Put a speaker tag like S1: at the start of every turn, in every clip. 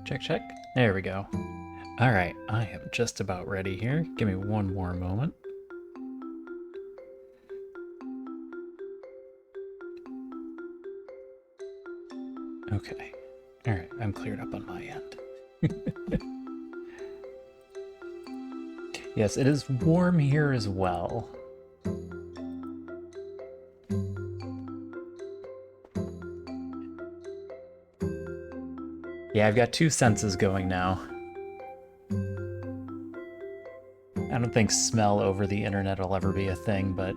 S1: Check, check. There we go. All right, I am just about ready here. Give me one more moment. Okay. All right, I'm cleared up on my end. Yes, it is warm here as well. Yeah, I've got two senses going now. I don't think smell over the internet will ever be a thing, but...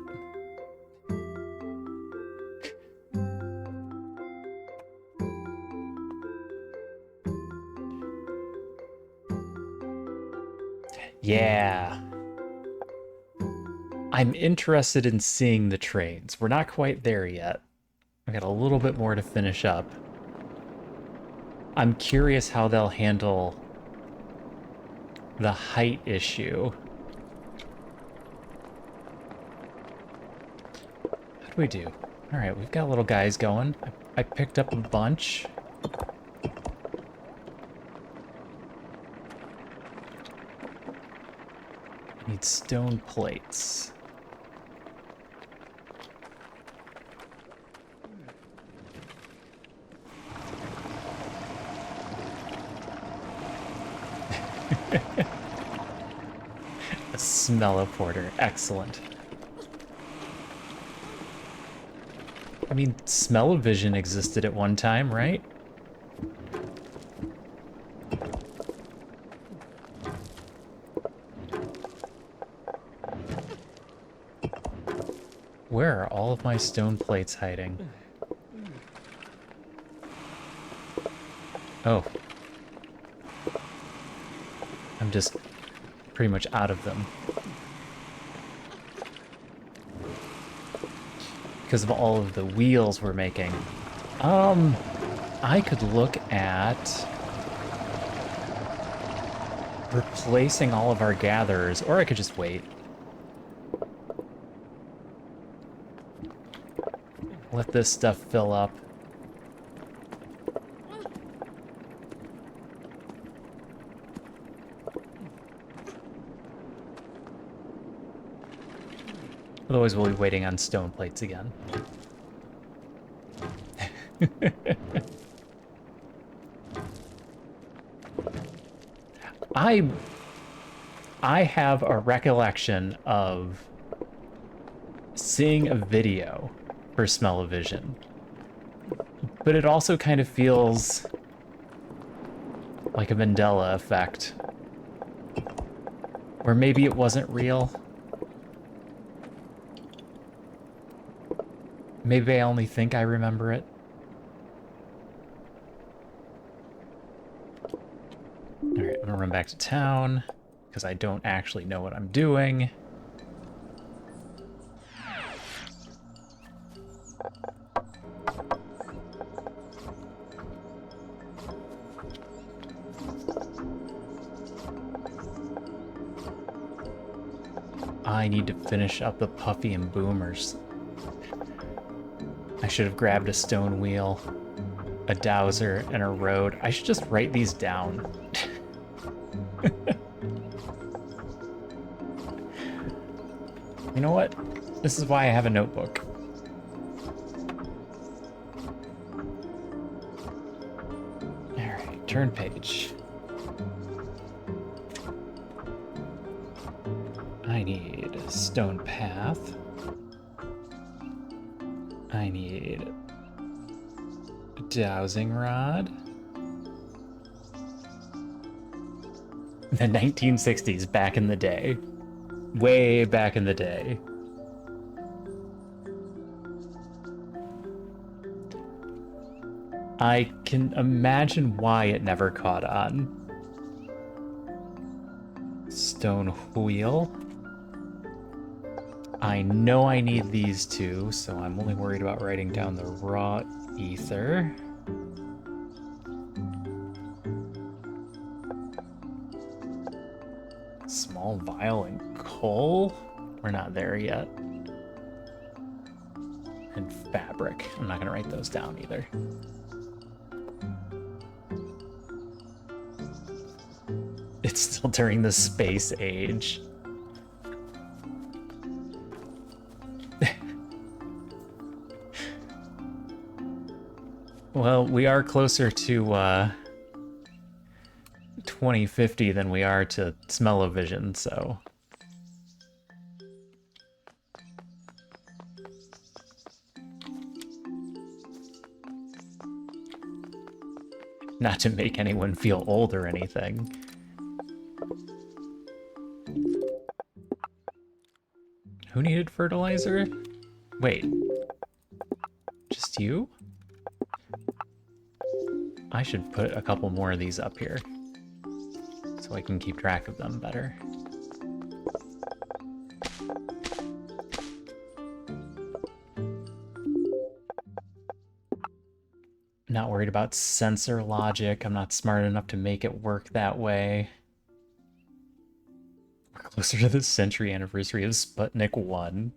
S1: Yeah. I'm interested in seeing the trains. We're not quite there yet. I got a little bit more to finish up. I'm curious how they'll handle the height issue. How do we do? All right, we've got little guys going. I picked up a bunch. Need stone plates. A smell of porter. Excellent. I mean, smell-o-vision existed at one time, right? Where are all of my stone plates hiding? Oh. I'm just pretty much out of them. Because of all of the wheels we're making. I could look at replacing all of our gatherers, or I could just wait. Let this stuff fill up. Otherwise, we'll be waiting on stone plates again. I have a recollection of seeing a video for smell-o-vision, but it also kind of feels like a Mandela effect, or maybe it wasn't real. Maybe I only think I remember it. Alright, I'm gonna run back to town, because I don't actually know what I'm doing. I need to finish up the Puffy and Boomers. I should have grabbed a stone wheel, a dowser, and a road. I should just write these down. You know what? This is why I have a notebook. Alright, turn page. I need a stone path. I need a dowsing rod. The 1960s, back in the day. Way back in the day. I can imagine why it never caught on. Stone wheel. I know I need these two, so I'm only worried about writing down the raw ether. Small vial and coal? We're not there yet. And fabric. I'm not gonna write those down either. It's still during the space age. Well, we are closer to 2050 than we are to smell-o-vision, so... Not to make anyone feel old or anything. Who needed fertilizer? Wait. Just you? I should put a couple more of these up here so I can keep track of them better. Not worried about sensor logic. I'm not smart enough to make it work that way. We're closer to the century anniversary of Sputnik 1.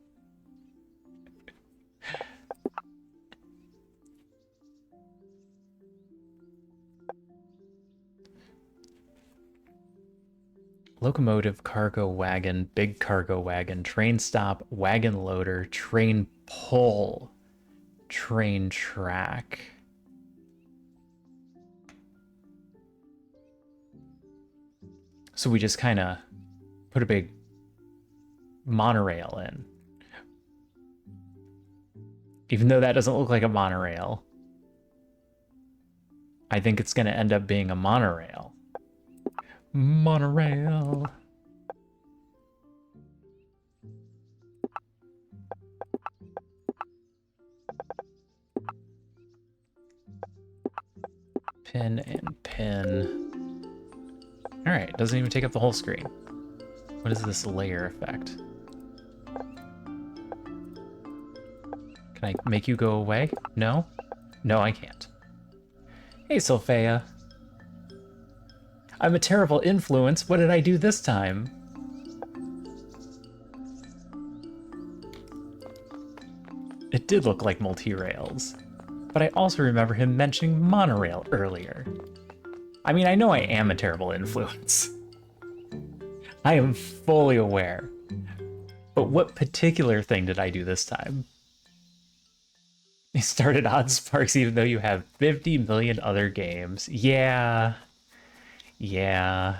S1: Locomotive, cargo wagon, big cargo wagon, train stop, wagon loader, train pull, train track. So we just kind of put a big monorail in. Even though that doesn't look like a monorail, I think it's going to end up being a monorail. Monorail. Pin and pin. All right, doesn't even take up the whole screen. What is this layer effect? Can I make you go away? No? No, I can't. Hey, Sophia. I'm a terrible influence. What did I do this time? It did look like multi-rails, but I also remember him mentioning monorail earlier. I mean, I know I am a terrible influence. I am fully aware. But what particular thing did I do this time? You started Oddsparks even though you have 50 million other games. Yeah. Yeah.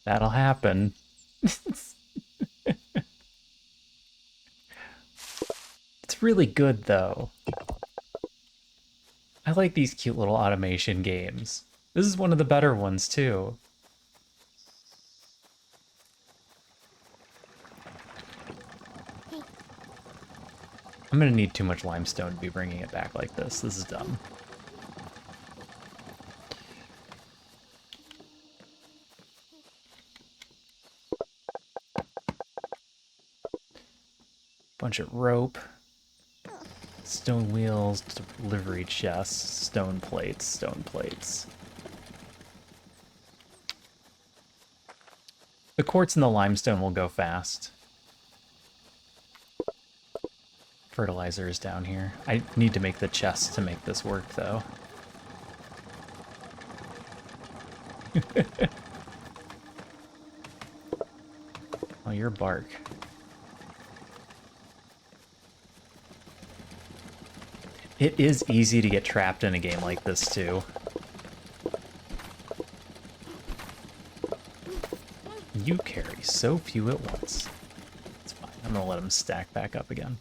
S1: That'll happen. It's really good, though. I like these cute little automation games. This is one of the better ones, too. I'm gonna need too much limestone to be bringing it back like this. This is dumb. Bunch of rope. Stone wheels, delivery chests, stone plates, stone plates. The quartz and the limestone will go fast. Fertilizer is down here. I need to make the chest to make this work, though. Oh, you're bark. It is easy to get trapped in a game like this, too. You carry so few at once. It's fine. I'm gonna let them stack back up again.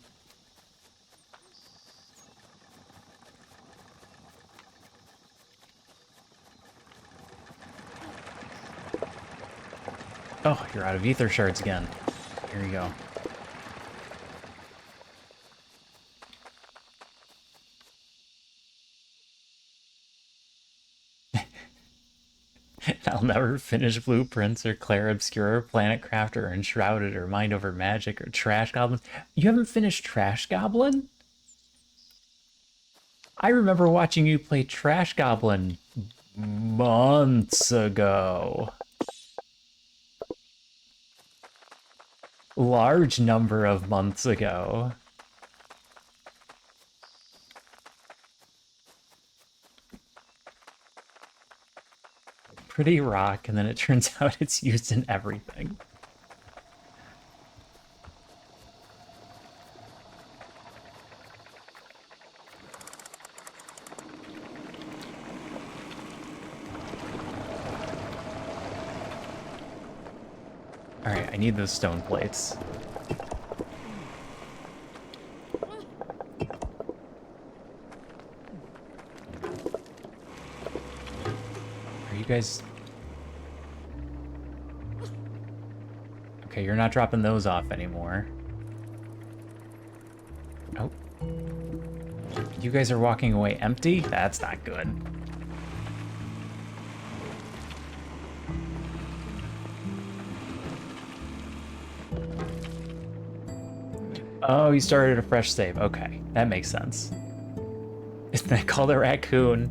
S1: Oh, you're out of ether shards again. Here you go. I'll never finish Blueprints or Clair Obscura, Planet Crafter, or Enshrouded, or Mind Over Magic, or Trash Goblin. You haven't finished Trash Goblin? I remember watching you play Trash Goblin months ago. Large number of months ago. pretty rock, and then it turns out it's used in everything. Alright, I need those stone plates. Are you guys... Okay, you're not dropping those off anymore. Oh. You guys are walking away empty? That's not good. Oh, you started a fresh save. Okay, that makes sense. Isn't that called a raccoon?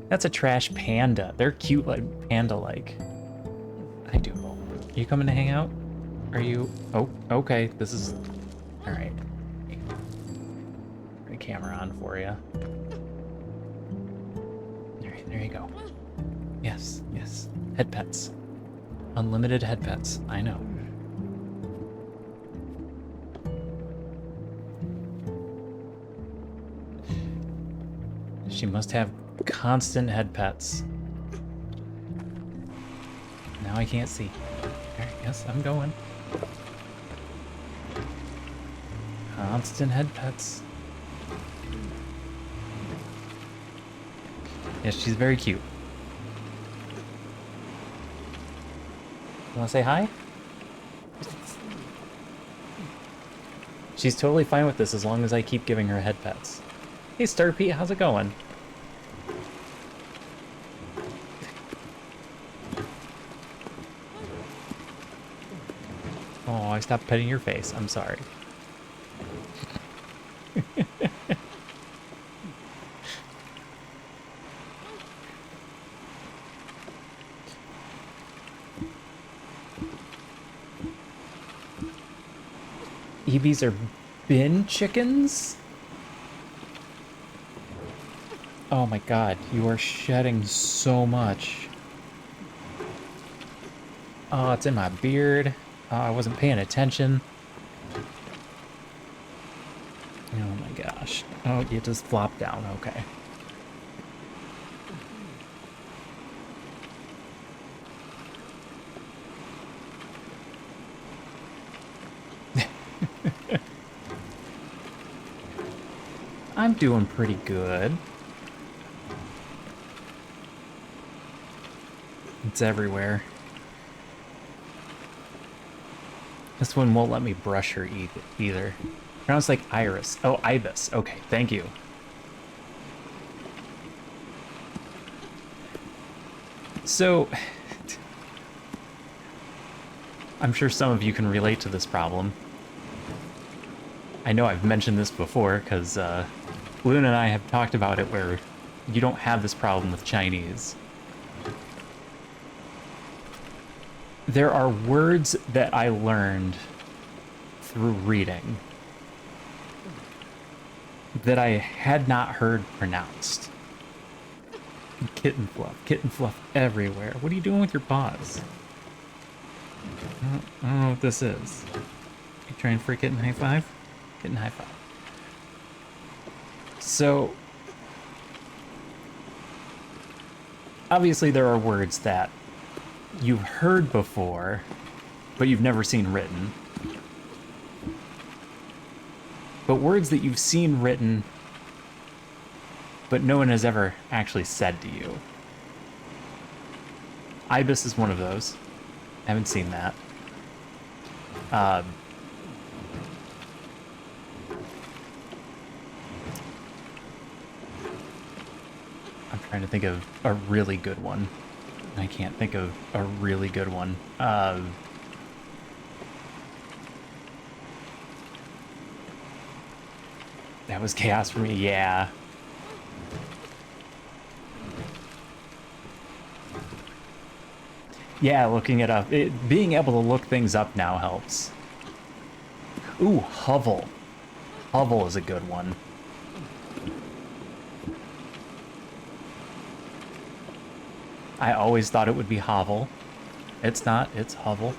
S1: That's a trash panda. They're cute, like panda-like. I do. Are you coming to hang out? Are you? Oh, okay. This is... All right. Put the camera on for you. All right, there you go. Yes, yes. Head pets. Unlimited head pets. I know. She must have constant head pets. Now I can't see. Alright, yes, I'm going. Constant head pets. Yes, she's very cute. You wanna say hi? She's totally fine with this as long as I keep giving her head pets. Hey, Star Pete, how's it going? Oh, I stopped petting your face. I'm sorry. EBs are bin chickens? Oh my god, you are shedding so much. Oh, it's in my beard. Oh, I wasn't paying attention. Oh my gosh. Oh, you just flopped down. Okay. I'm doing pretty good. It's everywhere. This one won't let me brush her either. Pronounced like Iris. Oh, Ibis. Okay, thank you. So, I'm sure some of you can relate to this problem. I know I've mentioned this before, because Luna and I have talked about it where you don't have this problem with Chinese. There are words that I learned through reading that I had not heard pronounced. Kitten fluff everywhere. What are you doing with your paws? I don't know what this is. You trying for a kitten high five? Kitten high five. So, obviously there are words that you've heard before, but you've never seen written. But words that you've seen written, but no one has ever actually said to you. Ibis is one of those. I haven't seen that. I'm trying to think of a really good one. I can't think of a really good one. That was chaos for me, yeah. Yeah, looking it up. Being able to look things up now helps. Ooh, hovel. Hovel is a good one. I always thought it would be hovel. It's not, it's hovel.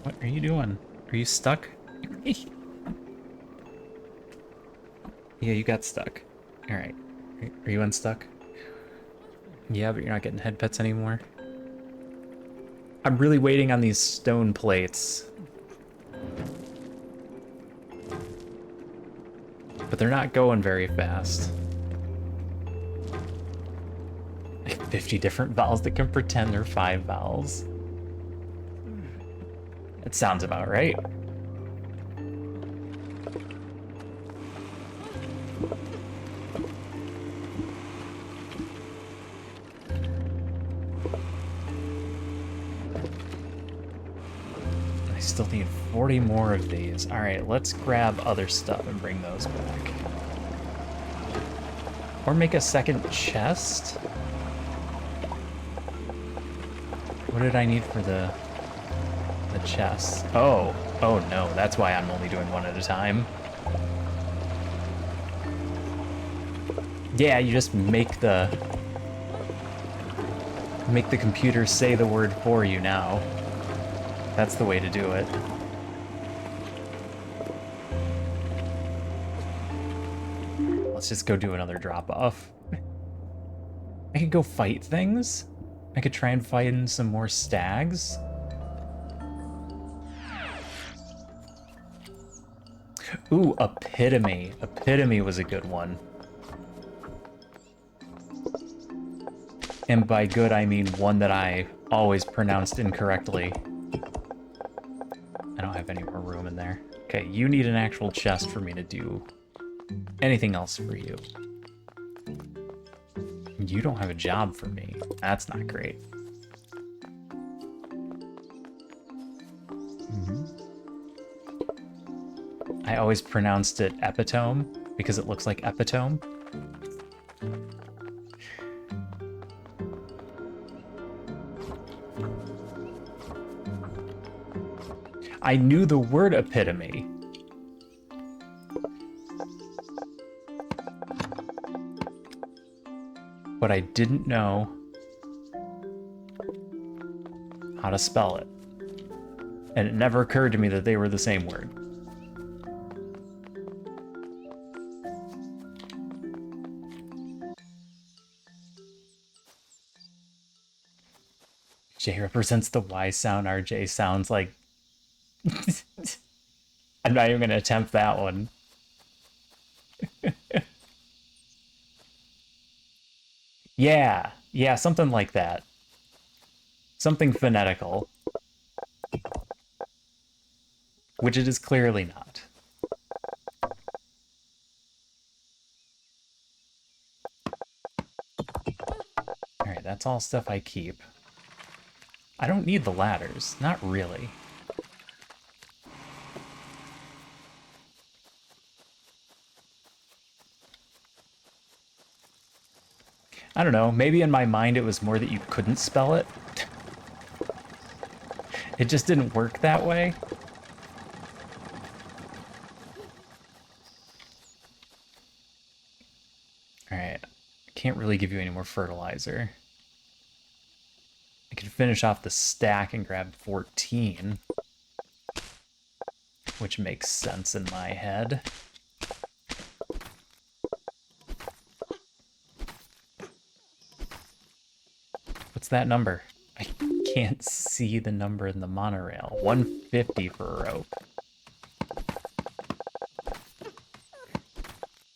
S1: What are you doing? Are you stuck? Yeah, you got stuck. Alright. Are you unstuck? Yeah, but you're not getting head pets anymore. I'm really waiting on these stone plates. But they're not going very fast. Like 50 different vowels that can pretend they're 5 vowels. That sounds about right. I still need 40 more of these. All right, let's grab other stuff and bring those back. Or make a second chest? What did I need for the chest? Oh no, that's why I'm only doing one at a time. Yeah, you just make the computer say the word for you now. That's the way to do it. Let's just go do another drop-off. I could go fight things. I could try and find some more stags. Ooh, epitome. Epitome was a good one. And by good, I mean one that I always pronounced incorrectly. I don't have any more room in there. Okay, you need an actual chest for me to do anything else for you. You don't have a job for me. That's not great. I always pronounced it epitome because it looks like epitome. I knew the word epitome. But I didn't know how to spell it. And it never occurred to me that they were the same word. J represents the Y sound. RJ sounds like... I'm not even going to attempt that one. Yeah, something like that. Something phonetical. Which it is clearly not. Alright, that's all stuff I keep. I don't need the ladders. Not really. I don't know, maybe in my mind it was more that you couldn't spell it. It just didn't work that way. Alright, I can't really give you any more fertilizer. I could finish off the stack and grab 14. Which makes sense in my head. What's that number? I can't see the number in the monorail. 150 for a rope.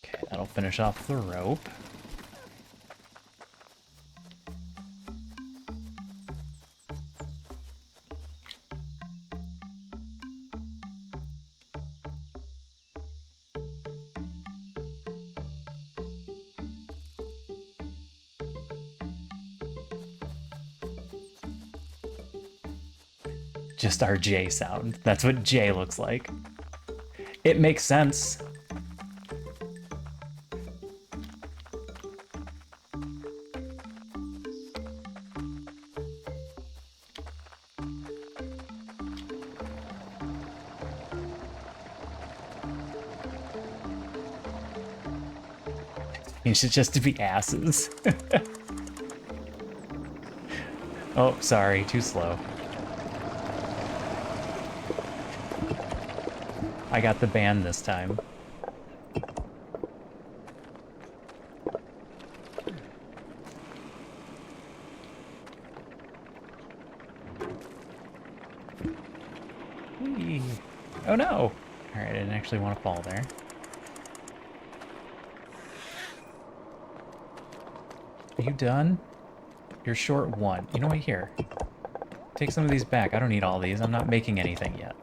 S1: Okay, that'll finish off the rope. Just our J sound. That's what J looks like. It makes sense. It's just to be asses. Oh, sorry, too slow. I got the ban this time. Whee. Oh no! Alright, I didn't actually want to fall there. Are you done? You're short one. You know what, here. Take some of these back. I don't need all these. I'm not making anything yet.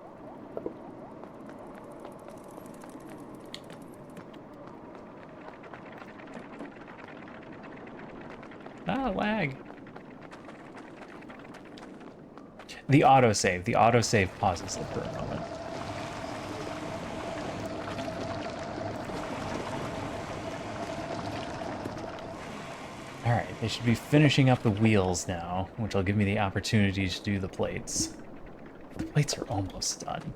S1: Ah, lag. The autosave. The autosave pauses it for a moment. Alright, they should be finishing up the wheels now, which will give me the opportunity to do the plates. The plates are almost done.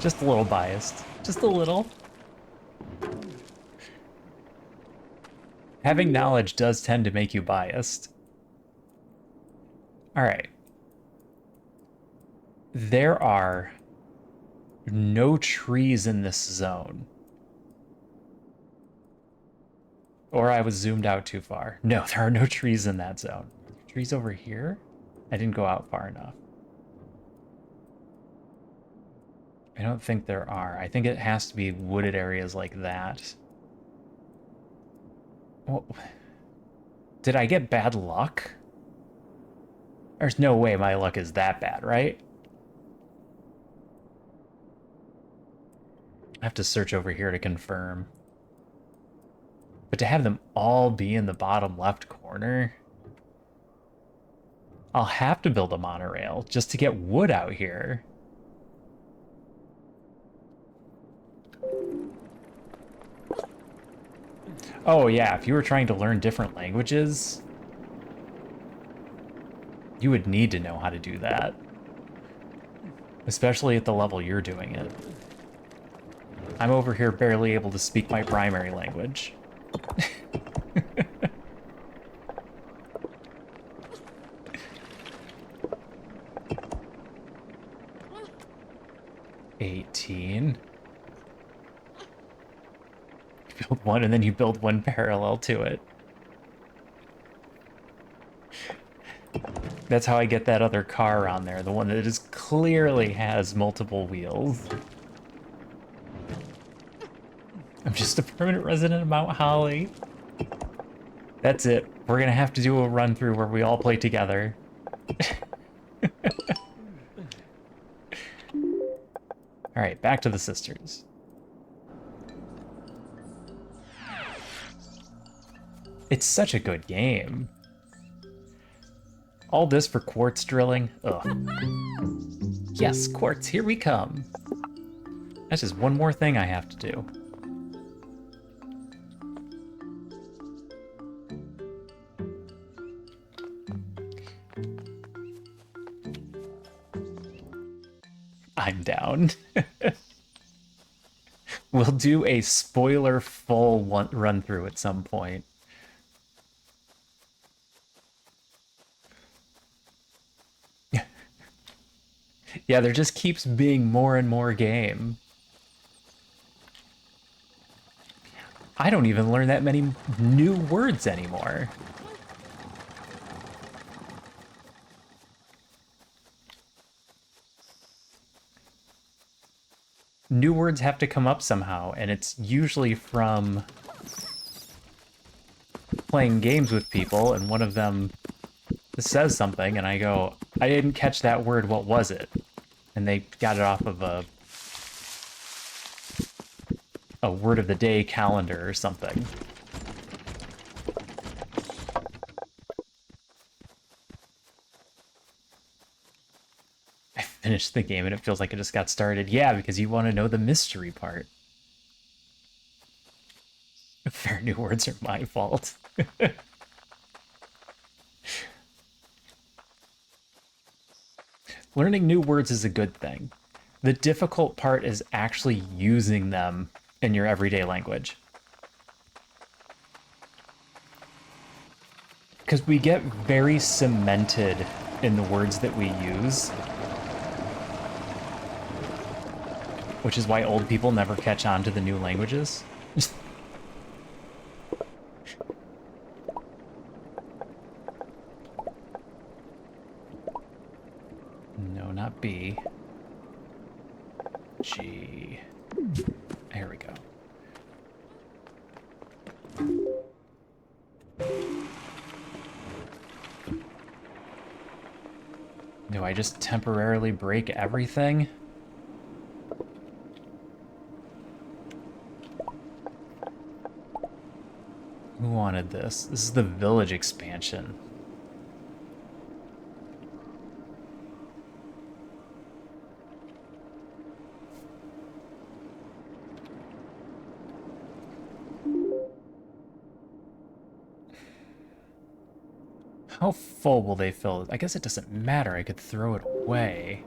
S1: Just a little biased. Just a little. Having knowledge does tend to make you biased. Alright. There are no trees in this zone. Or I was zoomed out too far. No, there are no trees in that zone. Trees over here? I didn't go out far enough. I don't think there are. I think it has to be wooded areas like that. Well, did I get bad luck? There's no way my luck is that bad, right? I have to search over here to confirm. But to have them all be in the bottom left corner... I'll have to build a monorail just to get wood out here. Oh yeah, if you were trying to learn different languages, you would need to know how to do that. Especially at the level you're doing it. I'm over here barely able to speak my primary language. 18. You build one and then you build one parallel to it. That's how I get that other car on there, the one that is clearly has multiple wheels. I'm just a permanent resident of Mount Holly. That's it. We're gonna have to do a run through where we all play together. Alright, back to the sisters. It's such a good game. All this for quartz drilling? Ugh. Yes, quartz, here we come. That's just one more thing I have to do. I'm down. We'll do a spoiler full run through at some point. Yeah, there just keeps being more and more game. I don't even learn that many new words anymore. New words have to come up somehow, and it's usually from playing games with people, and one of them says something, and I go, I didn't catch that word, what was it? And they got it off of a word of the day calendar or something. I finished the game and it feels like it just got started. Yeah, because you want to know the mystery part. Fair, new words are my fault. Learning new words is a good thing. The difficult part is actually using them in your everyday language. Because we get very cemented in the words that we use, which is why old people never catch on to the new languages. No, not B. G. There we go. Do I just temporarily break everything? Who wanted this? This is the village expansion. How full will they fill? I guess it doesn't matter. I could throw it away.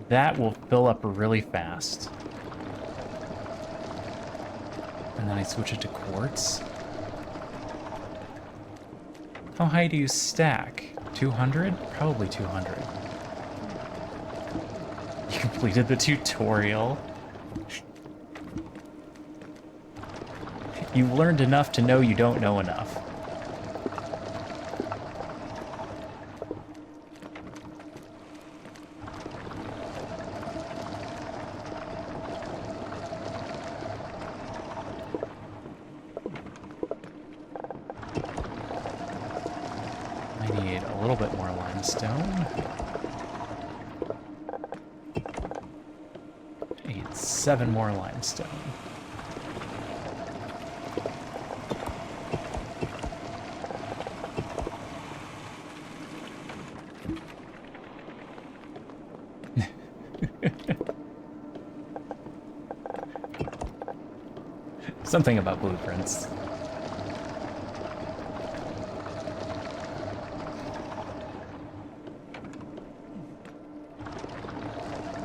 S1: That will fill up really fast. And then I switch it to quartz. How high do you stack? 200? Probably 200. You completed the tutorial. You learned enough to know you don't know enough. Limestone. 7 more limestone. Something about blueprints.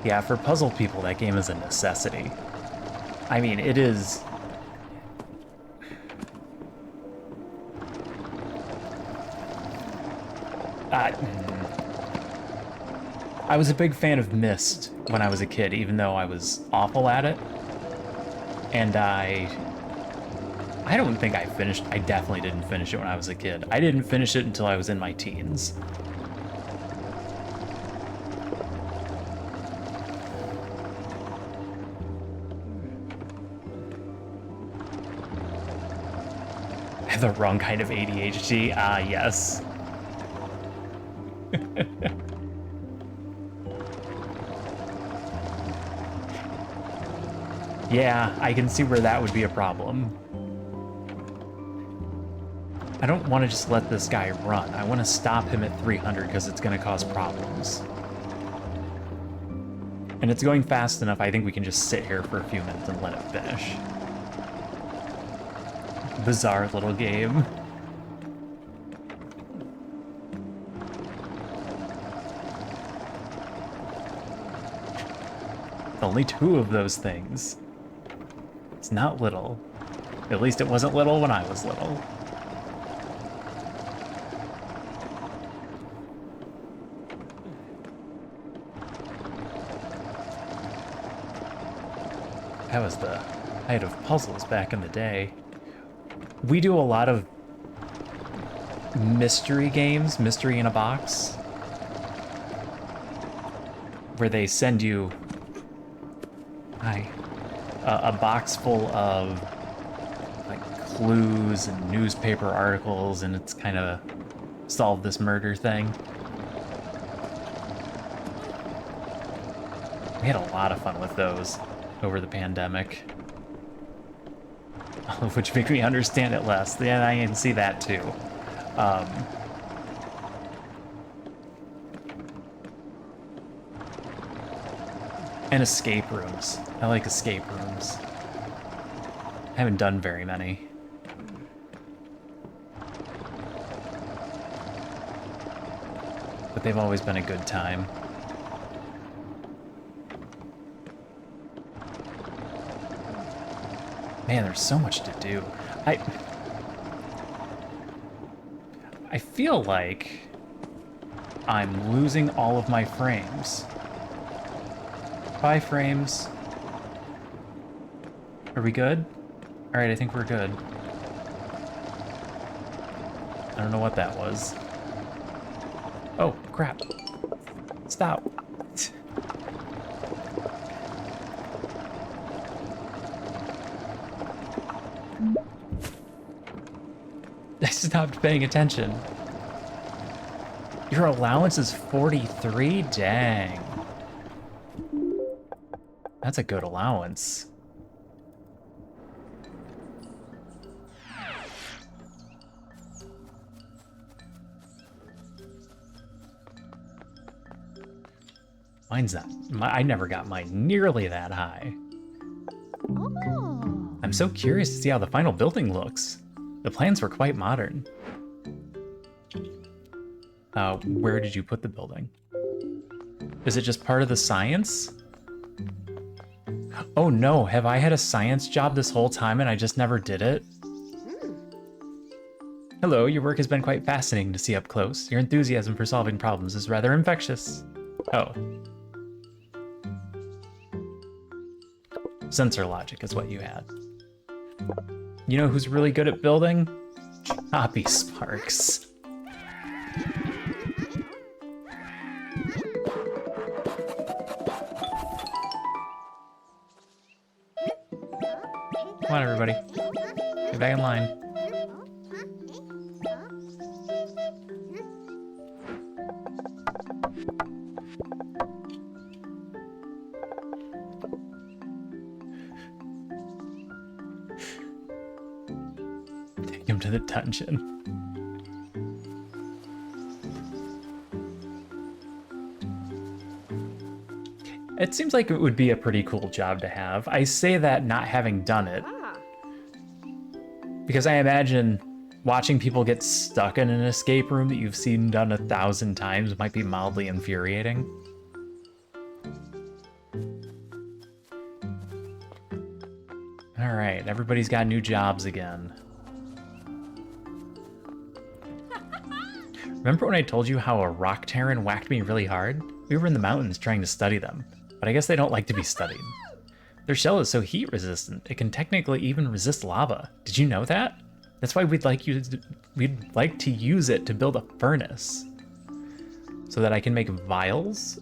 S1: Yeah, for puzzle people, that game is a necessity. I mean, it is... I was a big fan of Myst when I was a kid, even though I was awful at it. And I don't think I finished... I definitely didn't finish it when I was a kid. I didn't finish it until I was in my teens. The wrong kind of ADHD. Ah, yes. Yeah, I can see where that would be a problem. I don't want to just let this guy run. I want to stop him at 300 because it's going to cause problems. And it's going fast enough, I think we can just sit here for a few minutes and let it finish. Bizarre little game. Only 2 of those things. It's not little. At least it wasn't little when I was little. That was the height of puzzles back in the day. We do a lot of mystery games, mystery in a box, where they send you a box full of clues and newspaper articles, and it's kind of solved this murder thing. We had a lot of fun with those over the pandemic. All of which make me understand it less. Yeah, I can see that too. And escape rooms. I like escape rooms. I haven't done very many. But they've always been a good time. Man, there's so much to do. I feel like I'm losing all of my frames. 5 frames. Are we good? All right, I think we're good. I don't know what that was. Oh, crap. Stop. I stopped paying attention. Your allowance is 43? Dang. That's a good allowance. Mine's not. I never got mine nearly that high. Oh. I'm so curious to see how the final building looks. The plans were quite modern. Where did you put the building? Is it just part of the science? Oh no, have I had a science job this whole time and I just never did it? Hello, your work has been quite fascinating to see up close. Your enthusiasm for solving problems is rather infectious. Oh. Sensor logic is what you had. You know who's really good at building? Oddsparks. Come on, everybody. Get back in line. Take him to the dungeon. It seems like it would be a pretty cool job to have. I say that not having done it. Because I imagine watching people get stuck in an escape room that you've seen done 1,000 times might be mildly infuriating. All right, everybody's got new jobs again. Remember when I told you how a rock Terran whacked me really hard? We were in the mountains trying to study them, but I guess they don't like to be studied. Their shell is so heat resistant, it can technically even resist lava. Did you know that? That's why we'd like to use it to build a furnace. So that I can make vials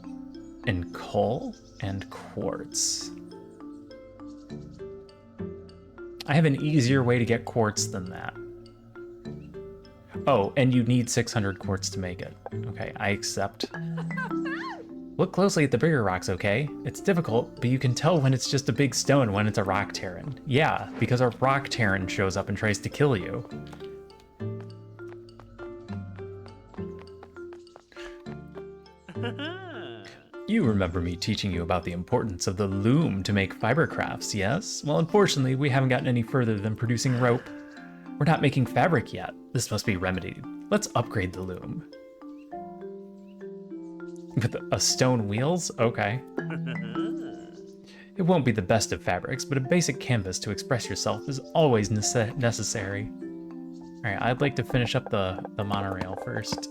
S1: and coal and quartz. I have an easier way to get quartz than that. Oh, and you need 600 quartz to make it. Okay, I accept. Look closely at the bigger rocks, okay? It's difficult, but you can tell when it's just a big stone when it's a rock Terran. Yeah, because a rock Terran shows up and tries to kill you. You remember me teaching you about the importance of the loom to make fiber crafts, yes? Well, unfortunately, we haven't gotten any further than producing rope. We're not making fabric yet. This must be remedied. Let's upgrade the loom. With a stone wheels? Okay. It won't be the best of fabrics, but a basic canvas to express yourself is always necessary. Alright, I'd like to finish up the monorail first.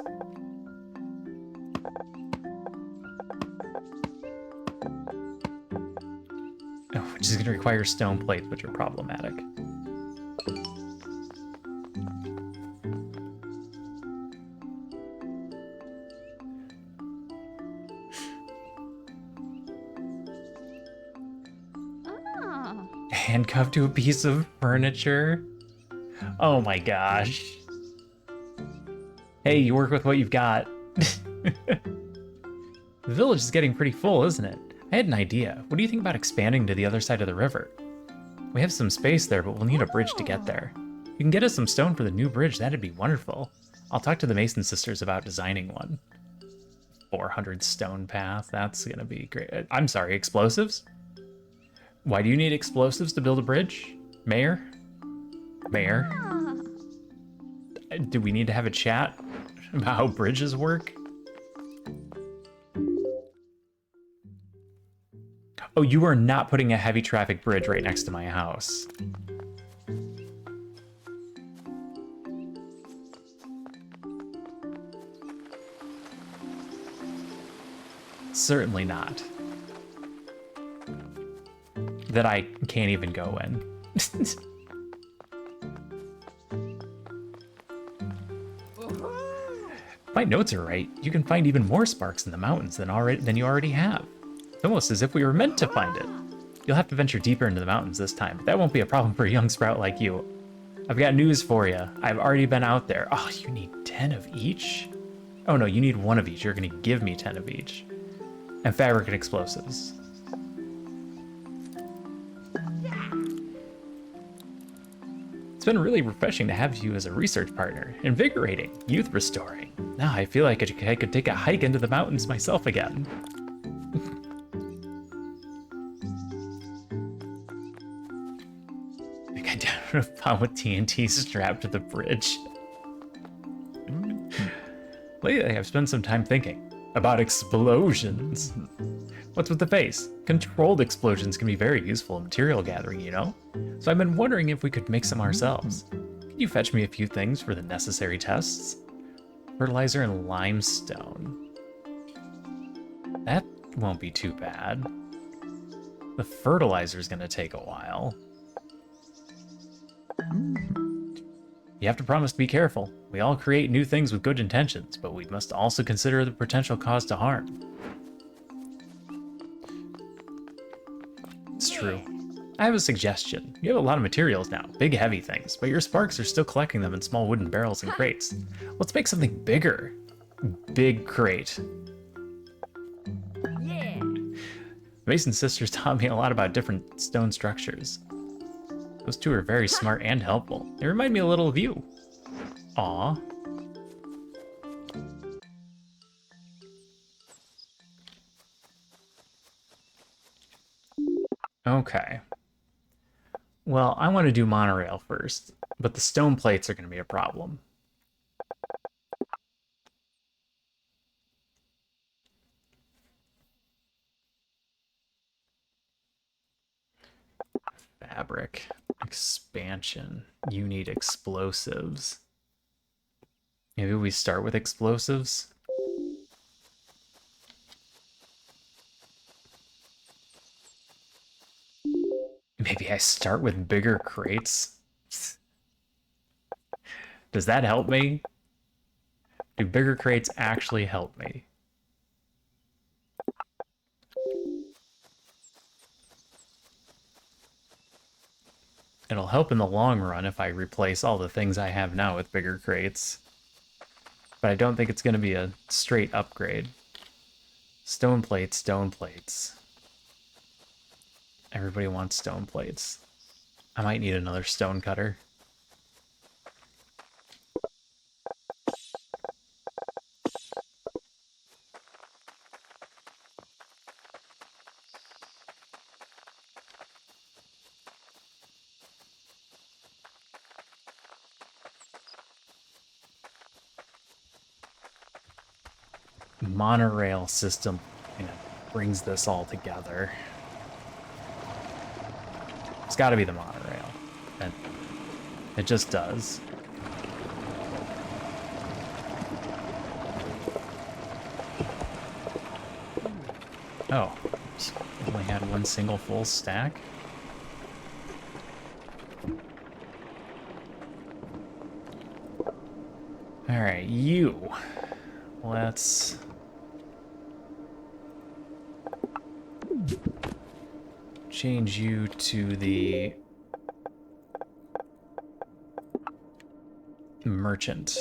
S1: Oh, which is going to require stone plates, which are problematic. Handcuffed to a piece of furniture. Oh my gosh. Hey, you work with what you've got. The village is getting pretty full, isn't it? I had an idea. What do you think about expanding to the other side of the river? We have some space there, but we'll need a bridge to get there. You can get us some stone for the new bridge, that'd be wonderful. I'll talk to the Mason sisters about designing one. 400 stone path, that's gonna be great. I'm sorry, explosives? Why do you need explosives to build a bridge? Mayor? Mayor? Do we need to have a chat about how bridges work? Oh, you are not putting a heavy traffic bridge right next to my house. Certainly not. That I can't even go in. If my notes are right, you can find even more sparks in the mountains than you already have. It's almost as if we were meant to find it. You'll have to venture deeper into the mountains this time, but that won't be a problem for a young sprout like you. I've got news for you. I've already been out there. Oh, you need 10 of each? Oh no, you need 1 of each. You're gonna give me 10 of each. And fabric and explosives. It's been really refreshing to have you as a research partner. Invigorating, youth restoring. Now I feel like I could take a hike into the mountains myself again. I got down on a pond with TNT strapped to the bridge. Lately, I've spent some time thinking about explosions. What's with the face? Controlled explosions can be very useful in material gathering, you know? So I've been wondering if we could make some ourselves. Can you fetch me a few things for the necessary tests? Fertilizer and limestone. That won't be too bad. The fertilizer's gonna take a while. You have to promise to be careful. We all create new things with good intentions, but we must also consider the potential cause to harm. It's true. I have a suggestion. You have a lot of materials now, big heavy things, but your sparks are still collecting them in small wooden barrels and crates. Let's make something bigger. Big crate. Yeah. The Mason sisters taught me a lot about different stone structures. Those two are very smart and helpful. They remind me a little of you. Aw. Okay. Well, I want to do monorail first, but the stone plates are going to be a problem. Fabric. Expansion. You need explosives. Maybe we start with explosives? Maybe I start with bigger crates? Does that help me? Do bigger crates actually help me? It'll help in the long run if I replace all the things I have now with bigger crates. But I don't think it's going to be a straight upgrade. Stone plates, stone plates. Everybody wants stone plates. I might need another stone cutter. Monorail system, brings this all together. It's got to be the monorail. And it just does. Oh, only had one single full stack? Alright, you. Let's... change you to the merchant.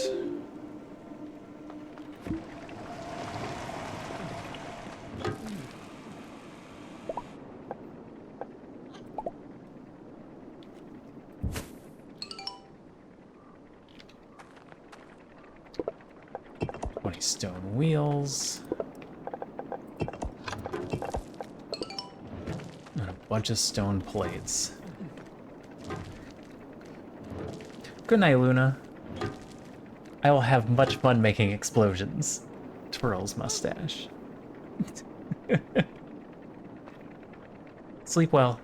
S1: Stone wheels. And a bunch of stone plates. Good night, Luna. I will have much fun making explosions. Twirls mustache. Sleep well.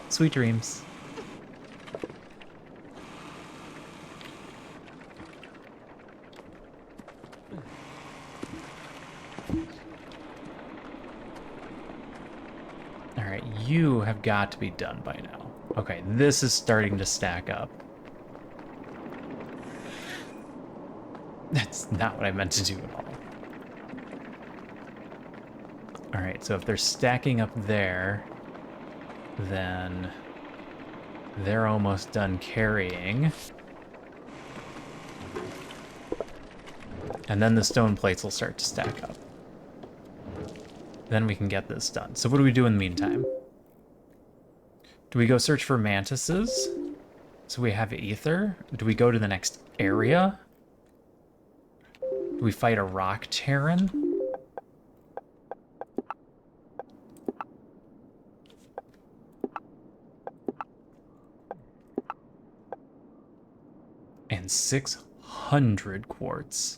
S1: Sweet dreams. Alright, you have got to be done by now. Okay, this is starting to stack up. That's not what I meant to do at all. Alright, so if they're stacking up there, then they're almost done carrying. And then the stone plates will start to stack up. Then we can get this done. So what do we do in the meantime? Do we go search for mantises? So we have ether? Do we go to the next area? Do we fight a rock Terran? And 600 quartz.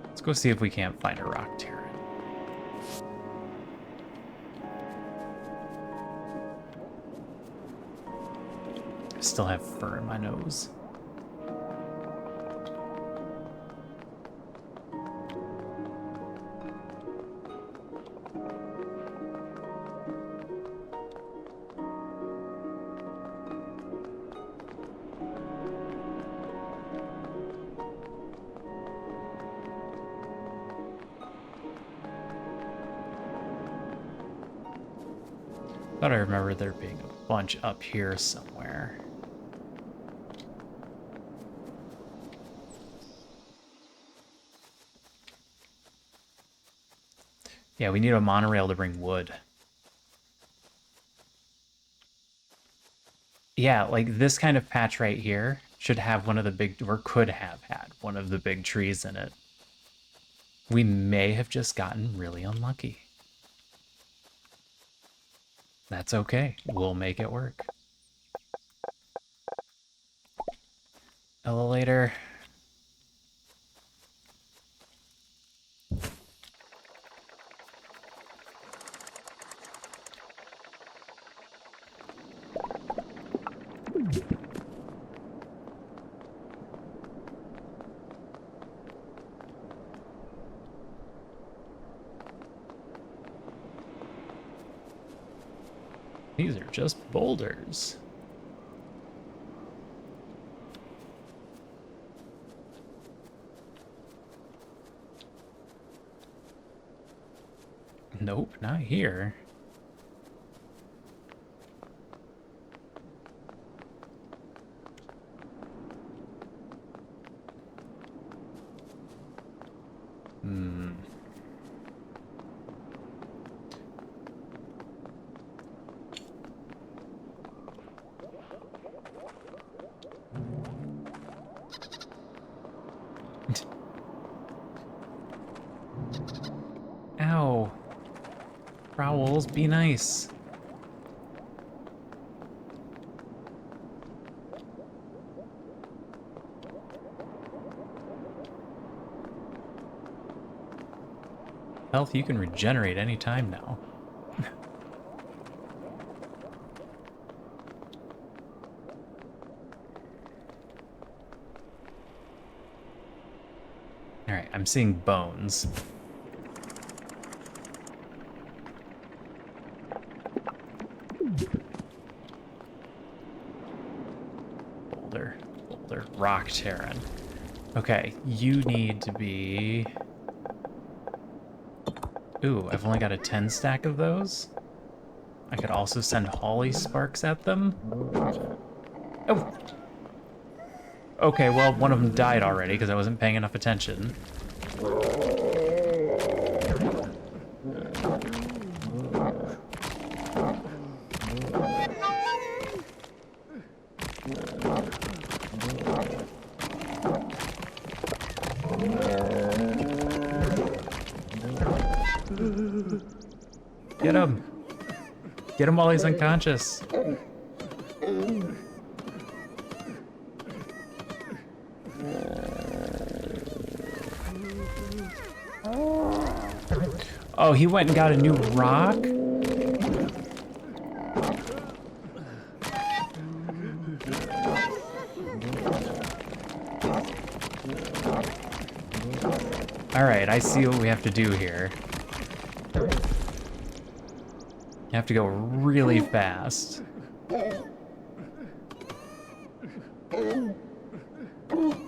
S1: Let's go see if we can't find a rock Terran. I still have fur in my nose. Thought I remember there being a bunch up here somewhere. Yeah, we need a monorail to bring wood. Yeah, like this kind of patch right here should have one of the big, or could have had one of the big trees in it. We may have just gotten really unlucky. That's okay. We'll make it work. Elevator. These are just boulders. Nope, not here. Ow. Prowls, be nice. Health, you can regenerate any time now. Alright, I'm seeing bones. Boulder, rock Terran. Okay, you need to be... Ooh, I've only got a 10 stack of those. I could also send Holly Sparks at them. Oh! Okay, well, one of them died already because I wasn't paying enough attention. Get him! Get him while he's unconscious. Oh, he went and got a new rock? Alright, I see what we have to do here. You have to go really fast. I'm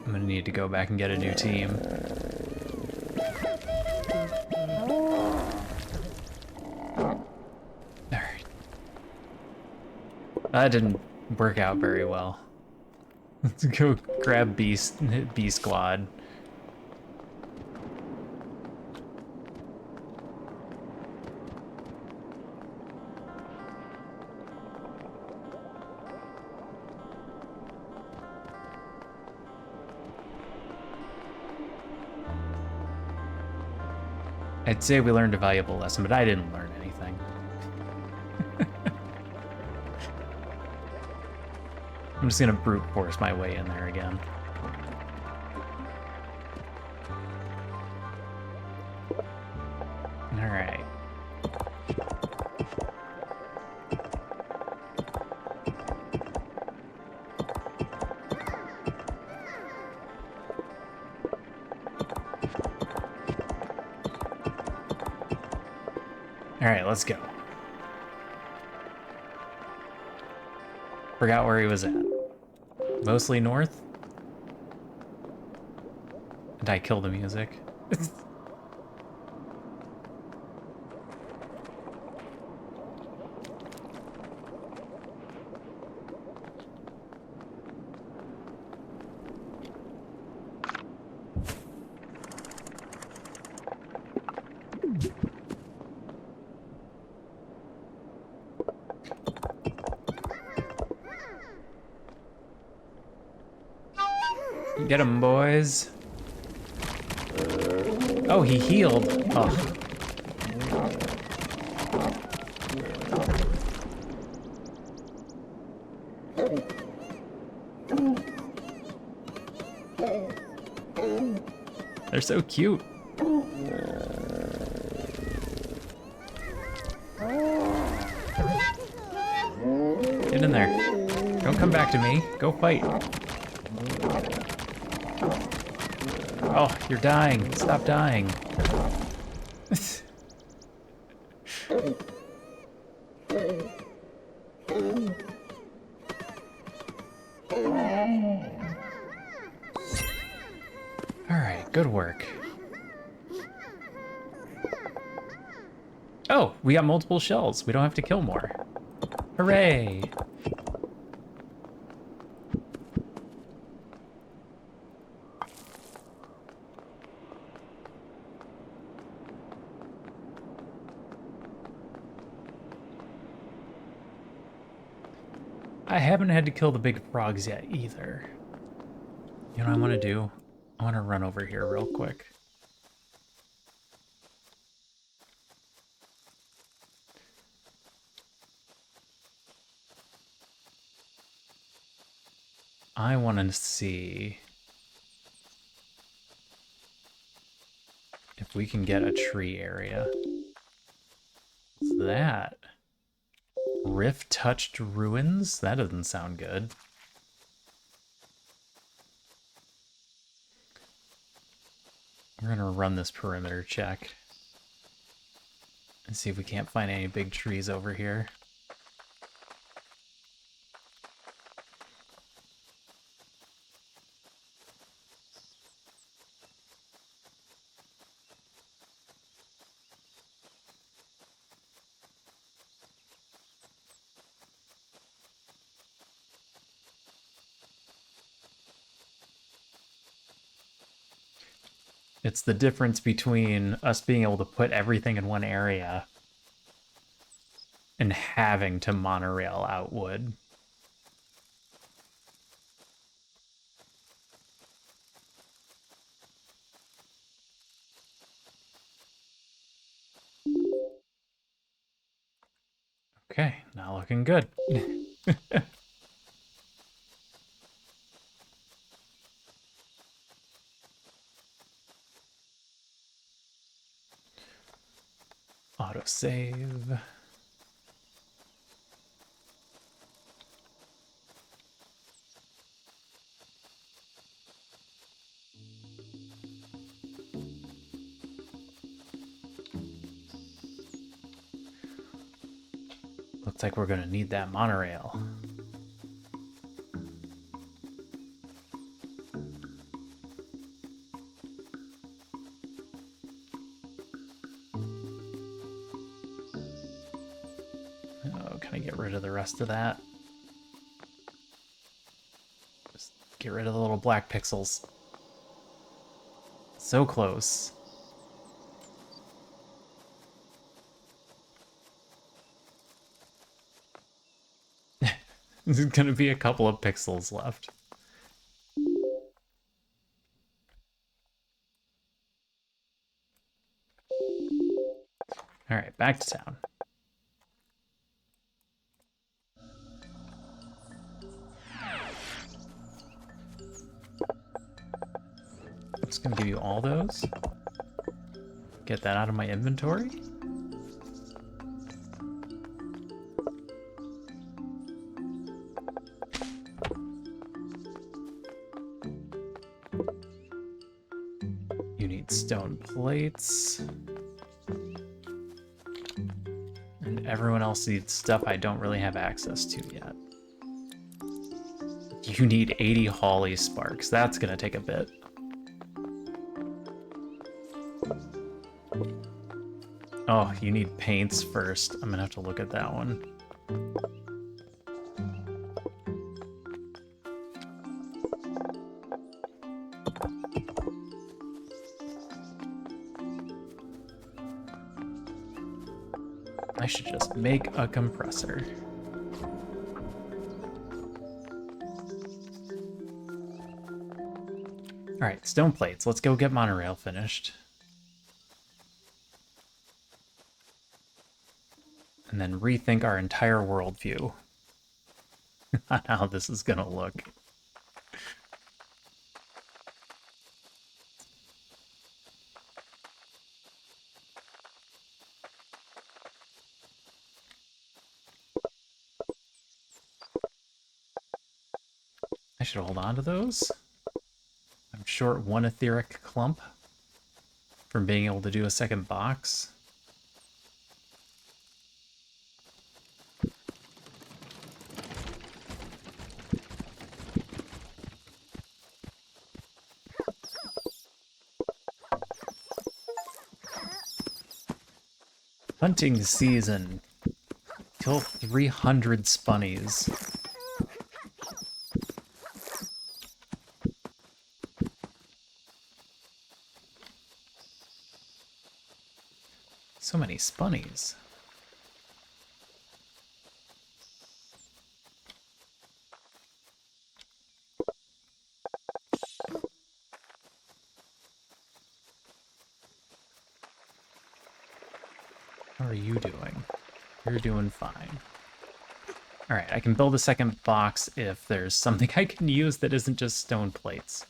S1: gonna need to go back and get a new team. Alright. That didn't work out very well. Let's go grab B squad. I'd say we learned a valuable lesson, but I didn't learn anything. I'm just gonna brute force my way in there again. Alright. Alright, let's go. Forgot where he was at. Mostly north? Did I kill the music? Get him, boys. Oh, he healed. Oh. They're so cute. Get in there. Don't come back to me. Go fight. Oh, you're dying. Stop dying. Alright, good work. Oh, we got multiple shells. We don't have to kill more. Hooray! I haven't had to kill the big frogs yet either. You know what I want to do? I want to run over here real quick. I want to see if we can get a tree area. What's that? Rift-touched ruins? That doesn't sound good. We're gonna run this perimeter check and see if we can't find any big trees over here. It's the difference between us being able to put everything in one area and having to monorail out wood. Okay, not looking good. Autosave. Looks like we're gonna need that monorail. Oh, can I get rid of the rest of that? Just get rid of the little black pixels. So close. There's gonna be a couple of pixels left. All right, back to town. I'm just gonna give you all those. Get that out of my inventory. You need stone plates. And everyone else needs stuff I don't really have access to yet. You need 80 holly sparks. That's gonna take a bit. Oh, you need paints first. I'm gonna have to look at that one. I should just make a compressor. All right, stone plates. Let's go get monorail finished. And then rethink our entire worldview on how this is gonna look. I should hold on to those. I'm short one etheric clump from being able to do a second box. Hunting season. Kill 300 spunnies. So many spunnies. How are you doing? You're doing fine. Alright, I can build a second box if there's something I can use that isn't just stone plates.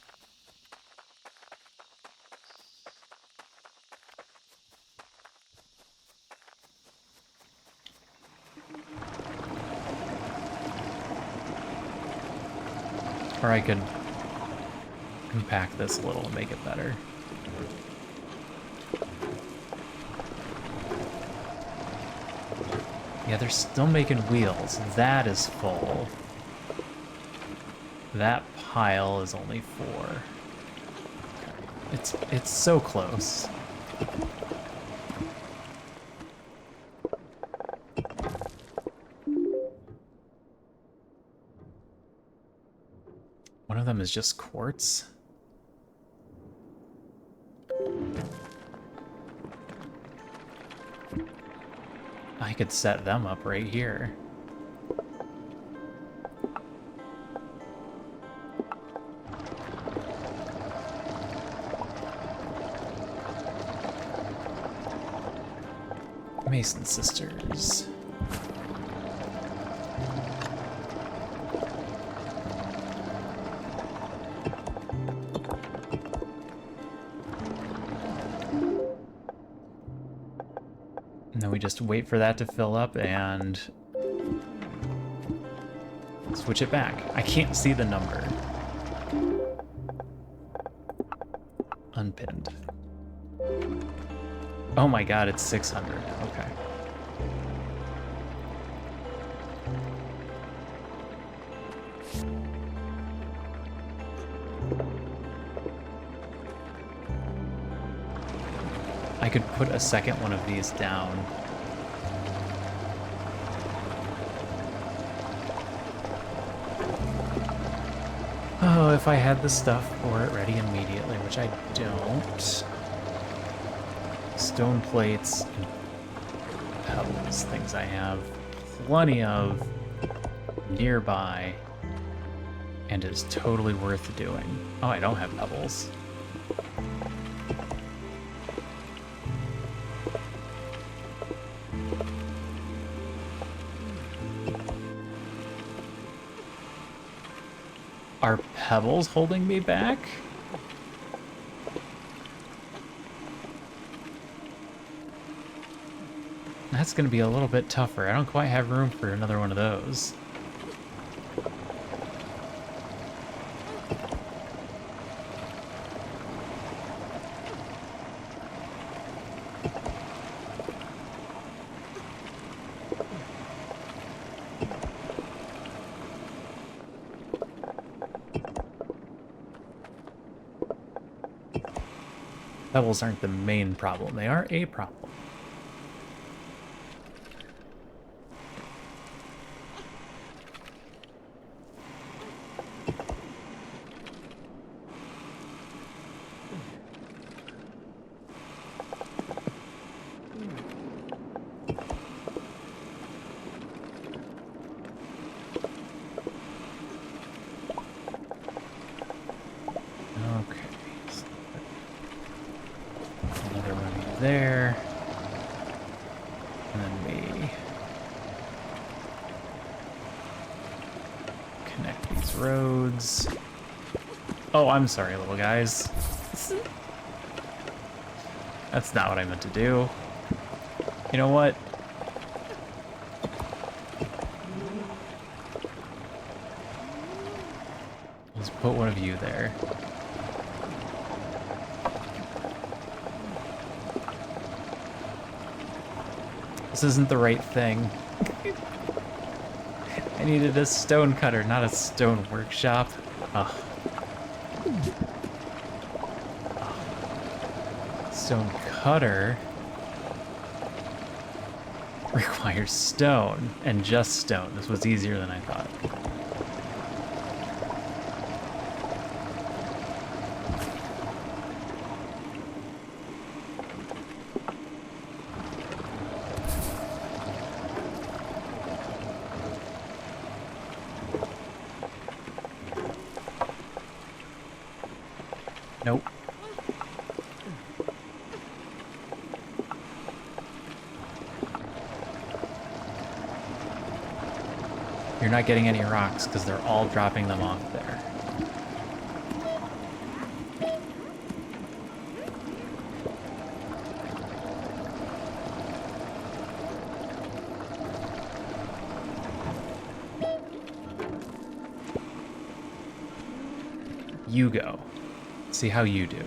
S1: Or I could compact this a little and make it better. Yeah, they're still making wheels. That is full. That pile is only 4. It's so close. One of them is just quartz. I could set them up right here. Mason sisters. And then we just wait for that to fill up and switch it back. I can't see the number. Unpinned. Oh my god, it's 600. Okay. I could put a second one of these down. Oh, if I had the stuff for it ready immediately, which I don't. Stone plates and pebbles, things I have plenty of nearby and is totally worth doing. Oh, I don't have pebbles. Are pebbles holding me back? That's gonna be a little bit tougher. I don't quite have room for another one of those. Pebbles aren't the main problem. They are a problem. There. And then we connect these roads. Oh, I'm sorry, little guys. That's not what I meant to do. You know what? Let's put one of you there. This isn't the right thing. I needed a stone cutter, not a stone workshop. Ugh. Stone cutter requires stone, and just stone. This was easier than I thought. Nope. You're not getting any rocks because they're all dropping them off there. You go. See how you do.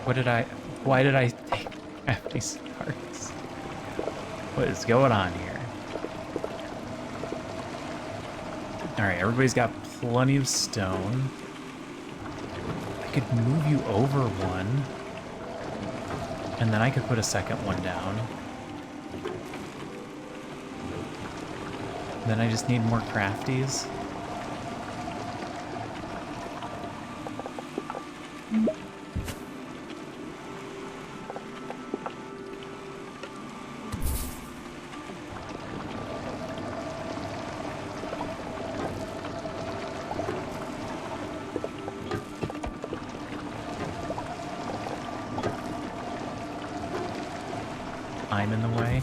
S1: Why did I take half these parts? What is going on here? Alright, everybody's got plenty of stone. I could move you over one. And then I could put a second one down. Then I just need more crafties. I'm in the way.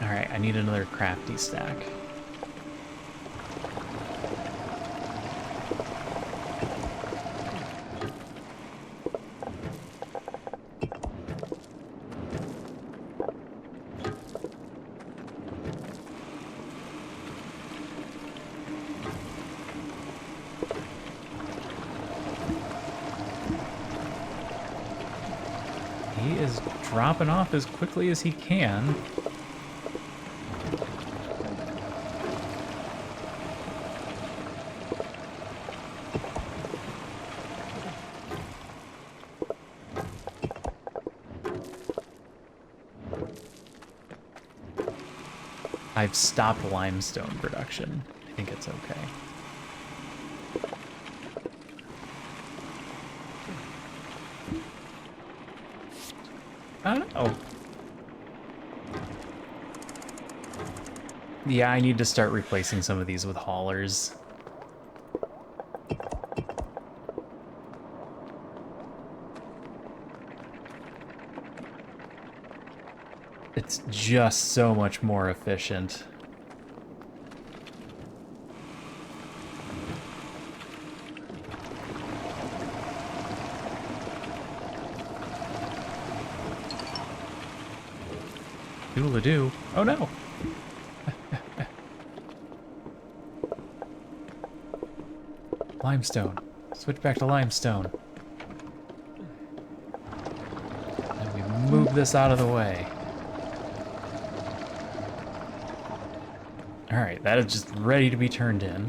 S1: Alright, I need another crafty stack. He is dropping off as quickly as he can. I've stopped limestone production. I think it's okay. I don't know. Yeah, I need to start replacing some of these with haulers. It's just so much more efficient. Doodle-a-doo. Oh no! Limestone. Switch back to limestone. And we move this out of the way. Alright, that is just ready to be turned in.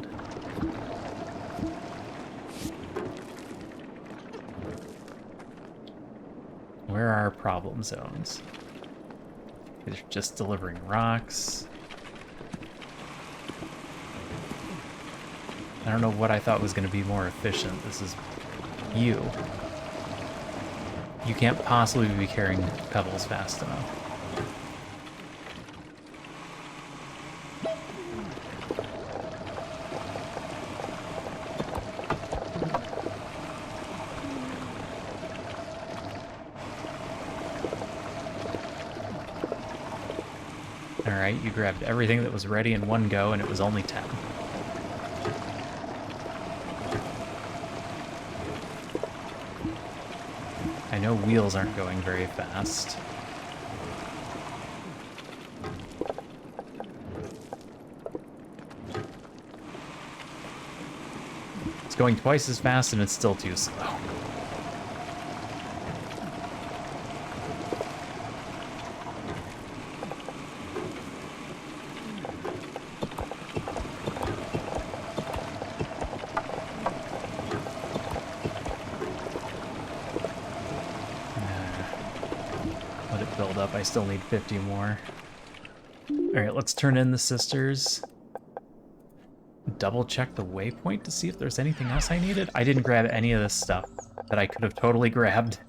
S1: Where are our problem zones? They're just delivering rocks. I don't know what I thought was going to be more efficient. This is you. You can't possibly be carrying pebbles fast enough. Alright, you grabbed everything that was ready in one go, and it was only 10. I know wheels aren't going very fast. It's going twice as fast, and it's still too slow. I still need 50 more. Alright, let's turn in the sisters. Double check the waypoint to see if there's anything else I needed. I didn't grab any of this stuff that I could have totally grabbed.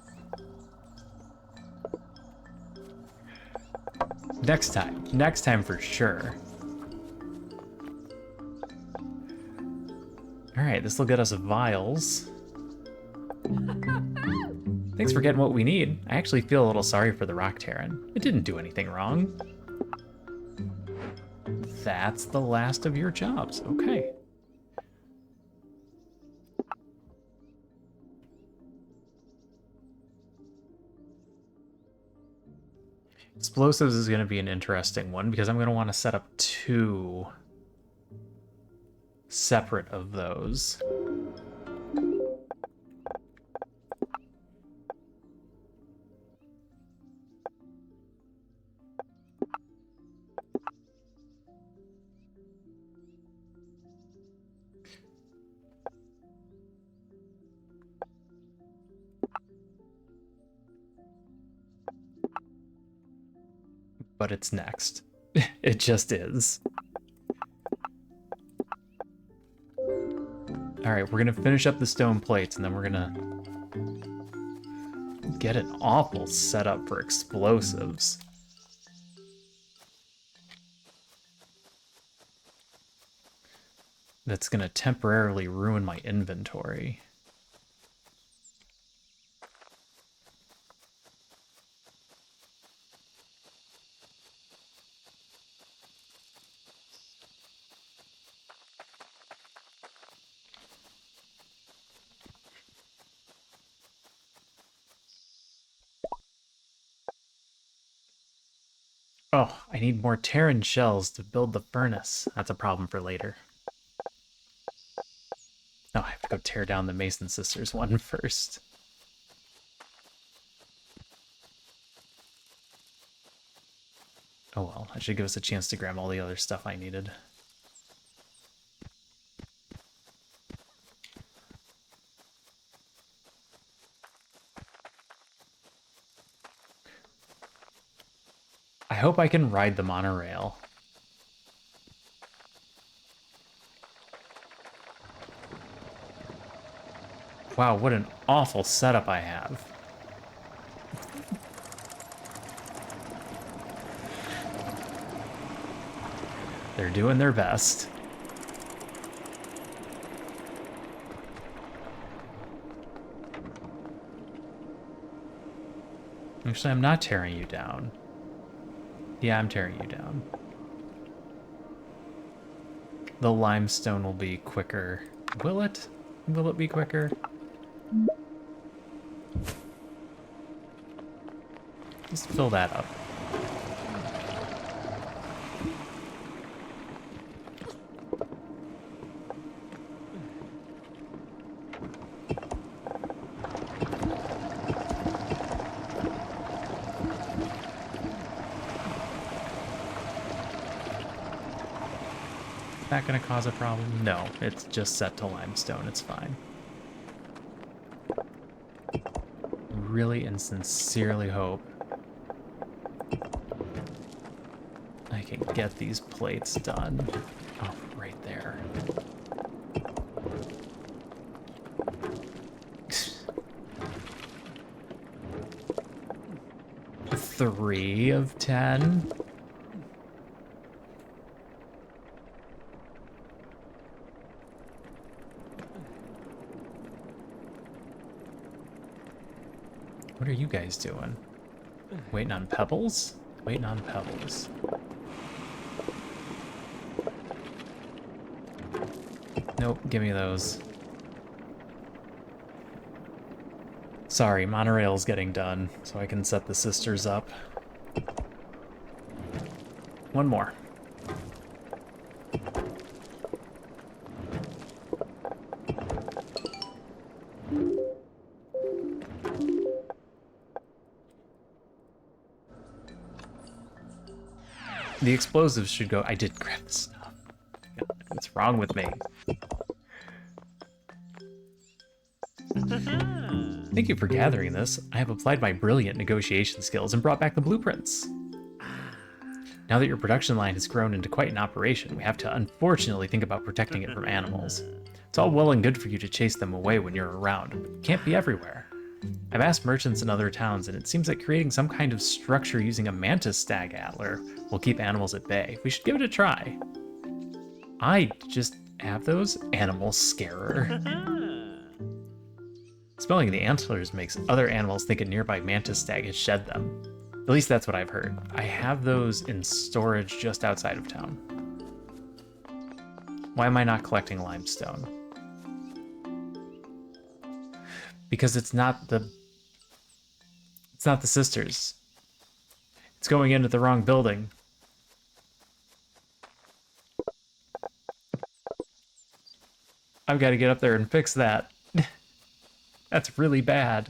S1: Next time for sure. Alright, this will get us vials. Thanks for getting what we need. I actually feel a little sorry for the rock Terran. It didn't do anything wrong. That's the last of your jobs. Okay. Explosives is going to be an interesting one because I'm going to want to set up 2 separate of those. But it's next. It just is. Alright, we're gonna finish up the stone plates, and then we're gonna get an awful setup for explosives. that's going to temporarily ruin my inventory. Oh, I need more Terran shells to build the furnace. That's a problem for later. Oh, I have to go tear down the Mason Sisters one first. Oh well, that should give us a chance to grab all the other stuff I needed. I hope I can ride the monorail. Wow, what an awful setup I have. They're doing their best. Actually, I'm not tearing you down. Yeah, I'm tearing you down. The limestone will be quicker. Will it? Will it be quicker? Just fill that up. Is that going to cause a problem? No, it's just set to limestone. It's fine. Really and sincerely hope I can get these plates done. Oh, right there. Three of 10. What are you guys doing? Waiting on pebbles? Waiting on pebbles. Nope, give me those. Sorry, monorail's getting done, so I can set the sisters up. One more. The explosives should go. I did grab the stuff. What's wrong with me? Thank you for gathering this. I have applied my brilliant negotiation skills and brought back the blueprints. Now that your production line has grown into quite an operation, we have to unfortunately think about protecting it from animals. It's all well and good for you to chase them away when you're around, but you can't be everywhere. I've asked merchants in other towns, and it seems that creating some kind of structure using a mantis stag antler will keep animals at bay. We should give it a try. I just have those animal scarer. Smelling the antlers makes other animals think a nearby mantis stag has shed them. At least that's what I've heard. I have those in storage just outside of town. Why am I not collecting limestone? Because it's not the sisters. It's going into the wrong building. I've got to get up there and fix that. That's really bad.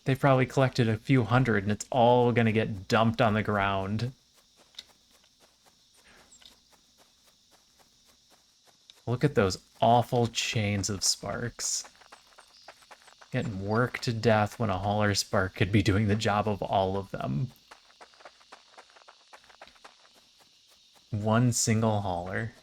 S1: They probably collected a few hundred and it's all gonna get dumped on the ground. Look at those awful chains of sparks. Getting worked to death when a hauler spark could be doing the job of all of them. One single hauler.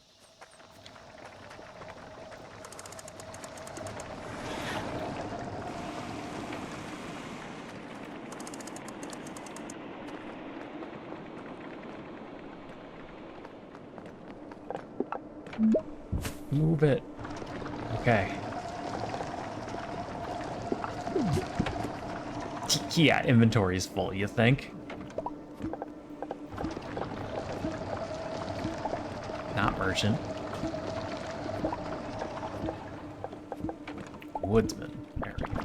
S1: Move it. Okay. Yeah, inventory's full, you think? Not merchant. Woodsman. There we go.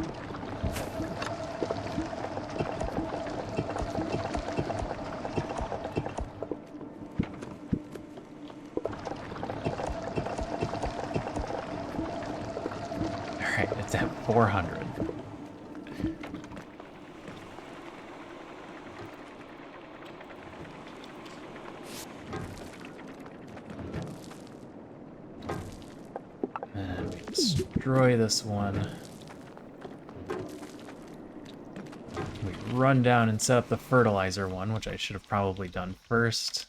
S1: Alright, it's at 400. And we destroy this one. We run down and set up the fertilizer one, which I should have probably done first.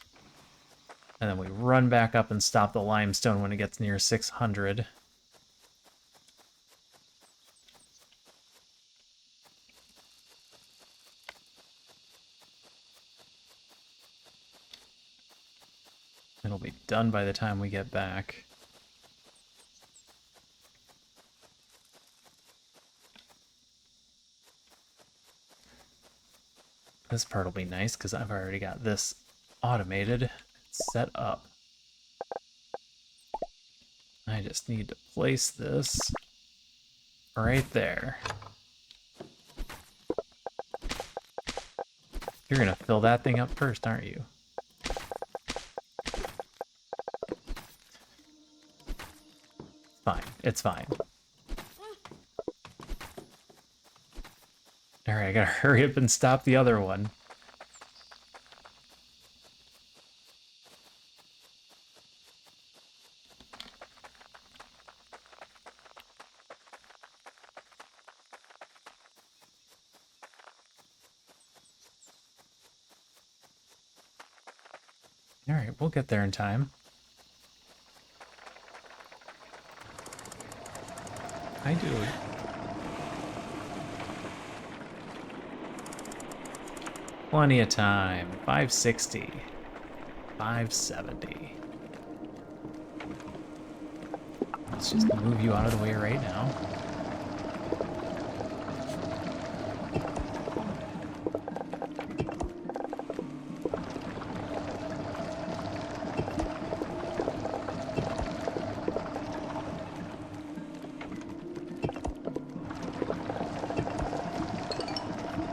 S1: And then we run back up and stop the limestone when it gets near 600. It'll be done by the time we get back. This part will be nice because I've already got this automated, set up. I just need to place this right there. You're gonna fill that thing up first, aren't you? Fine, it's fine. Alright, I gotta hurry up and stop the other one. Alright, we'll get there in time. I do. Plenty of time. 560. 570. Let's just move you out of the way right now.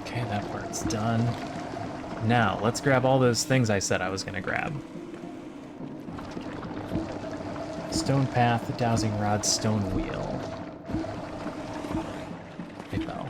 S1: Okay, that part's done. Now, let's grab all those things I said I was going to grab. Stone path, dowsing rod, stone wheel. They fell.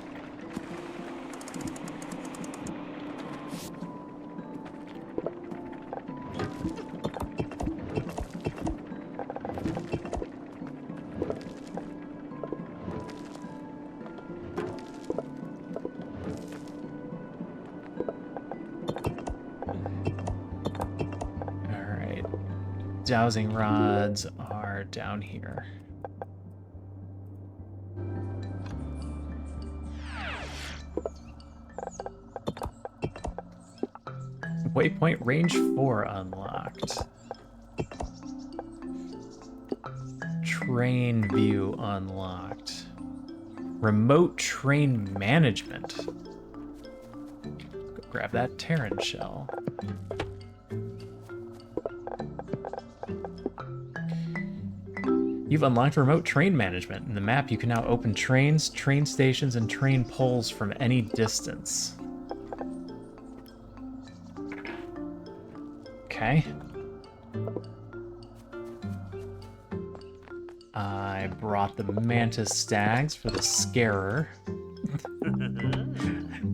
S1: Alright. Dowsing rods are down here. Waypoint range 4 unlocked. Train view unlocked. Remote train management. Go grab that Terran shell. You've unlocked remote train management. In the map, you can now open trains, train stations, and train poles from any distance. Okay. I brought the mantis stags for the scarer.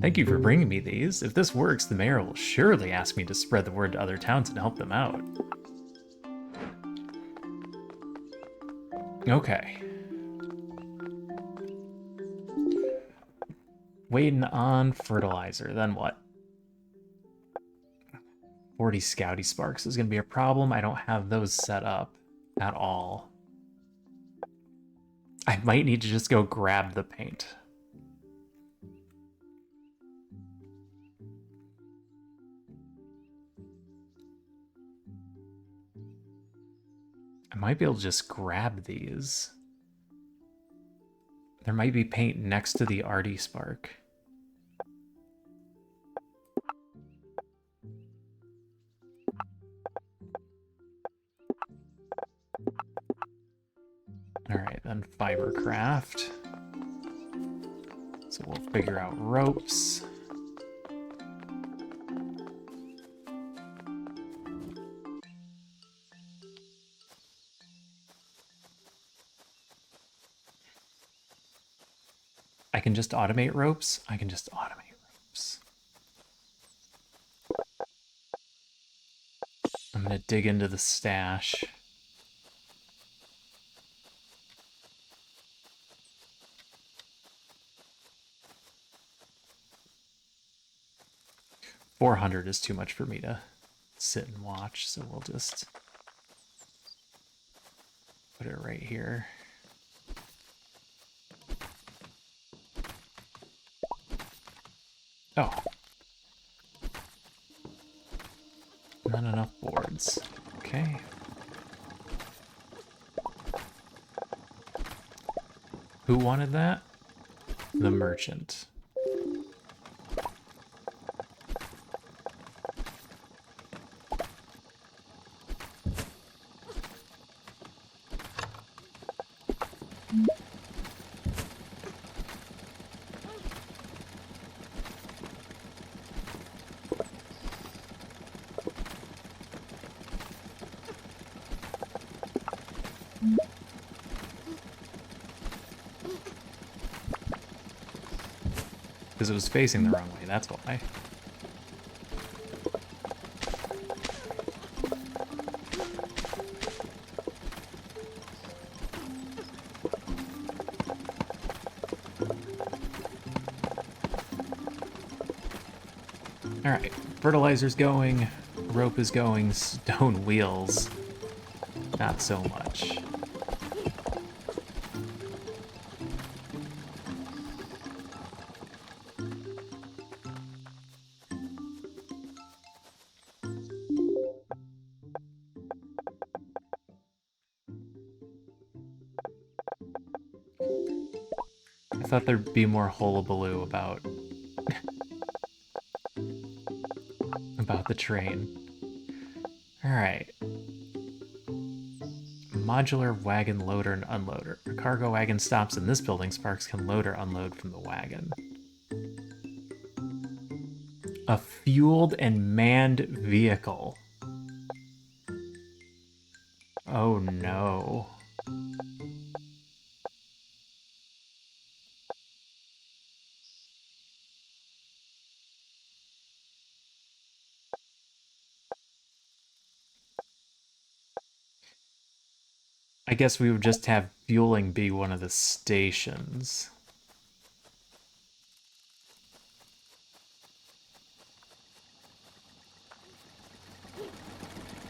S1: Thank you for bringing me these. If this works, the mayor will surely ask me to spread the word to other towns and help them out. Okay. Waiting on fertilizer, then what? 40 Scouty Sparks is going to be a problem. I don't have those set up at all. I might need to just go grab the paint. I might be able to just grab these. There might be paint next to the Arty Spark. Alright, then fibercraft. So we'll figure out ropes. I can just automate ropes? I can just automate ropes. I'm gonna dig into the stash. $400 is too much for me to sit and watch, so we'll just put it right here. Oh. Not enough boards. Okay. Who wanted that? The merchant. Because it was facing the wrong way, that's why. Alright, fertilizer's going, rope is going, stone wheels. Not so much. I thought there'd be more hullabaloo about the train. Alright. Modular wagon loader and unloader. A cargo wagon stops in this building. Sparks can load or unload from the wagon. A fueled and manned vehicle. Oh no. I guess we would just have fueling be one of the stations.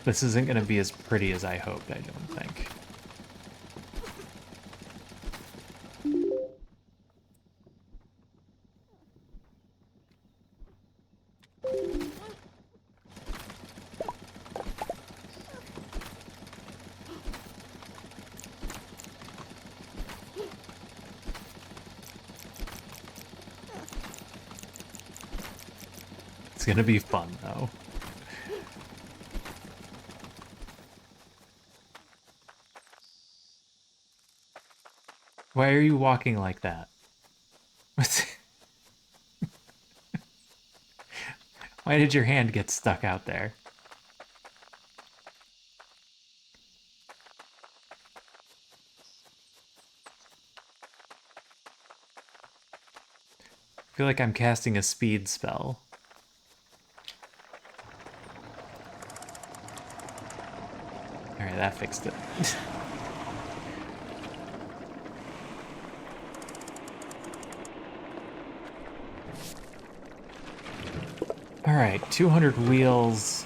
S1: This isn't going to be as pretty as I hoped, I don't think. It's going to be fun, though. Why are you walking like that? Why did your hand get stuck out there? I feel like I'm casting a speed spell. Alright, that fixed it. Alright, 200 wheels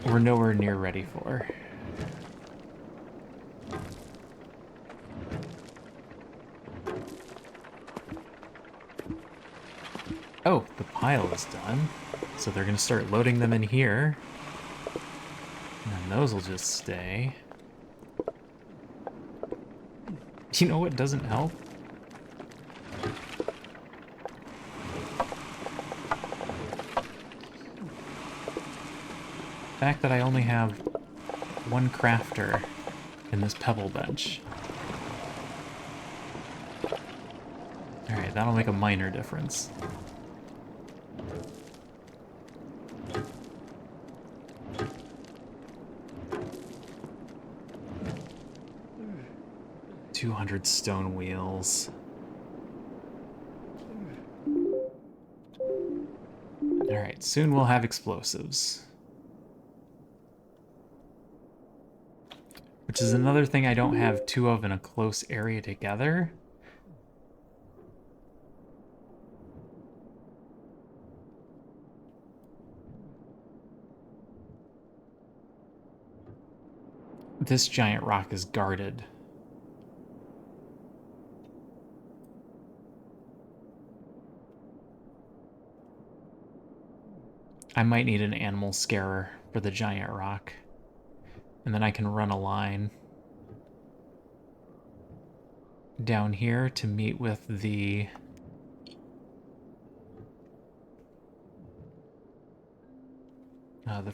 S1: we're nowhere near ready for. Oh, the pile is done. So they're going to start loading them in here. And then those will just stay. You know what doesn't help? The fact that I only have one crafter in this pebble bench. Alright, that'll make a minor difference. $200 stone wheels. Alright, soon we'll have explosives. Which is another thing I don't have two of in a close area together. This giant rock is guarded. I might need an animal scarer for the giant rock. And then I can run a line down here to meet with the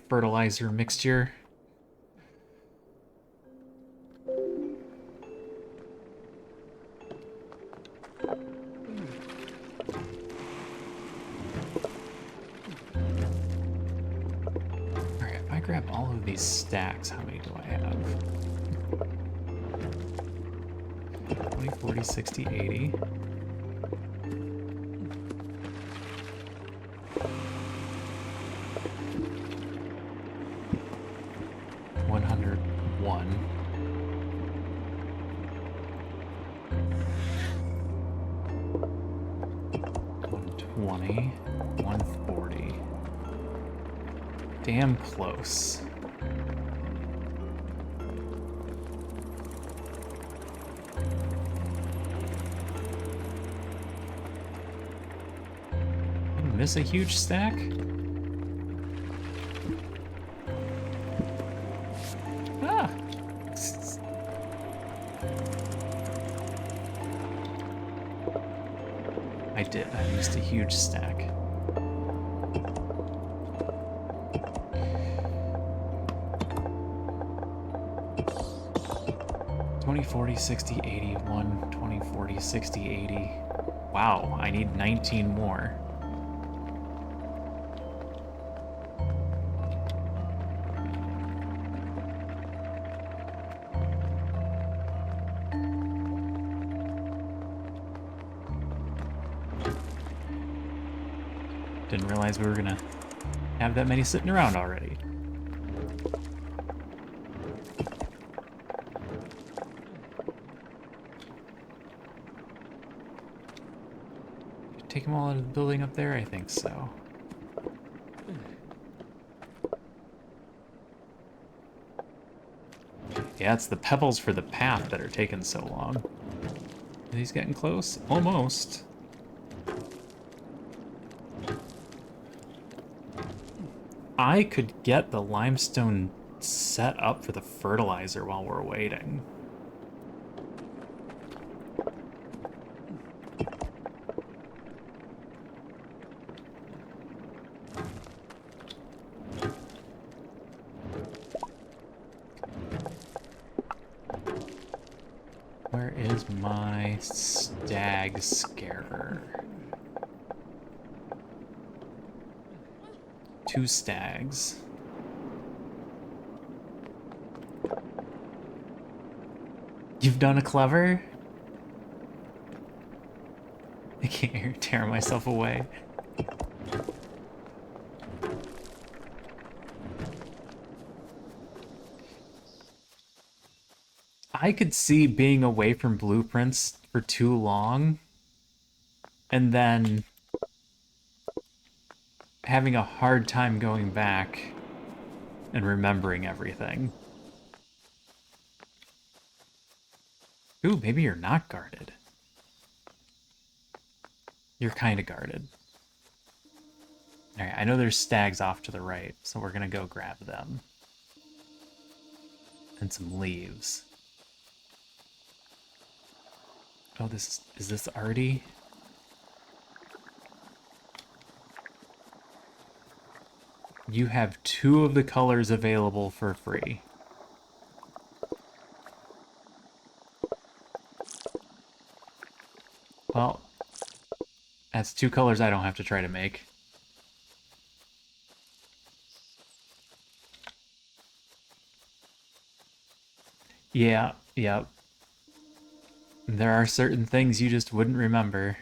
S1: fertilizer mixture. Alright, if I grab all of these stacks, how many do I have? 20, 40, 60, 80. $101. 120. 140. Damn close. Miss a huge stack? Ah! I did. I missed a huge stack. $20, $40, $60, $81, $20, $40, $60, $80. Wow, I need 19 more. Didn't realize we were gonna have that many sitting around already. Take them all out of the building up there? I think so. Yeah, it's the pebbles for the path that are taking so long. Are these getting close? Almost. I could get the limestone set up for the fertilizer while we're waiting. Where is my stag scarer? 2 stags. You've done a clever? I can't tear myself away. I could see being away from blueprints for too long and then having a hard time going back and remembering everything. Ooh, maybe you're not guarded. You're kind of guarded. Alright, I know there's stags off to the right, so we're gonna go grab them. And some leaves. Oh, is this arty? You have 2 of the colors available for free. Well, that's 2 colors I don't have to try to make. Yeah, yep. There are certain things you just wouldn't remember.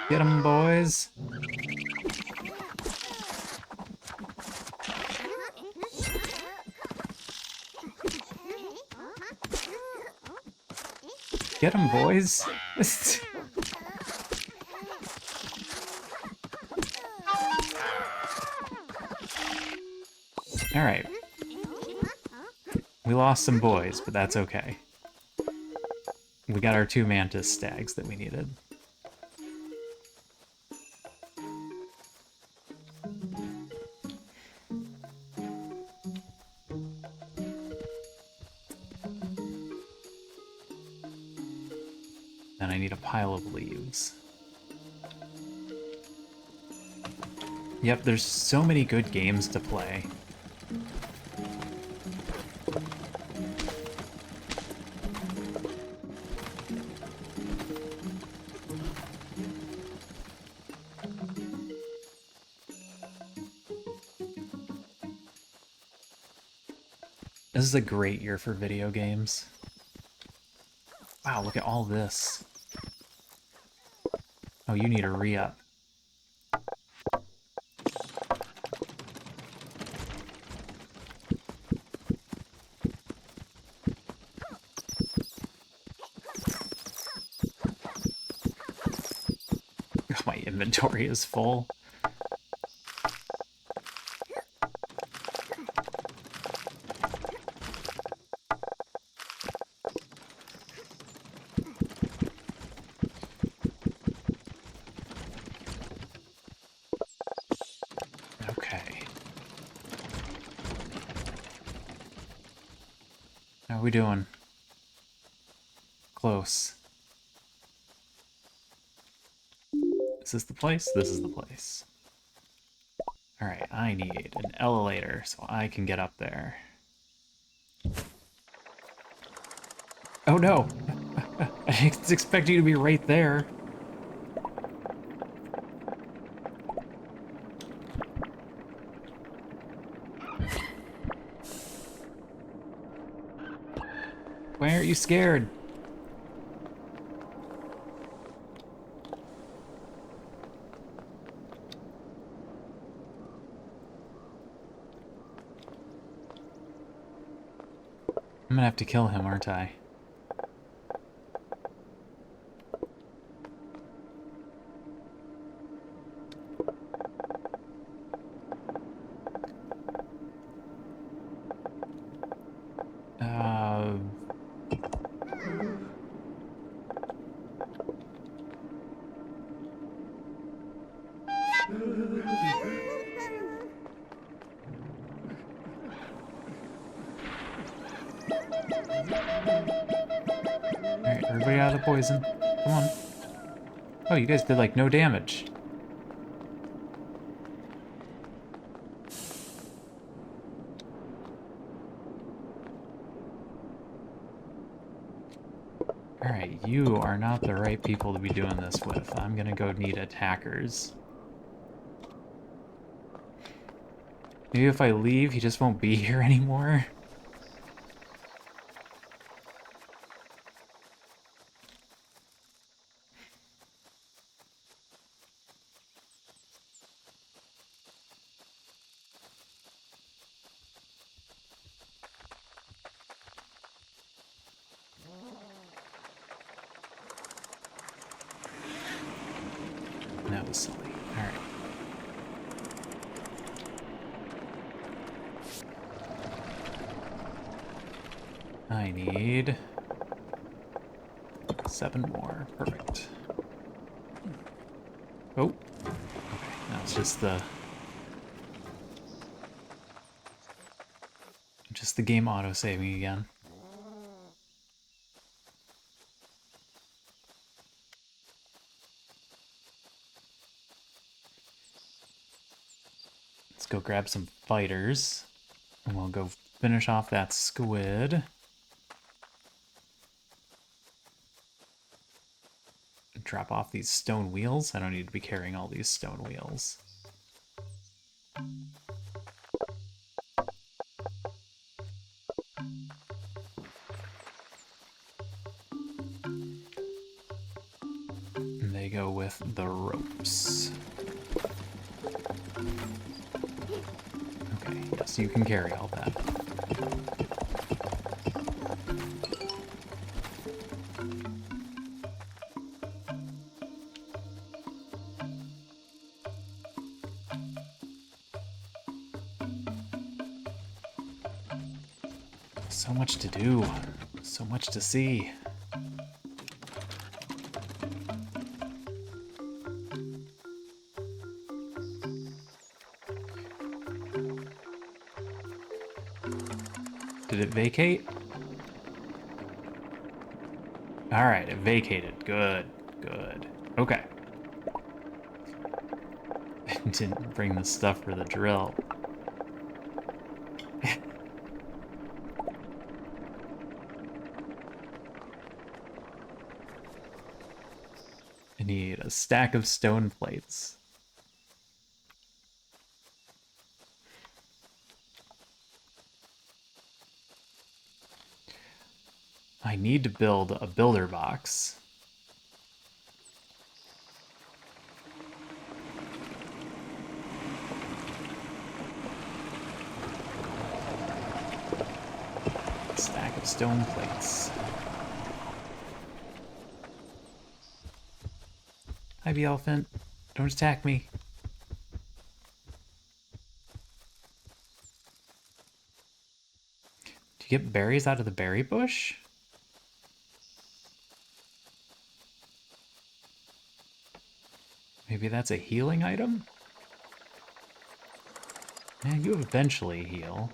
S1: Get 'em, boys. Get 'em, boys. Alright. We lost some boys, but that's okay. We got our 2 mantis stags that we needed. Then I need a pile of leaves. Yep, there's so many good games to play. This is a great year for video games. Wow, look at all this. Oh, you need a re-up. My inventory is full. Okay. How are we doing? Close. Is this the place? This is the place. Alright, I need an elevator so I can get up there. Oh no! I didn't expect you to be right there. Why aren't you scared? I'm gonna have to kill him, aren't I? Alright, everybody out of the poison. Come on. Oh, you guys did, like, no damage. Alright, you are not the right people to be doing this with. I'm gonna go need attackers. Maybe if I leave, he just won't be here anymore. That was silly. Alright. I need 7 more. Perfect. Oh. Okay, now it's just the game auto-saving again. Let's go grab some fighters. And we'll go finish off that squid. Drop off these stone wheels. I don't need to be carrying all these stone wheels. And they go with the ropes. Okay, yes, you can carry all that. So much to do, so much to see. Did it vacate? Alright, it vacated. Good, good. Okay. Didn't bring the stuff for the drill. I need a stack of stone plates. I need to build a builder box. Stack of stone plates. Hi, bee elephant. Don't attack me. Do you get berries out of the berry bush? Maybe that's a healing item? Yeah, you eventually heal.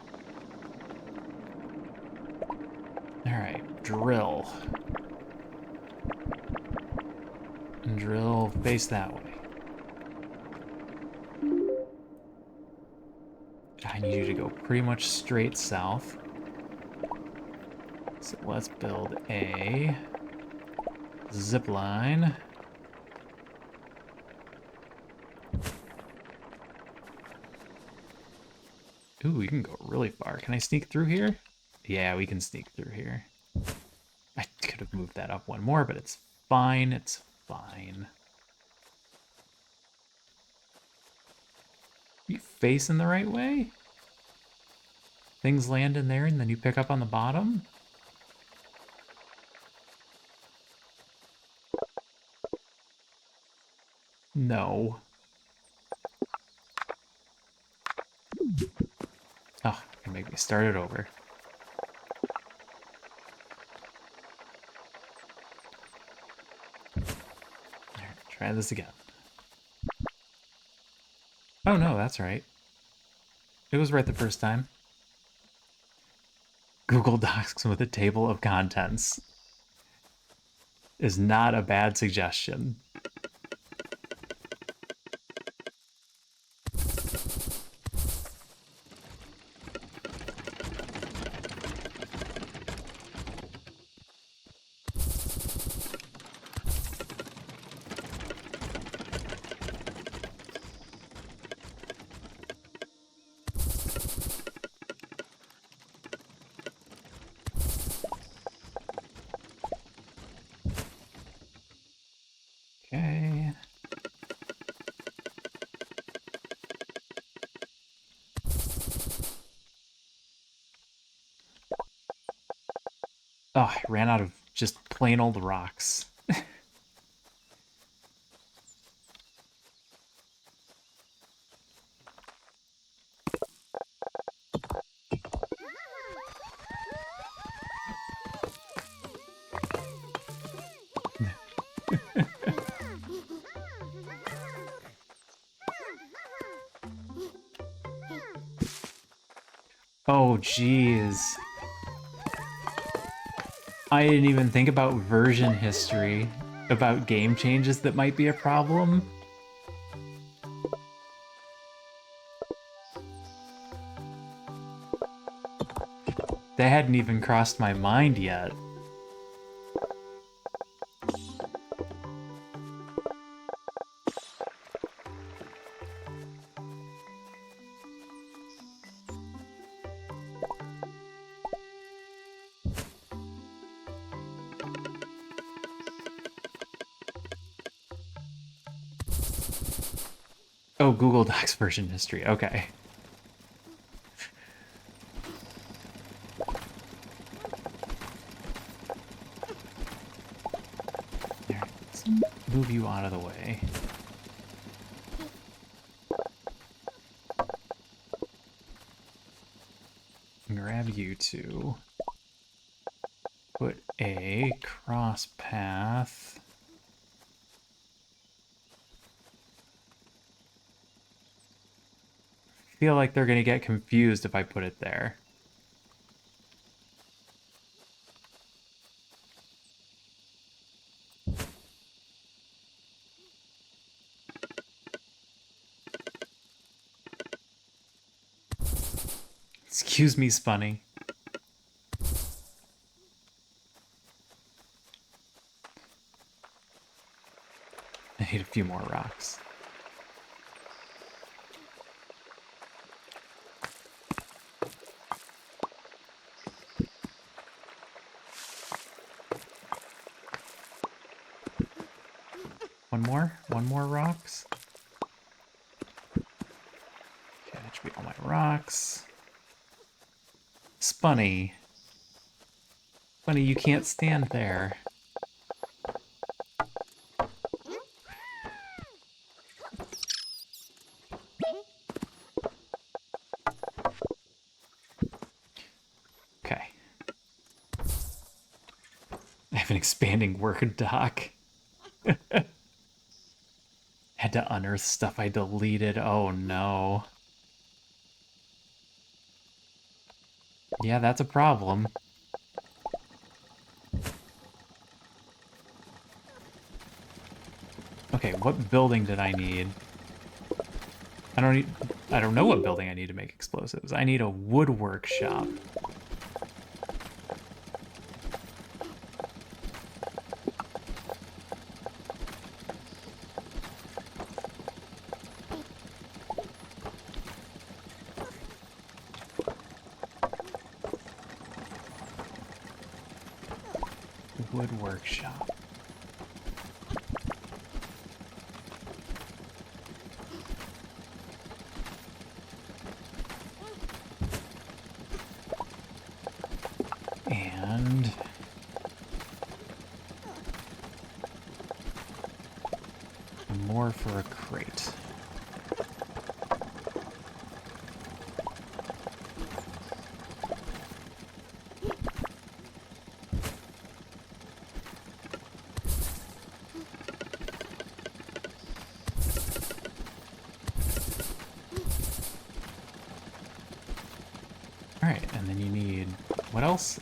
S1: Alright, drill. And drill face that way. I need you to go pretty much straight south. So let's build a zip line. Ooh, we can go really far. Can I sneak through here? Yeah, we can sneak through here. I could have moved that up one more, but it's fine. It's fine. You facing the right way? Things land in there and then you pick up on the bottom? No. Oh, you make me start it over. Alright, try this again. Oh no, that's right. It was right the first time. Google Docs with a table of contents is not a bad suggestion. Okay. Oh, I ran out of just plain old rocks. Oh, jeez. I didn't even think about version history, about game changes that might be a problem. That hadn't even crossed my mind yet. Oh, Google Docs version history. Okay. There, let's move you out of the way. Grab you two. Put a cross path. I feel like they're gonna get confused if I put it there. Excuse me, Spunny. I need a few more rocks. One more rocks. Okay, that should be all my rocks. Spunny. Spunny, you can't stand there. Okay. I have an expanding Word doc. Had to unearth stuff I deleted. Oh no. Yeah, that's a problem. Okay, what building did I need? I don't know what building I need to make explosives. I need a woodwork shop. Woodwork shop. And more for a crate. All right, and then you need what else?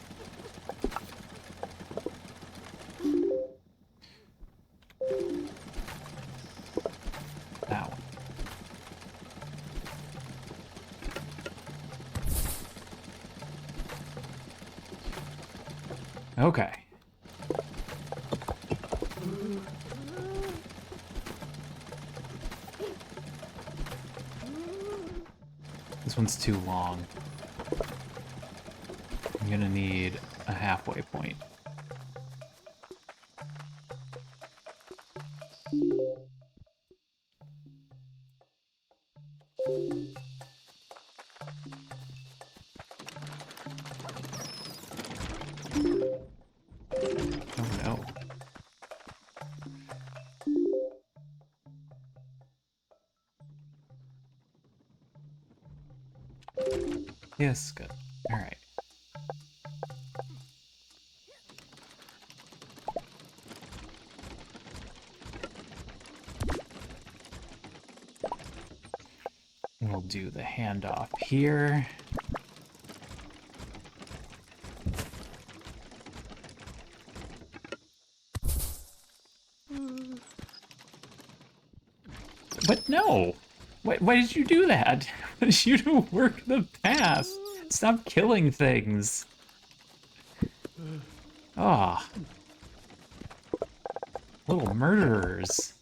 S1: That one. Okay. This one's too long. I'm gonna need a halfway point. Oh no. Yes, good. All right. We'll do the handoff here. What? No. Why did you do that? Why did you do work the path? Stop killing things. Ah, little murderers.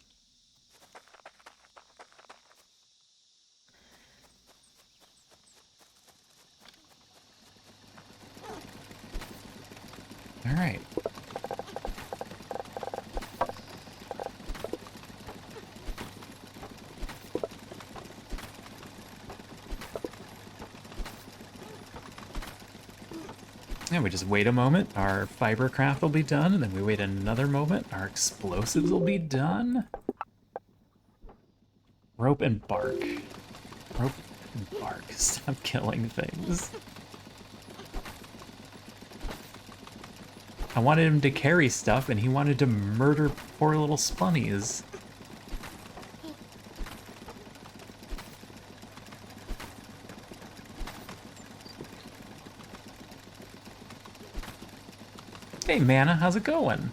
S1: All right. And we just wait a moment, our fiber craft will be done, and then we wait another moment, our explosives will be done. Rope and bark. Rope and bark. Stop killing things. I wanted him to carry stuff, and he wanted to murder poor little spunnies. Hey, Mana, how's it going?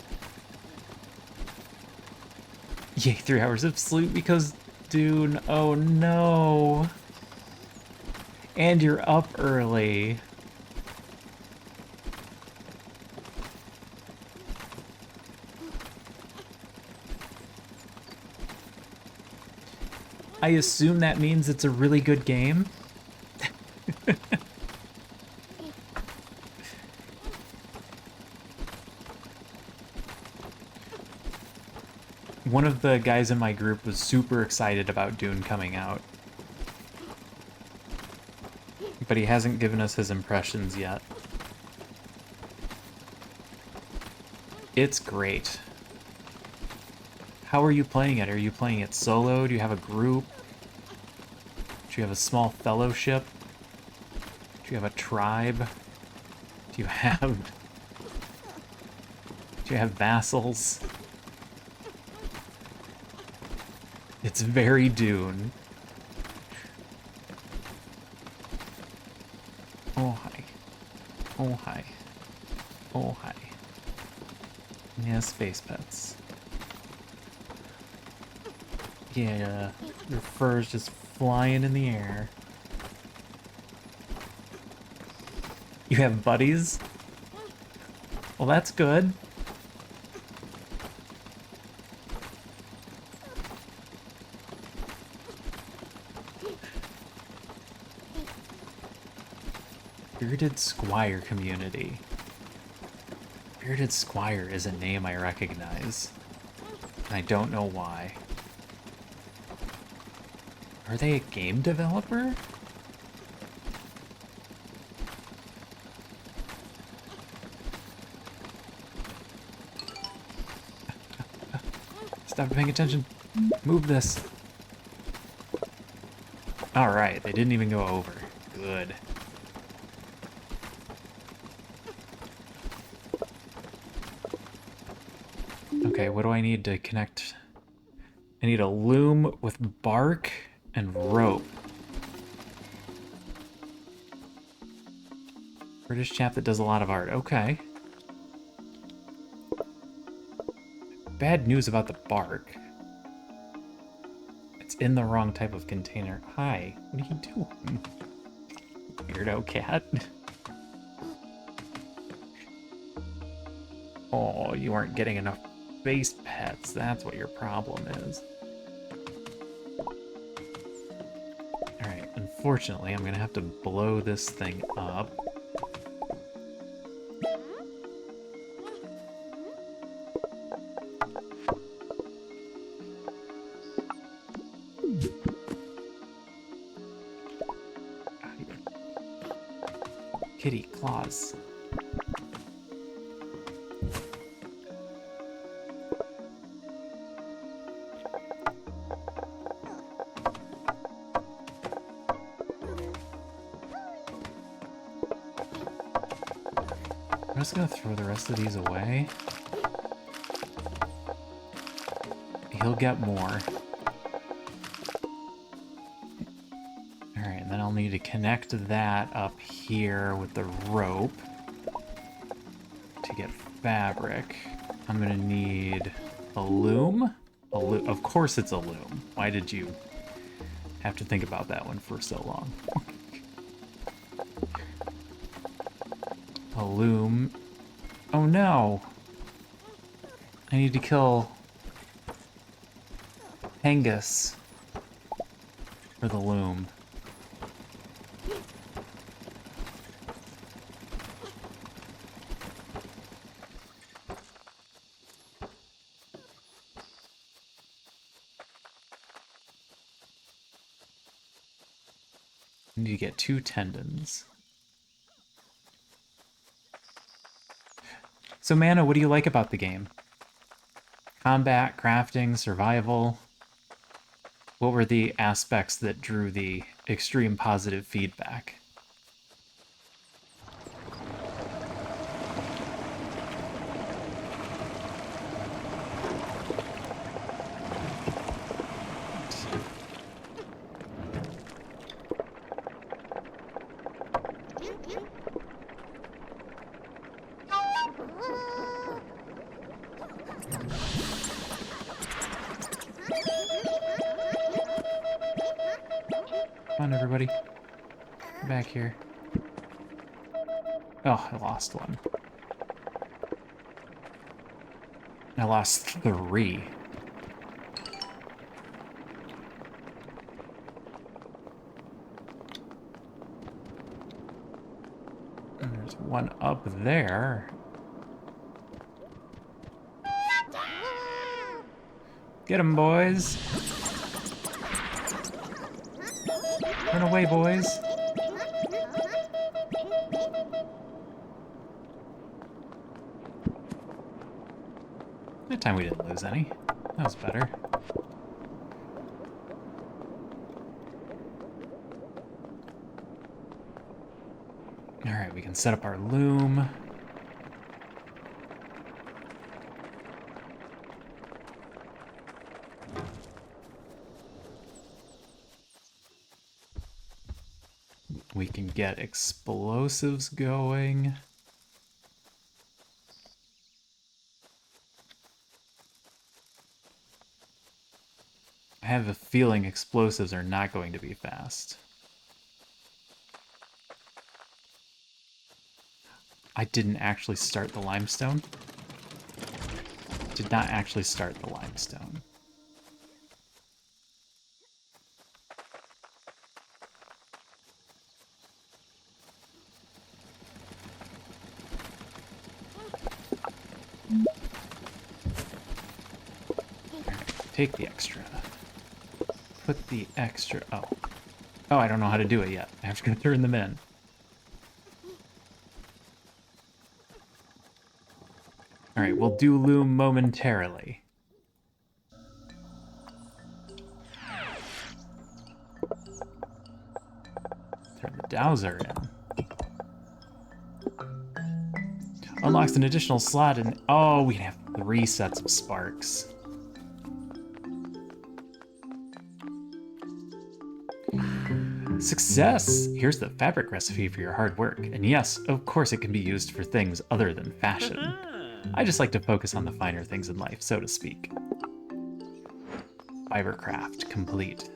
S1: Yay, 3 hours of sleep because, dude, oh no. And you're up early. I assume that means it's a really good game. One of the guys in my group was super excited about Dune coming out. But he hasn't given us his impressions yet. It's great. How are you playing it? Are you playing it solo? Do you have a group? Do you have a small fellowship? Do you have a tribe? Do you have vassals? It's very Dune. Oh hi. Oh hi. Oh hi. Yeah, space pets. Yeah, your fur's just flying in the air. You have buddies? Well, that's good. Bearded Squire community. Bearded Squire is a name I recognize. And I don't know why. Are they a game developer? Stop paying attention. Move this. Alright, they didn't even go over. Good. Okay, what do I need to connect? I need a loom with bark and rope. British chap that does a lot of art. Okay. Bad news about the bark. It's in the wrong type of container. Hi, what are you doing? Weirdo cat. Oh, you aren't getting enough base pets. That's what your problem is. Alright, unfortunately, I'm gonna have to blow this thing up. Kitty claws. I'm just gonna throw the rest of these away. He'll get more. Alright, and then I'll need to connect that up here with the rope to get fabric. I'm gonna need a loom. Of course it's a loom. Why did you Have to think about that one for so long. A loom. Oh no! I need to kill Angus for the loom. I need to get 2 tendons. So Mana, what do you like about the game? Combat, crafting, survival? What were the aspects that drew the extreme positive feedback? Come on, everybody. Get back here. Oh, I lost one. I lost 3. And there's one up there. Get 'em, boys. Run away, boys. That time we didn't lose any. That was better. Alright, we can set up our loom. We can get explosives going. I have a feeling explosives are not going to be fast. I didn't actually start the limestone. Did not actually start the limestone. Take the extra. Put the extra... Oh. Oh, I don't know how to do it yet. I have to turn them in. Alright, we'll do loom momentarily. Turn the dowser in. Unlocks an additional slot and... Oh, we have 3 sets of sparks. Success! Here's the fabric recipe for your hard work. And yes, of course it can be used for things other than fashion. I just like to focus on the finer things in life, so to speak. Fibercraft complete.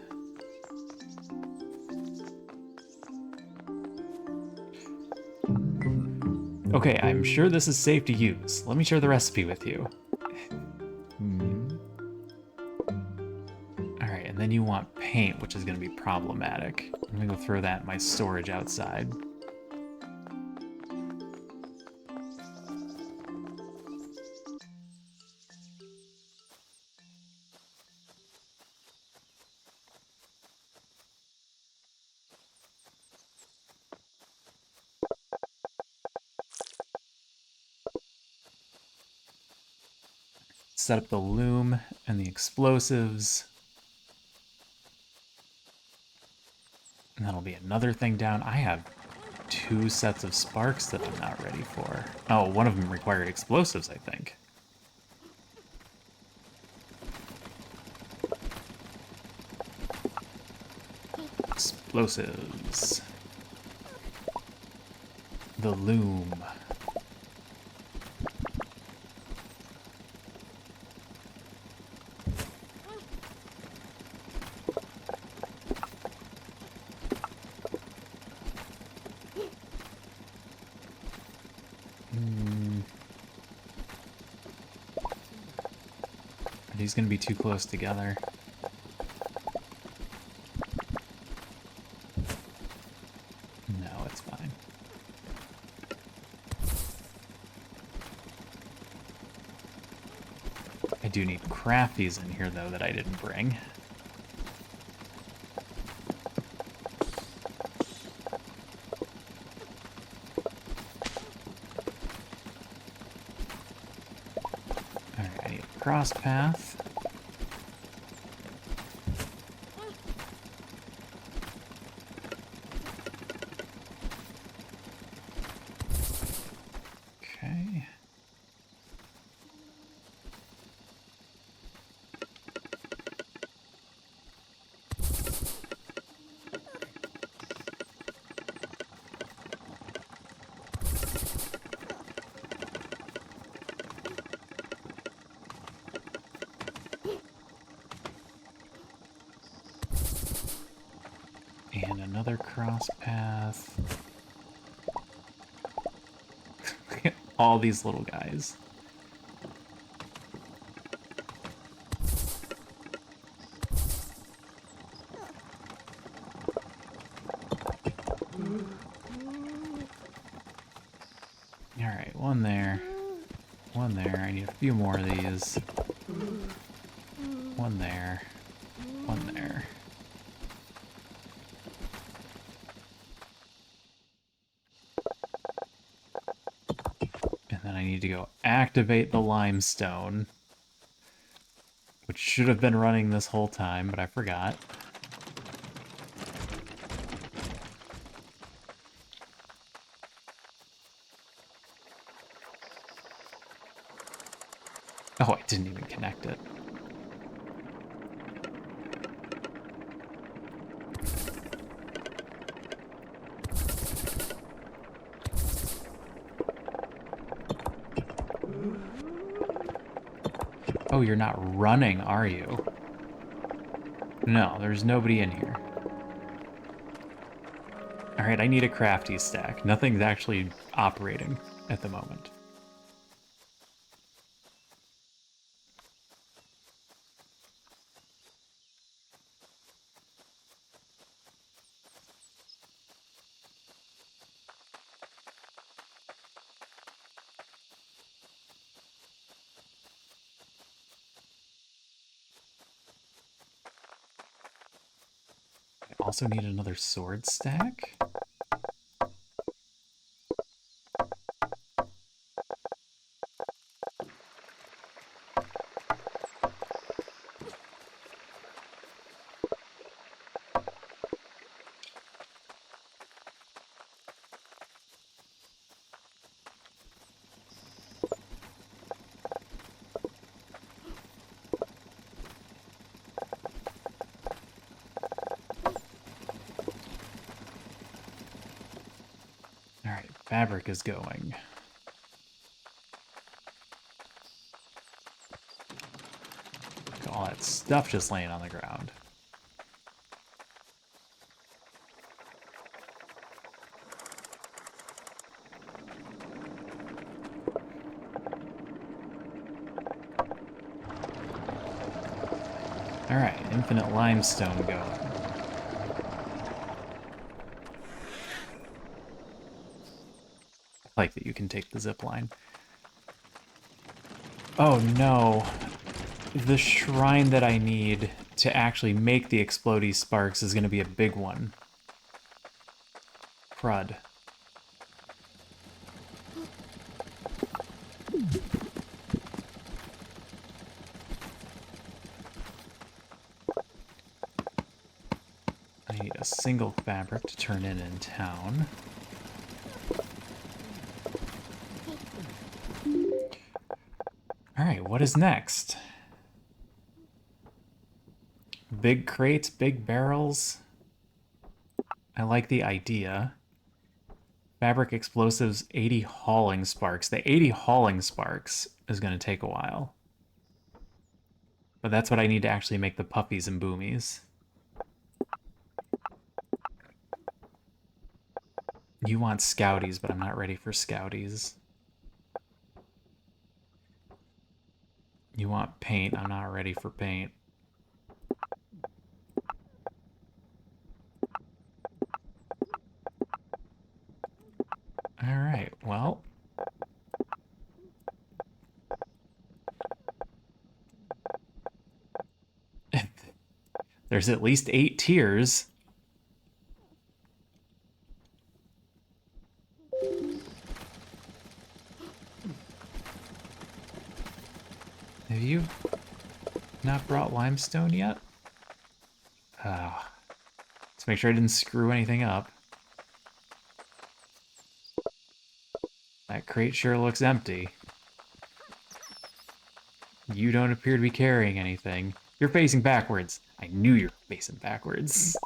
S1: Okay, I'm sure this is safe to use. Let me share the recipe with you. Alright, and then you want paint, which is going to be problematic. I'm going to go throw that in my storage outside. Set up the loom and the explosives. And that'll be another thing down. I have 2 sets of sparks that I'm not ready for. Oh, one of them required explosives, I think. Explosives. The loom. these gonna be too close together? No, it's fine. I do need crafties in here, though, that I didn't bring. Alright, I need a cross path. Okay. And another cross path. Look at all these little guys. Alright, one there. One there. I need a few more of these. One there. One there. And then I need to go activate the limestone, which should have been running this whole time, but I forgot. Oh, I didn't even connect it. Oh, you're not running, are you? No, there's nobody in here. Alright, I need a crafty stack. Nothing's actually operating at the moment. I also need another sword stack. Alright, fabric is going. Look at all that stuff just laying on the ground. Alright, infinite limestone going. I like that you can take the zip line. Oh no. The shrine that I need to actually make the explodey sparks is going to be a big one. Crud. I need a single fabric to turn in town. Alright, what is next? Big crates, big barrels. I like the idea. Fabric explosives, 80 hauling sparks. The 80 hauling sparks is going to take a while. But that's what I need to actually make the puppies and boomies. You want scouties, but I'm not ready for scouties. You You want paint. I'm not ready for paint. Alright, well. There's at least 8 tiers. Have you not brought limestone yet? Let's make sure I didn't screw anything up. That crate sure looks empty. You don't appear to be carrying anything. You're facing backwards. I knew you were facing backwards.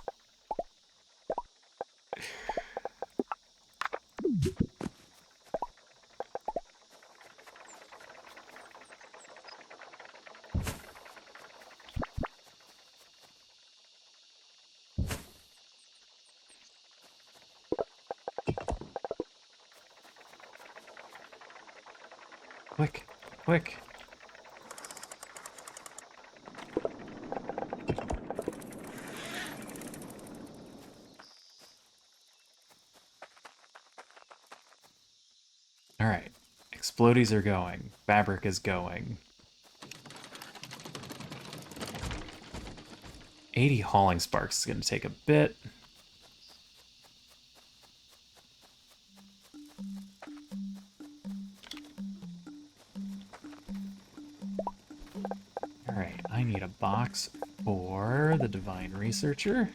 S1: Quick, quick. Alright. Explodies are going. Fabric is going. 80 hauling sparks is going to take a bit. Alright, I need a box for the Divine Researcher.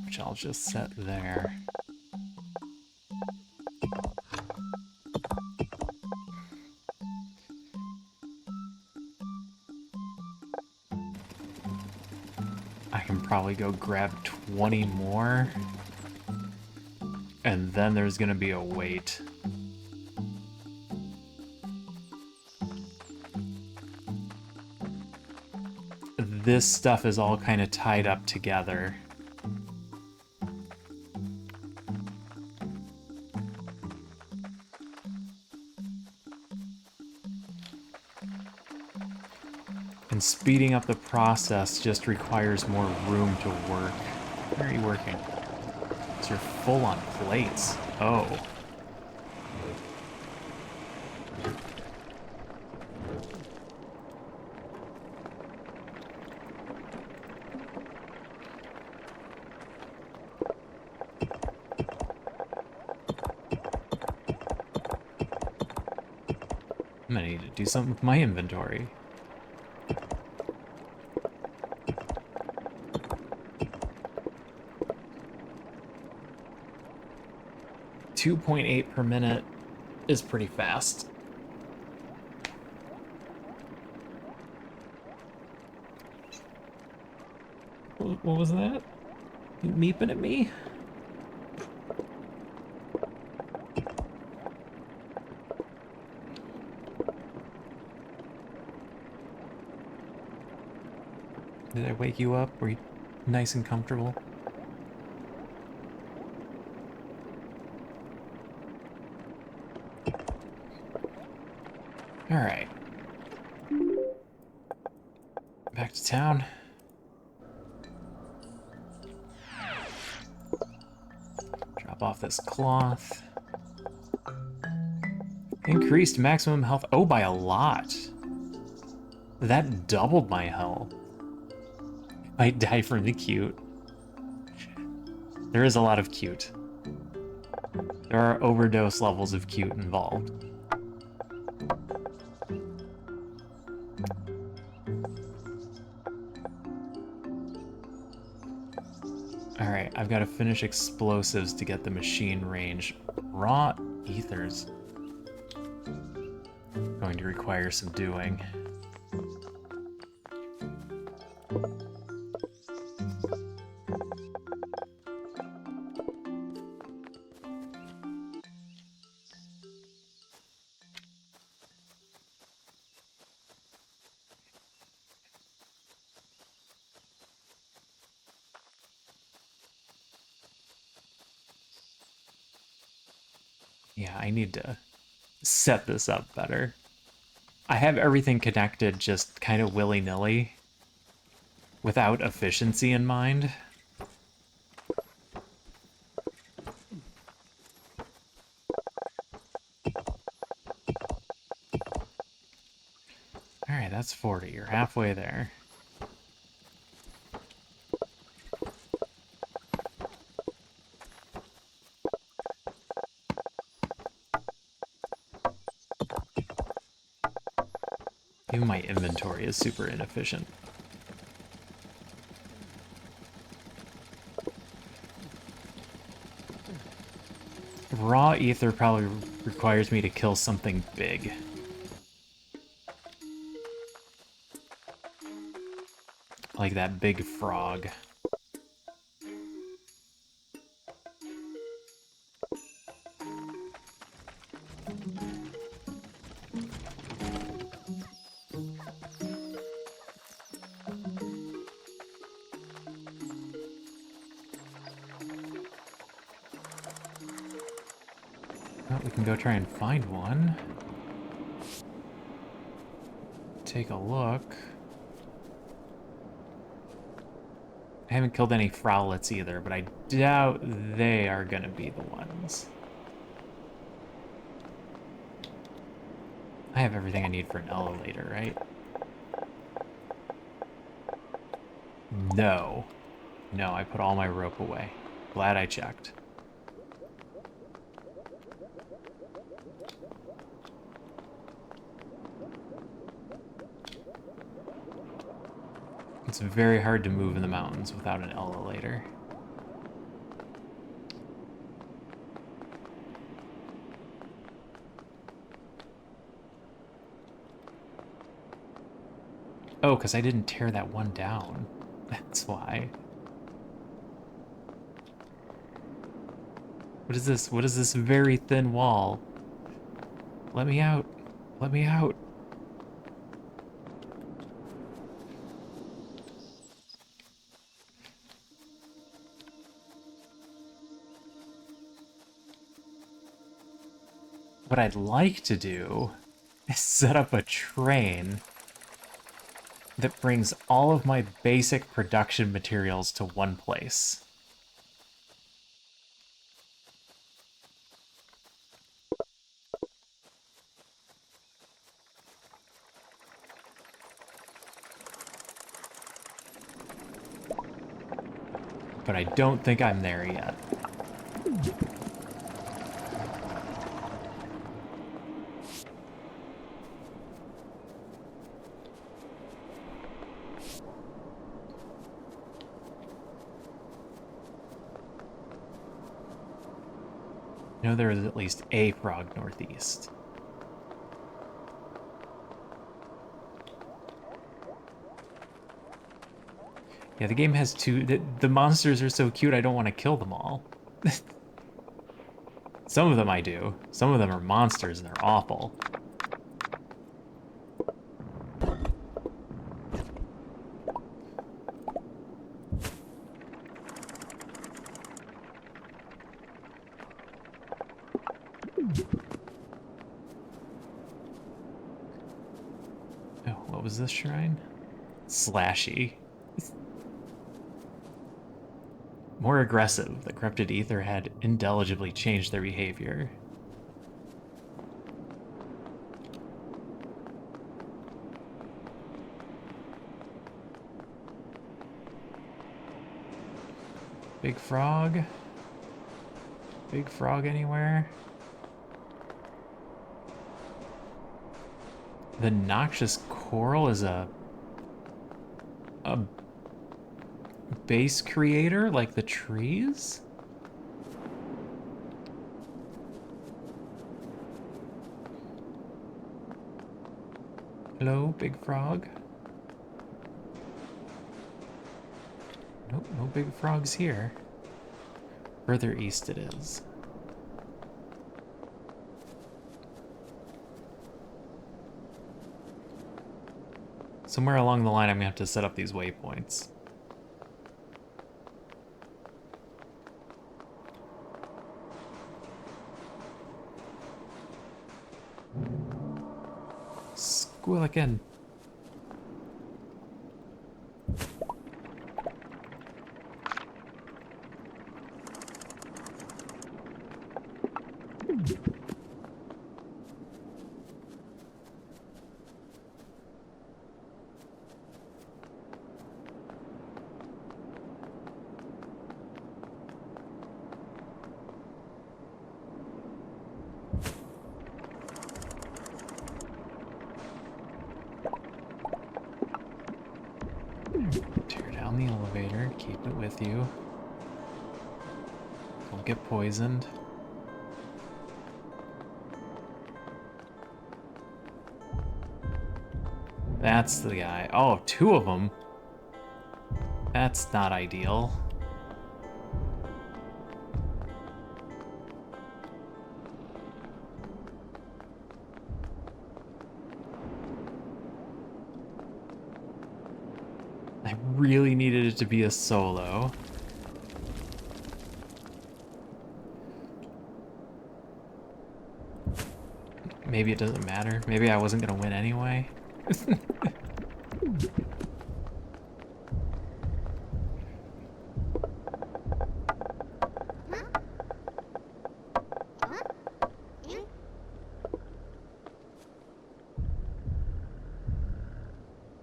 S1: Which I'll just set there. I can probably go grab 20 more. And then there's gonna be a wait. This stuff is all kind of tied up together. And speeding up the process just requires more room to work. Where are you working? So you're full on plates. Oh. I'm gonna need to do something with my inventory. .8 per minute is pretty fast. What was that? You meeping at me? Did I wake you up? Were you nice and comfortable? Alright. Back to town. Drop off this cloth. Increased maximum health. Oh, by a lot. That doubled my health. I die from the cute. There is a lot of cute. There are overdose levels of cute involved. Alright, I've got to finish explosives to get the machine range. Raw ethers. Going to require some doing. Yeah, I need to set this up better. I have everything connected just kind of willy-nilly without efficiency in mind. Alright, that's 40. You're halfway there. Even my inventory is super inefficient. Raw ether probably requires me to kill something big. Like that big frog. Well, we can go try and find one. Take a look. I haven't killed any frowlets either, but I doubt they are gonna be the ones. I have everything I need for an elevator, right? No. No, I put all my rope away. Glad I checked. It's very hard to move in the mountains without an elevator. Oh, because I didn't tear that one down. That's why. What is this? What is this very thin wall? Let me out. Let me out. What I'd like to do is set up a train that brings all of my basic production materials to one place. But I don't think I'm there yet. I know there is at least a frog northeast. Yeah, the game has two... The monsters are so cute, I don't want to kill them all. Some of them I do. Some of them are monsters and they're awful. Oh, what was this shrine? Slashy. More aggressive. The corrupted ether had indelibly changed their behavior. Big frog? Big frog anywhere? The noxious coral is a base creator like the trees? Hello, big frog? Nope, no big frogs here. Further east it is. Somewhere along the line I'm gonna have to set up these waypoints. Go again. Tear down the elevator, keep it with you. Don't get poisoned. That's the guy. Oh, two of them. That's not ideal. I really needed it to be a solo. Maybe it doesn't matter. Maybe I wasn't gonna win anyway.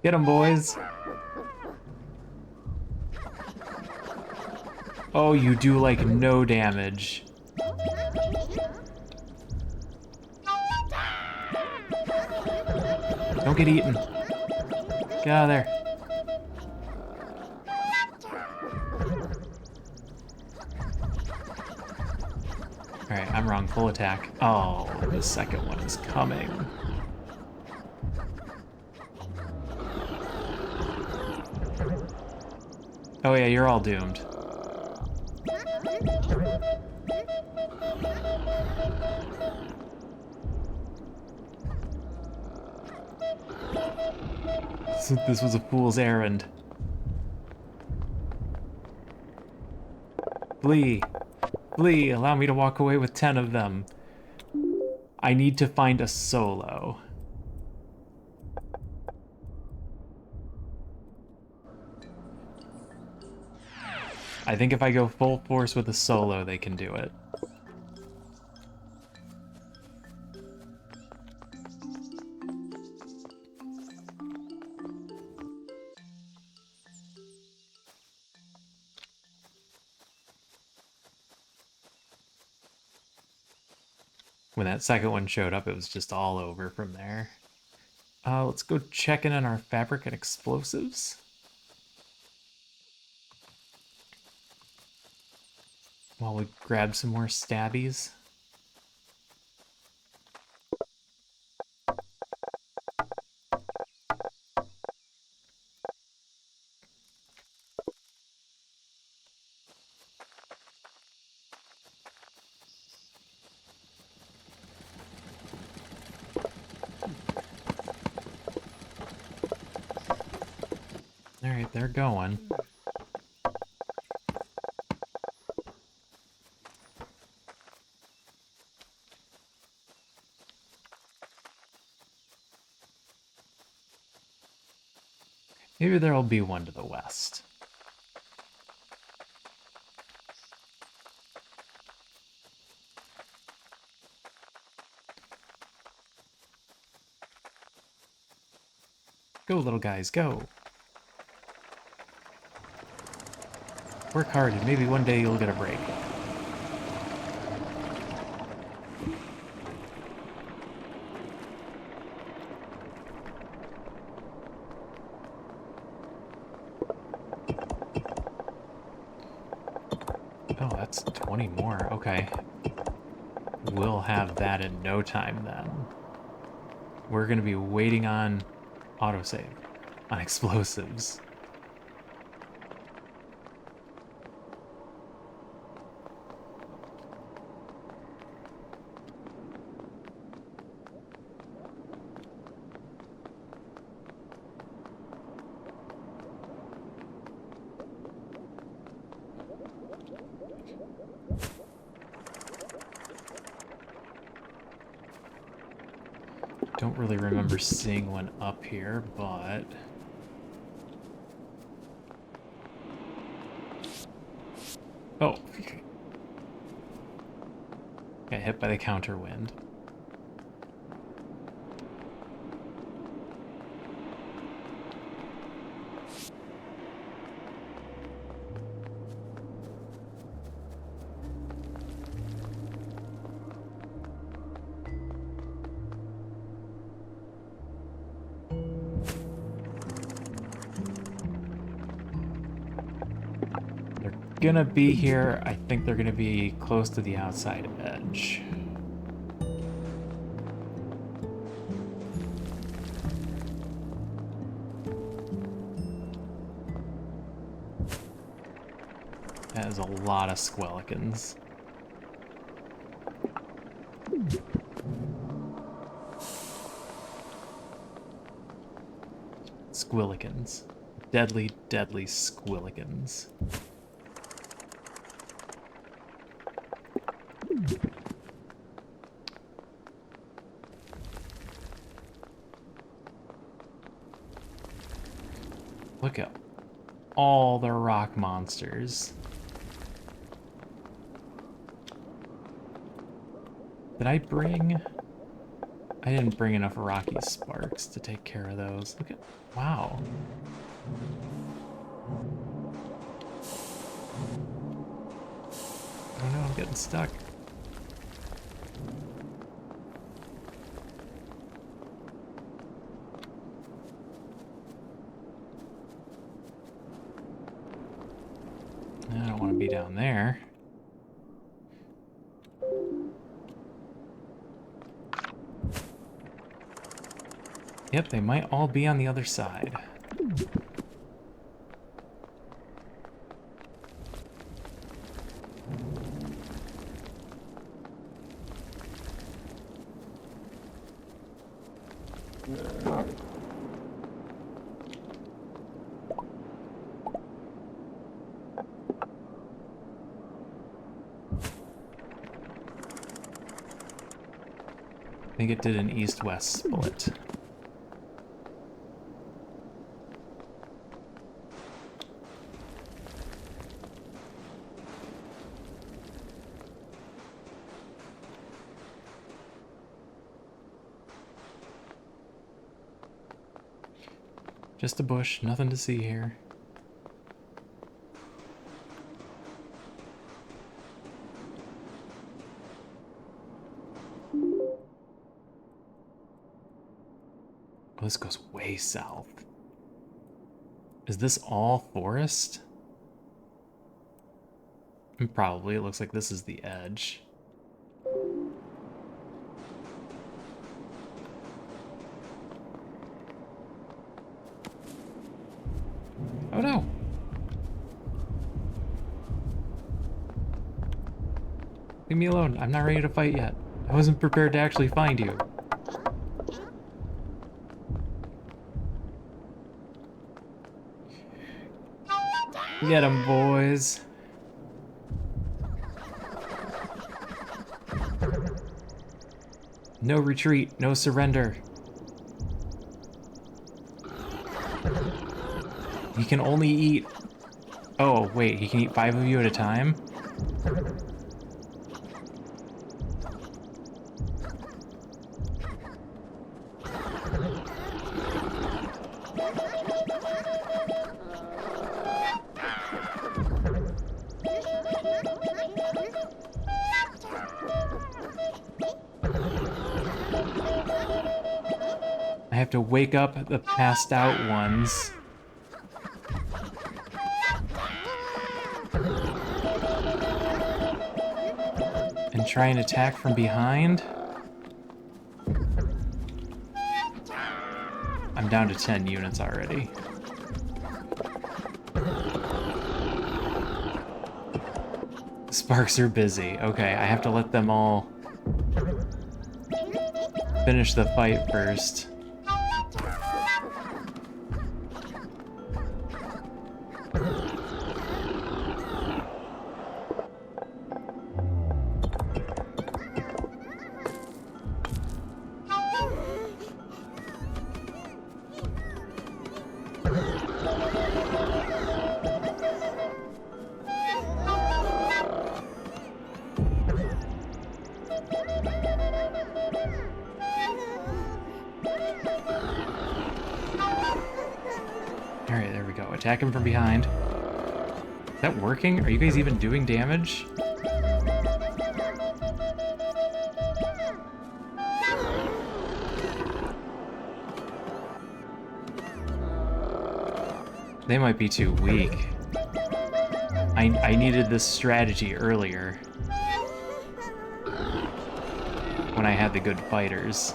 S1: Get him, boys. Oh, you do like no damage. Don't get eaten. Get out of there. Alright, I'm wrong. Full attack. Oh, the second one is coming. Oh yeah, you're all doomed. This was a fool's errand. Flee. Flee, allow me to walk away with 10 of them. I need to find a solo. I think if I go full force with a solo, they can do it. When that second one showed up, it was just all over from there. Let's go check in on our fabric and explosives. While we grab some more stabbies. Alright, they're going. Maybe there'll be one to the west. Go, little guys, go. Work hard and maybe one day you'll get a break. Oh, that's 20 more. Okay. We'll have that in no time then. We're going to be waiting on autosave, on explosives. Don't really remember seeing one up here, but... Oh. Got hit by the counter wind. Gonna be here. I think they're gonna be close to the outside edge. That is a lot of squelikins. Squillikins. Deadly, deadly squillikins. Look at all the rock monsters. Did I bring... I didn't bring enough rocky sparks to take care of those. Look at... Wow. Oh no, I'm getting stuck. I don't want to be down there. Yep, they might all be on the other side. I think it did an east-west split. Just a bush, nothing to see here. Oh, this goes way south. Is this all forest? Probably. It looks like this is the edge. Oh no! Leave me alone. I'm not ready to fight yet. I wasn't prepared to actually find you. Get 'em, boys. No retreat, no surrender. He can only eat... Oh, wait, he can eat 5 of you at a time? I have to wake up the passed out ones. And try and attack from behind. I'm down to 10 units already. Sparks are busy. Okay, I have to let them all finish the fight first. Alright, there we go. Attack him from behind. Is that working? Are you guys even doing damage? They might be too weak. I needed this strategy earlier. When I had the good fighters.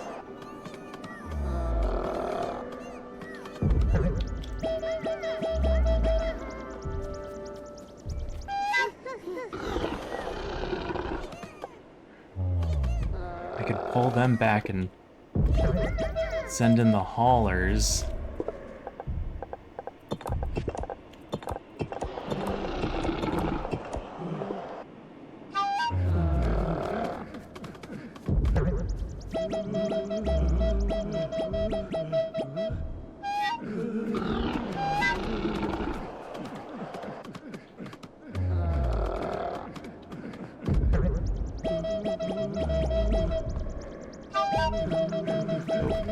S1: I could pull them back and send in the haulers.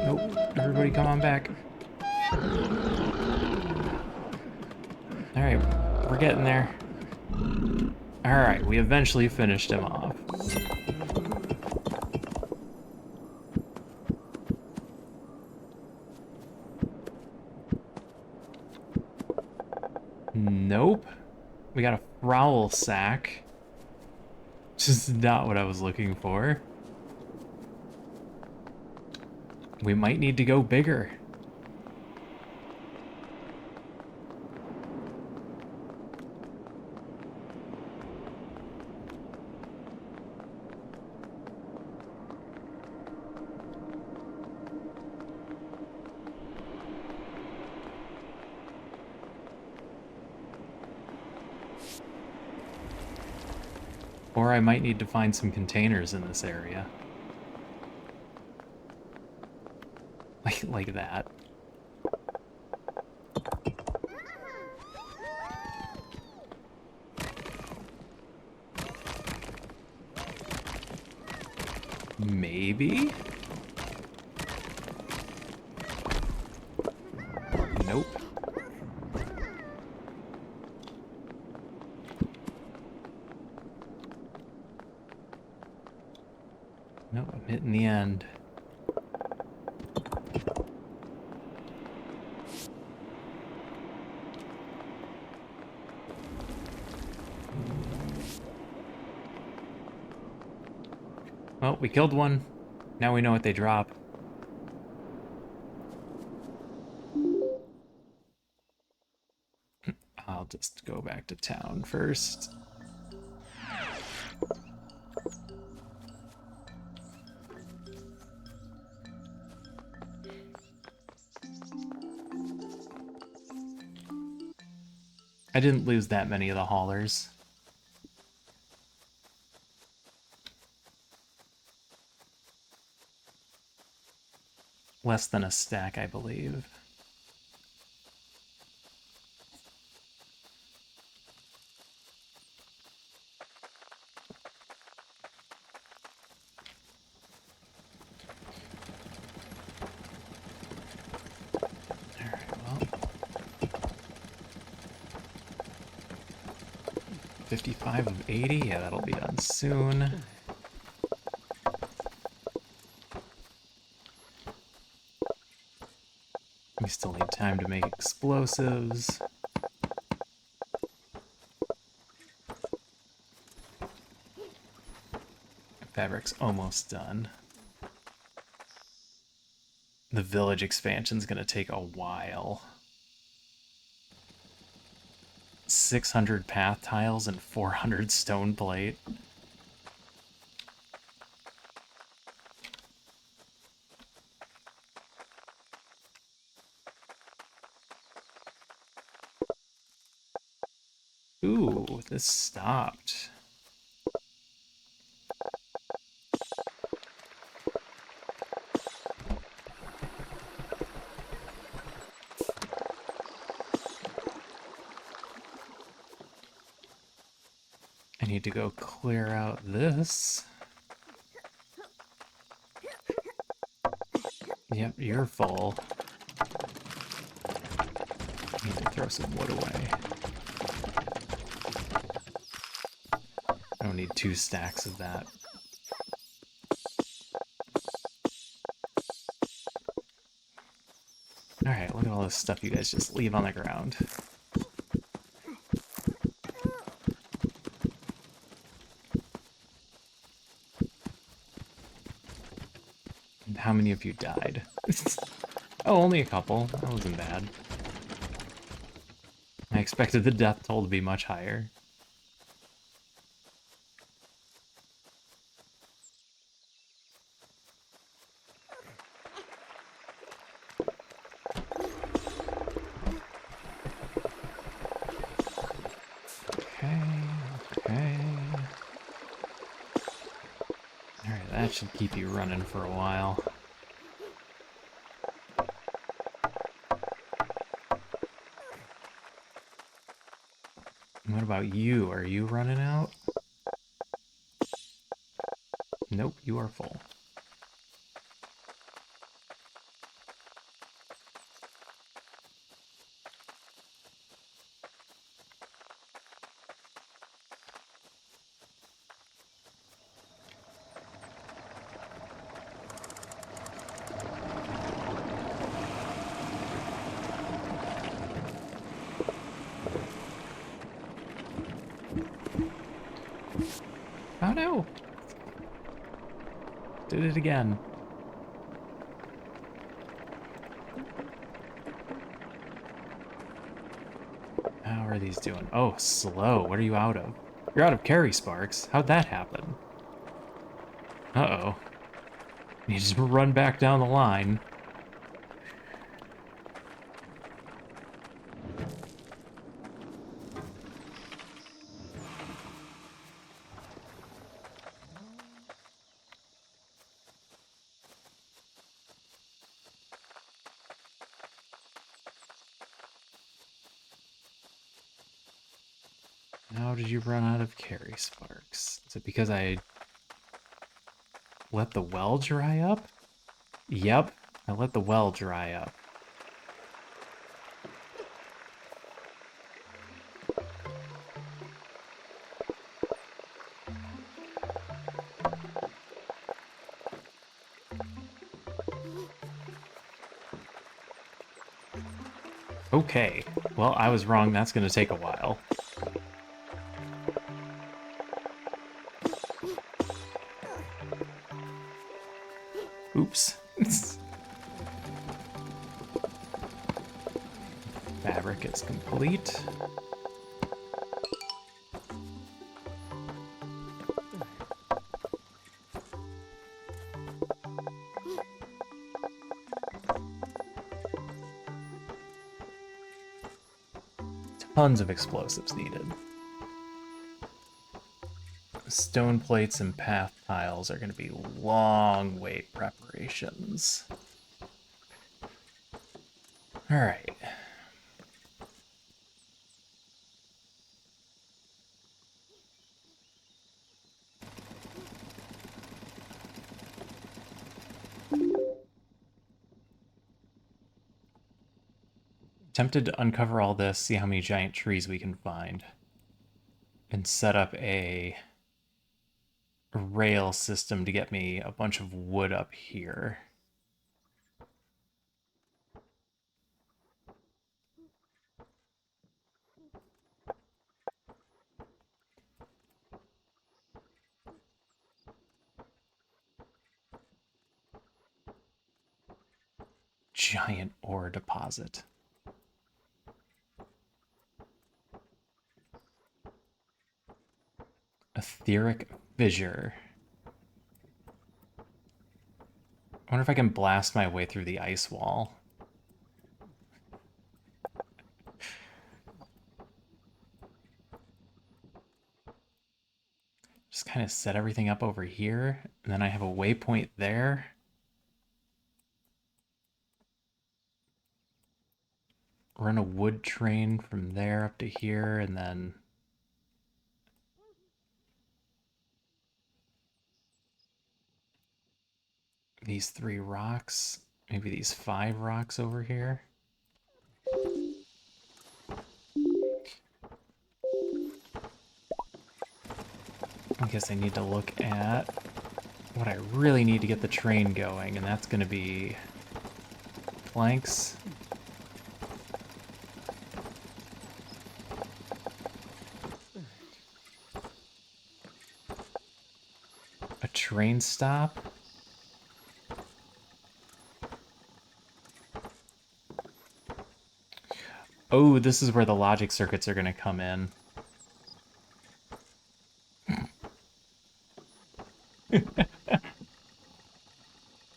S1: Nope, everybody come on back. Alright, we're getting there. Alright, we eventually finished him off. Nope. We got a Prowl sack. Which is not what I was looking for. We might need to go bigger. Or I might need to find some containers in this area. Like that. Maybe? Nope. Nope, I'm hitting the end. Well, we killed one. Now we know what they drop. I'll just go back to town first. I didn't lose that many of the haulers. Less than a stack, I believe. Alright, well. 55 of 80, yeah, that'll be done soon. We still need time to make explosives. Fabric's almost done. The village expansion's gonna take a while. 600 path tiles and 400 stone plate. Ooh, this stopped. I need to go clear out this. Yep, you're full. Need to throw some wood away. I don't need 2 stacks of that. Alright, look at all this stuff you guys just leave on the ground. And how many of you died? Oh, only a couple. That wasn't bad. I expected the death toll to be much higher. Okay. Alright, that should keep you running for a while. What about you? Are you running out? Nope, you are full. Oh no! Did it again. How are these doing? Oh, slow. What are you out of? You're out of carry sparks. How'd that happen? Uh-oh. You just run back down the line. How did you run out of carry sparks? Is it because I let the well dry up? Yep, I let the well dry up. Okay, well, I was wrong. That's going to take a while. Oops. Fabric is complete. Tons of explosives needed. Stone plates and path tiles are going to be long wait preparations. Alright. Tempted to uncover all this, see how many giant trees we can find, and set up a rail system to get me a bunch of wood up here. Giant ore deposit. Etheric fissure. I wonder if I can blast my way through the ice wall. Just kind of set everything up over here, and then I have a waypoint there. Run a wood train from there up to here, and then these 3 rocks, maybe these 5 rocks over here. guess I need to look at what I really need to get the train going, and that's going to be planks. A train stop. Oh, this is where the logic circuits are going to come in.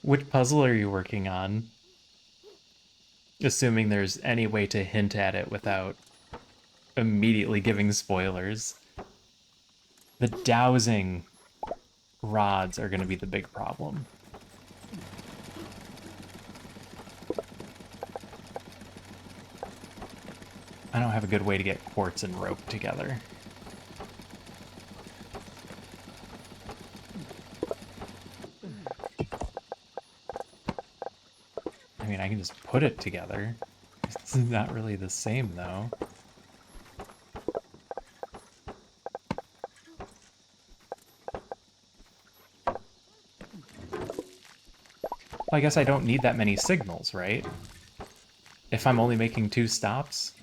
S1: Which puzzle are you working on? Assuming there's any way to hint at it without immediately giving spoilers. The dowsing rods are going to be the big problem. I don't have a good way to get quartz and rope together. I mean, I can just put it together. It's not really the same, though. Well, I guess I don't need that many signals, right? If I'm only making 2 stops?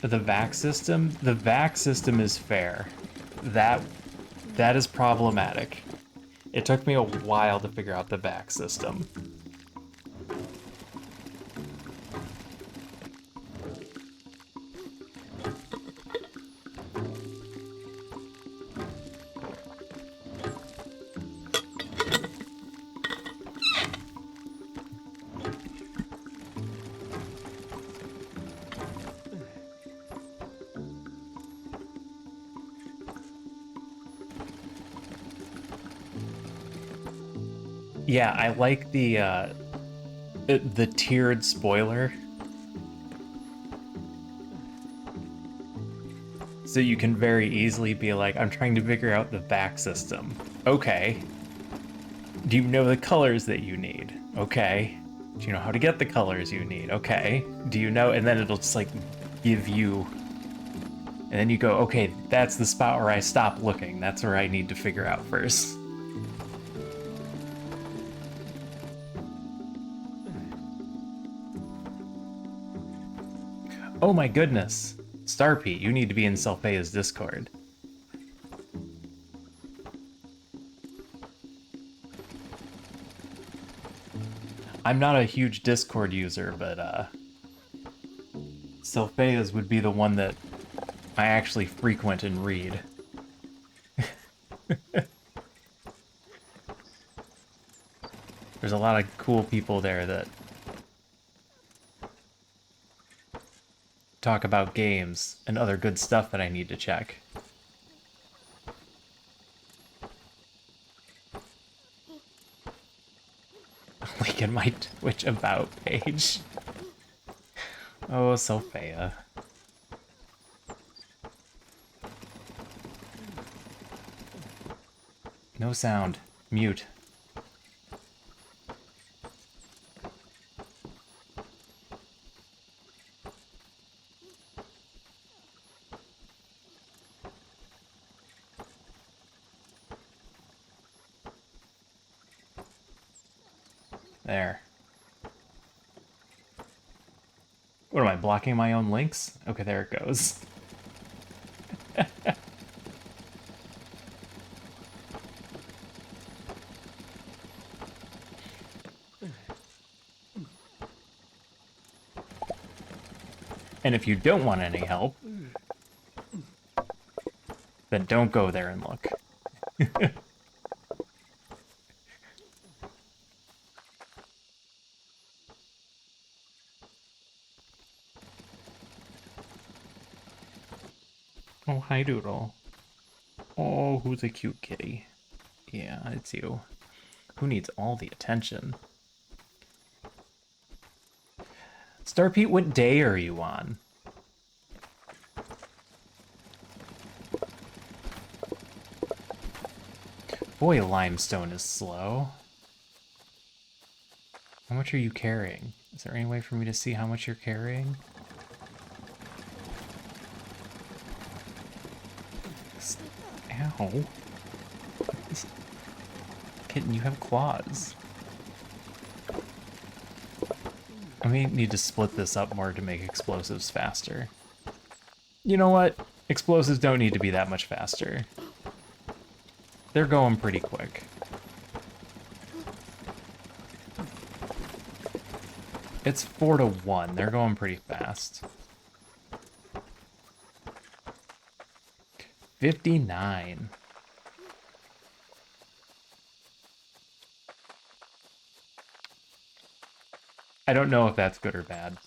S1: The vac system? The vac system is fair. That is problematic. It took me a while to figure out the vac system. Yeah, I like the tiered spoiler. So you can very easily be like, I'm trying to figure out the vac system. Okay. Do you know the colors that you need? Okay. Do you know how to get the colors you need? Okay. Do you know? And then it'll just like give you. And then you go, okay, that's the spot where I stop looking. That's where I need to figure out first. Oh my goodness. Starpete, you need to be in Selpheia's Discord. I'm not a huge Discord user, but Selpheia's would be the one that I actually frequent and read. There's a lot of cool people there that talk about games and other good stuff that I need to check. Link in my Twitch about page. Oh, Selpheia. No sound. Mute. There. What am I, blocking my own links? Okay, there it goes. And if you don't want any help, then don't go there and look. Oh, hi, Doodle. Oh, who's a cute kitty? Yeah, it's you. Who needs all the attention? Starpete, what day are you on? Boy, limestone is slow. How much are you carrying? Is there any way for me to see how much you're carrying? Ow. Kitten, you have claws. I may need to split this up more to make explosives faster. You know what? Explosives don't need to be that much faster. They're going pretty quick. It's 4-1. They're going pretty fast. 59. I don't know if that's good or bad.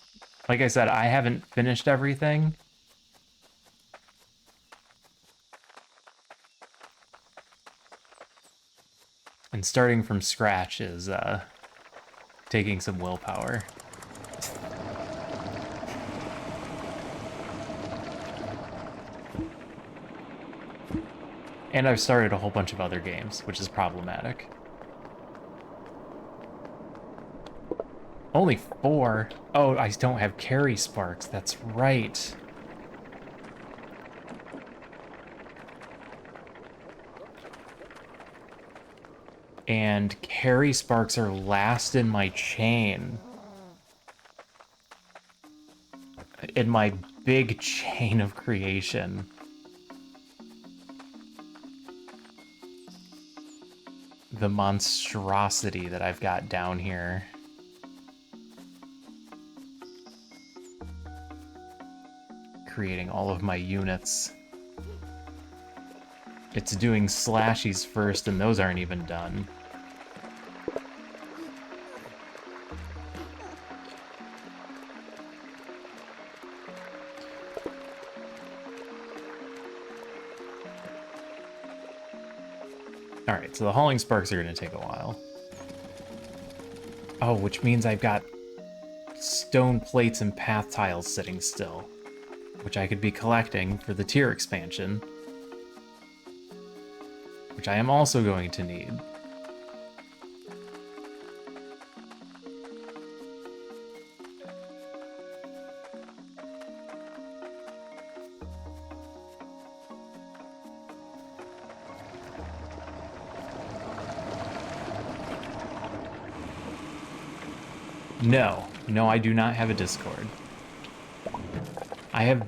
S1: Like I said, I haven't finished everything. And starting from scratch is taking some willpower. And I've started a whole bunch of other games, which is problematic. Only 4? Oh, I don't have carry sparks. That's right. And carry sparks are last in my chain. In my big chain of creation. The monstrosity that I've got down here. Creating all of my units. It's doing slashies first, and those aren't even done. Alright, so the hauling sparks are going to take a while. Oh, which means I've got stone plates and path tiles sitting still, which I could be collecting for the tier expansion, which I am also going to need. No, I do not have a Discord. I have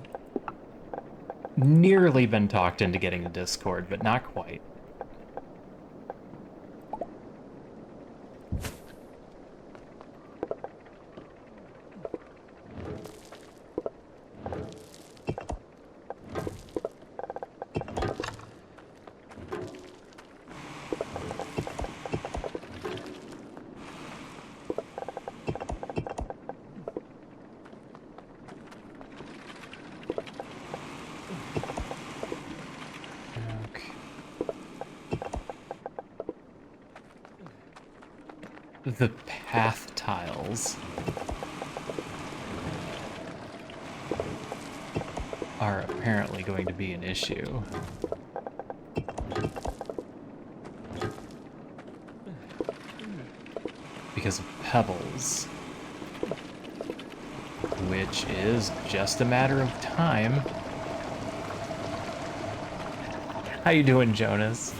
S1: nearly been talked into getting a Discord, but not quite. The path tiles are apparently going to be an issue. Because of pebbles. Which is just a matter of time. How you doing, Jonas?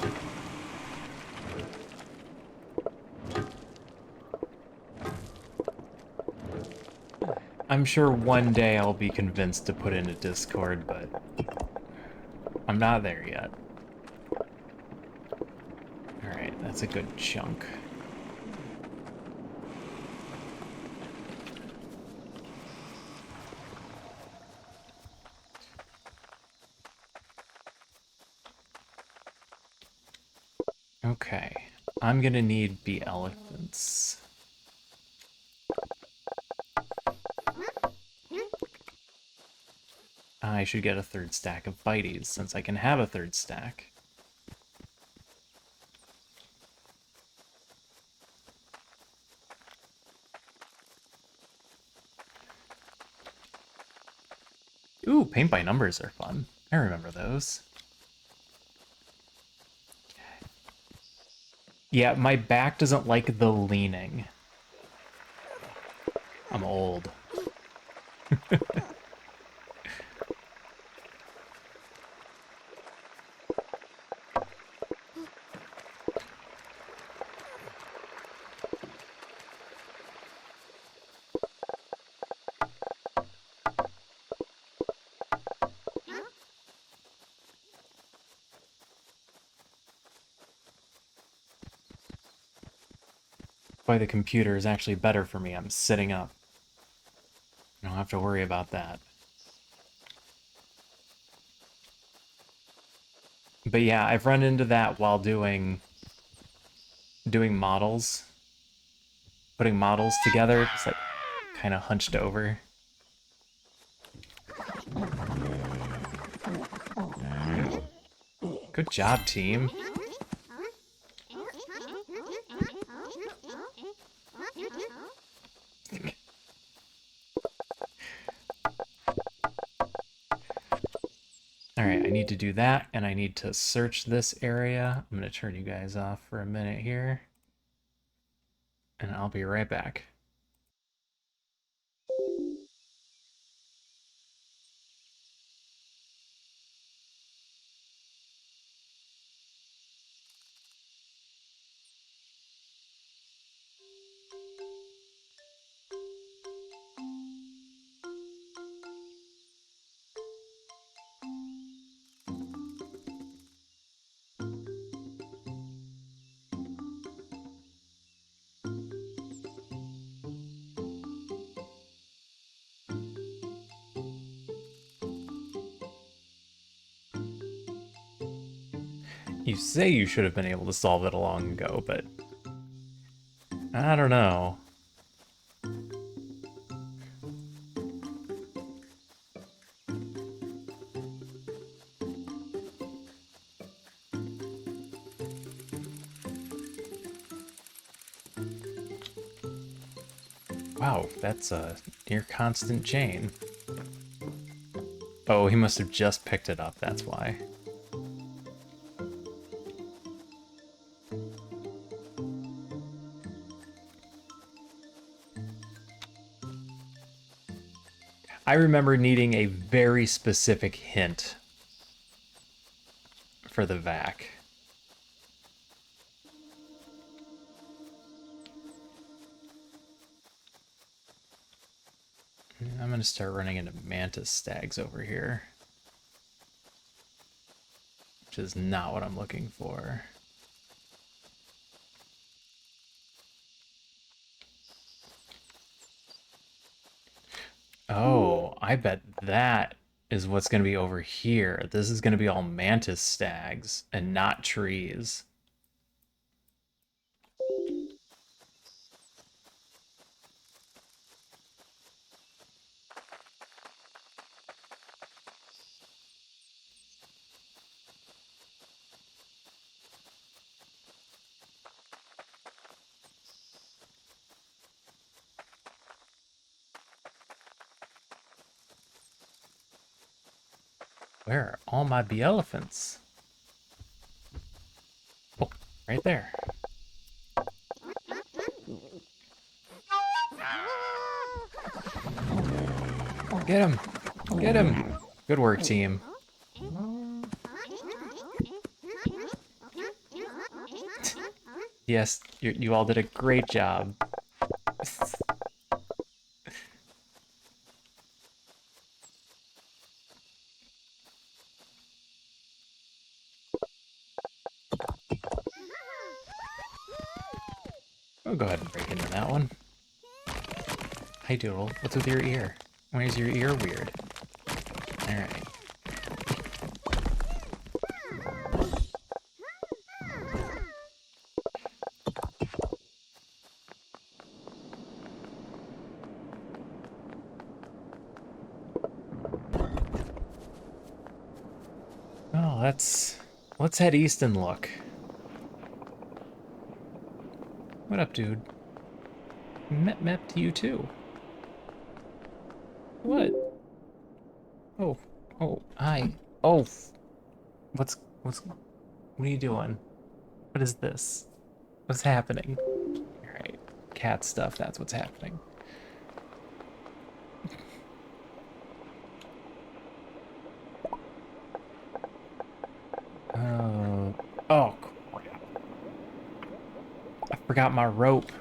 S1: I'm sure one day I'll be convinced to put in a Discord, but I'm not there yet. Alright, that's a good chunk. Okay, I'm gonna need bee elephants. I should get a third stack of bites, since I can have a third stack. Ooh, paint by numbers are fun. I remember those. Yeah, my back doesn't like the leaning. I'm old. why the computer is actually better for me. I'm sitting up. I don't have to worry about that. But yeah, I've run into that while doing models. Putting models together, just like kind of hunched over. Good job, team. Alright, I need to do that, and I need to search this area. I'm going to turn you guys off for a minute here. And I'll be right back. You say you should have been able to solve it long ago, but I don't know. Wow, that's a near constant chain. Oh, he must have just picked it up, that's why. I remember needing a very specific hint for the vac. I'm gonna start running into mantis stags over here. Which is not what I'm looking for. Oh, I bet that is what's gonna be over here. This is gonna be all mantis stags and not trees. Where are all my bee elephants? Oh, right there. Get him! Get him! Good work, team. Yes, you all did a great job. I'll go ahead and break into that one. Hi, Doodle. What's with your ear? Why is your ear weird? Alright. Oh, let's head east and look. What up, dude? Mep to you too. What? Oh, hi. Oh, what are you doing? What is this? What's happening? Alright, cat stuff, that's what's happening. Oh, crap. I forgot my rope.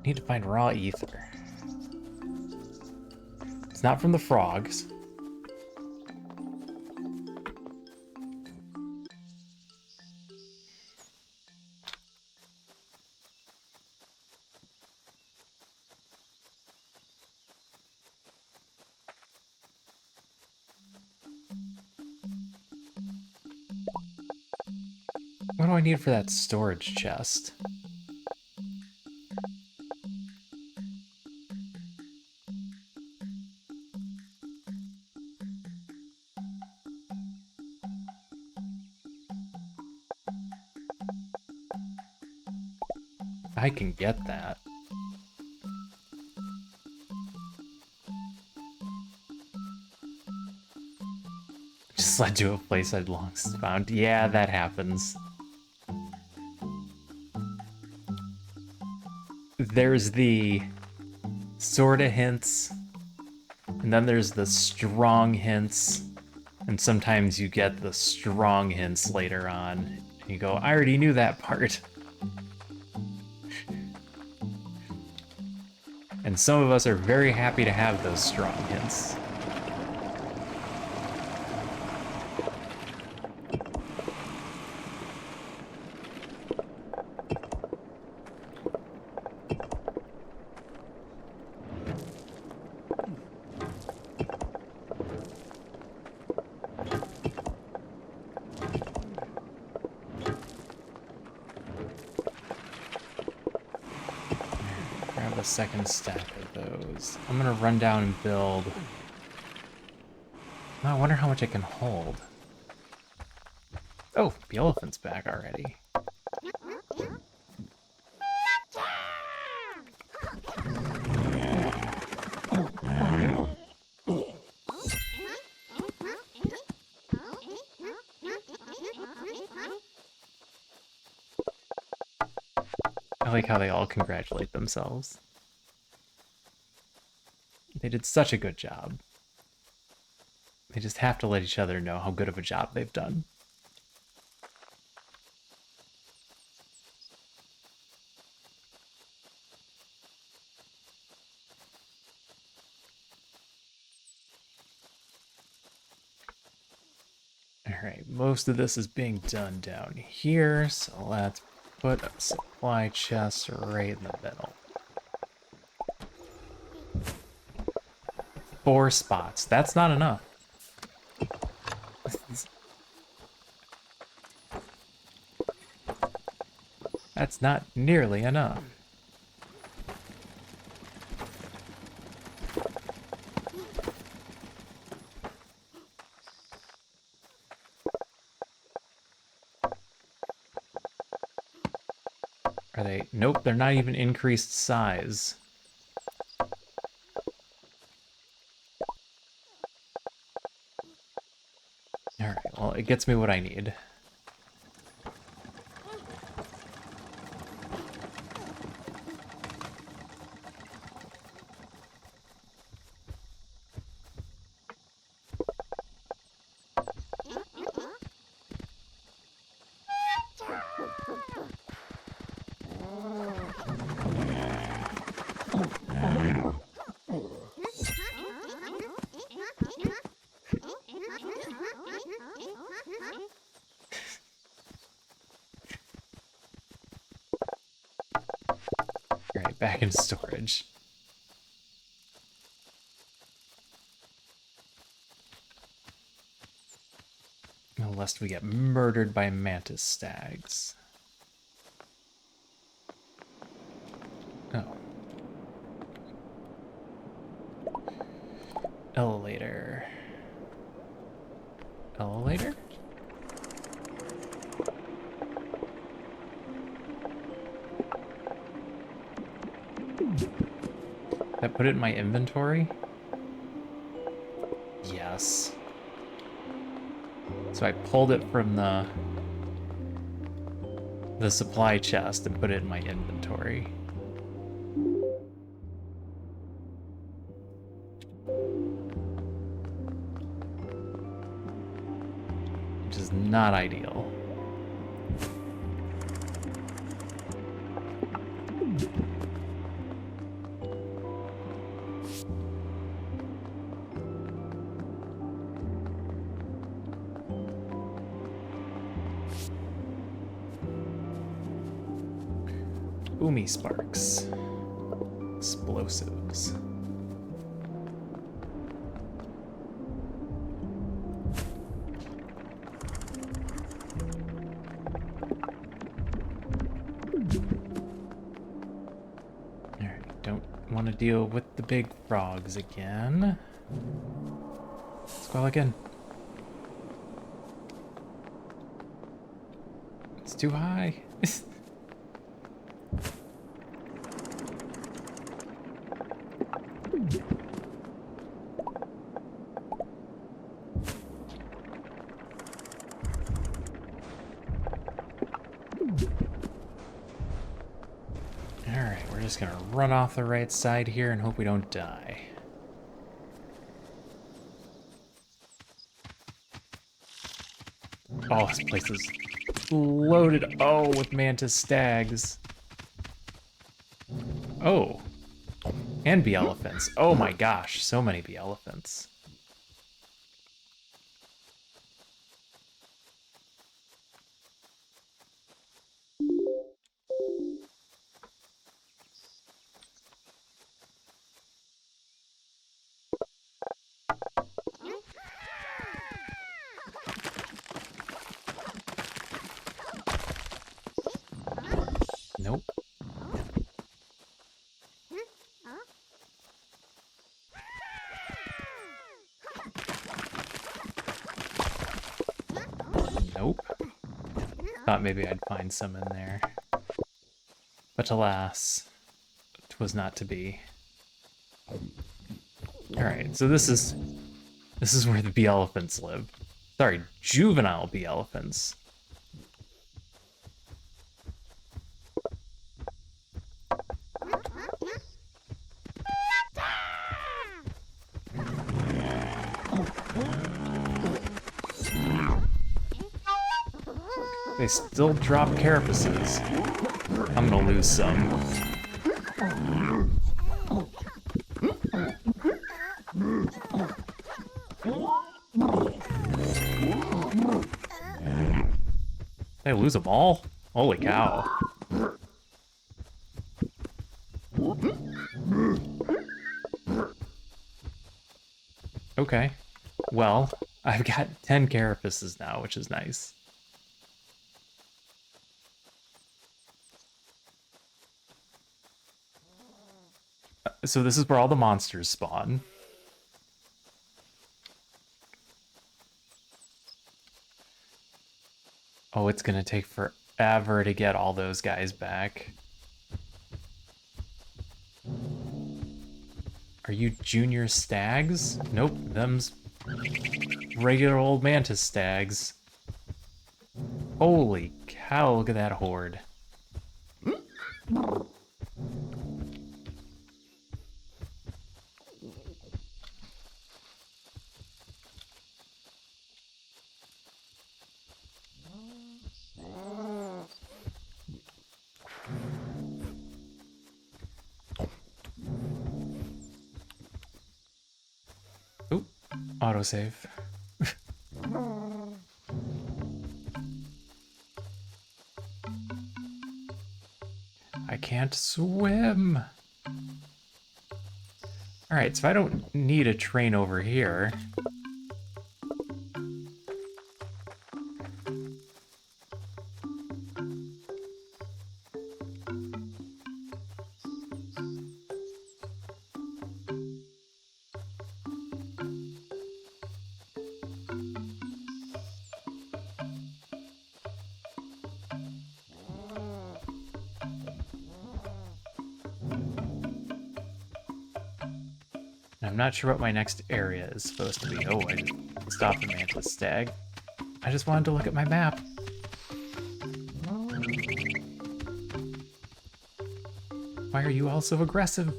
S1: Need to find raw ether. It's not from the frogs. What do I need for that storage chest? I can get that. Just led to a place I'd long since found. Yeah, that happens. There's the sorta hints, and then there's the strong hints, and sometimes you get the strong hints later on, and you go, I already knew that part. And some of us are very happy to have those strong hints. Second stack of those. I'm gonna run down and build. Oh, I wonder how much I can hold. Oh, the elephant's back already. I like how they all congratulate themselves. They did such a good job. They just have to let each other know how good of a job they've done. Alright, most of this is being done down here, so let's put a supply chest right in the middle. 4 spots. That's not enough. That's not nearly enough. Are they? Nope, they're not even increased size. Alright, well, it gets me what I need. Back in storage. Lest we get murdered by mantis stags. Oh. Elevator. Elevator? Did I put it in my inventory? Yes. So I pulled it from the supply chest and put it in my inventory. Which is not ideal. Umi sparks. Explosives. Alright, don't want to deal with the big frogs again. Squall again. It's too high. Alright, we're just gonna run off the right side here and hope we don't die. Oh, this place is loaded. Oh, with mantis stags. Oh. And bee elephants. Oh my gosh, so many bee elephants. Nope. Nope. Thought maybe I'd find some in there. But alas, 'twas not to be. Alright, so this is where the bee elephants live. Sorry, juvenile bee elephants. They still drop carapaces. I'm gonna lose some. Did I lose them all? Holy cow. Okay. Well, I've got 10 carapaces now, which is nice. So this is where all the monsters spawn. Oh, it's gonna take forever to get all those guys back. Are you junior stags? Nope, them's regular old mantis stags. Holy cow, look at that horde. Oop, autosave. I can't swim. Alright, so I don't need a train over here. I'm not sure what my next area is supposed to be. Oh, I just stopped the mantis stag. I just wanted to look at my map. Why are you all so aggressive?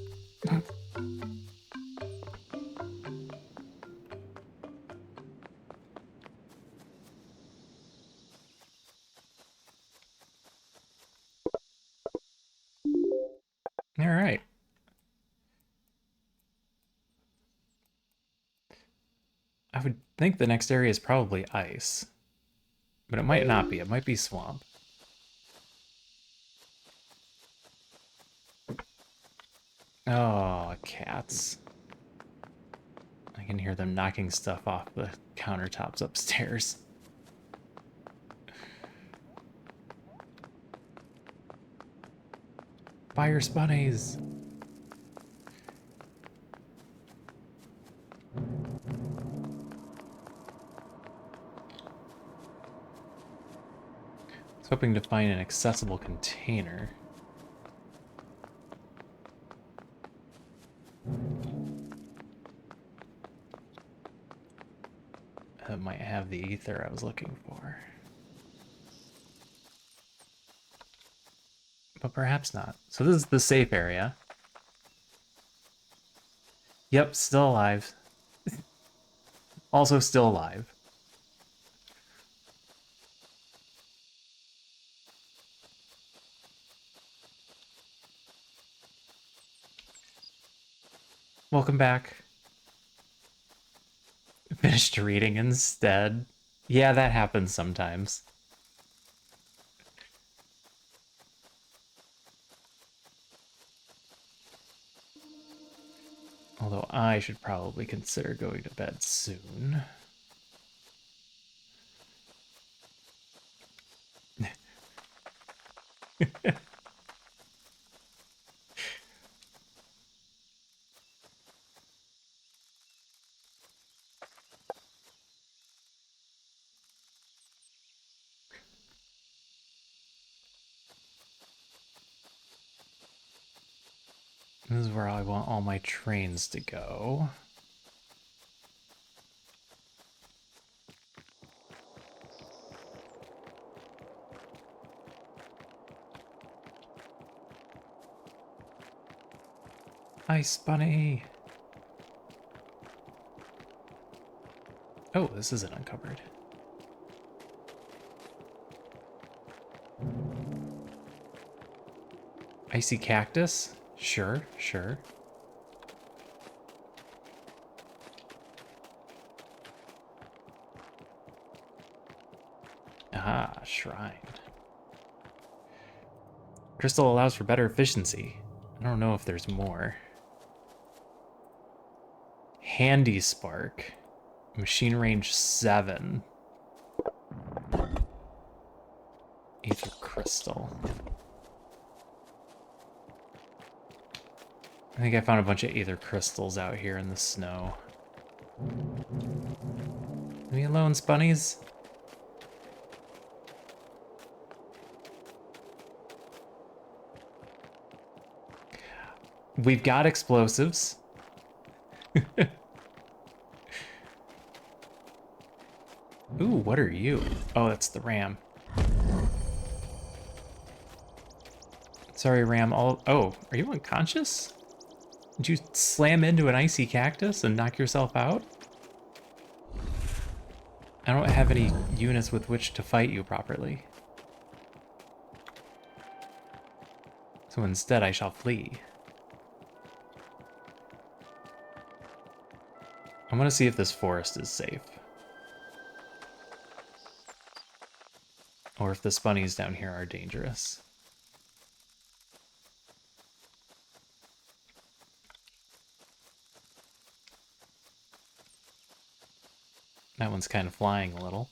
S1: All right. I would think the next area is probably ice, but it might not be. It might be swamp. Oh, cats. I can hear them knocking stuff off the countertops upstairs. Fire bunnies! I was hoping to find an accessible container. That might have the ether I was looking for. But perhaps not. So this is the safe area. Yep, still alive. Also still alive. Welcome back. Finished reading instead. Yeah, that happens sometimes. Although I should probably consider going to bed soon. This is where I want all my trains to go. Ice bunny! Oh, this isn't uncovered. Icy cactus? Sure, sure. Ah, shrine. Crystal allows for better efficiency. I don't know if there's more. Handy spark. Machine range 7. Aether crystal. I think I found a bunch of aether crystals out here in the snow. Leave me alone, spunnies. We've got explosives. Ooh, what are you? Oh, that's the ram. Sorry, ram. Oh, are you unconscious? Did you slam into an icy cactus and knock yourself out? I don't have any units with which to fight you properly. So instead I shall flee. I'm gonna see if this forest is safe. Or if the spunnies down here are dangerous. That one's kind of flying a little.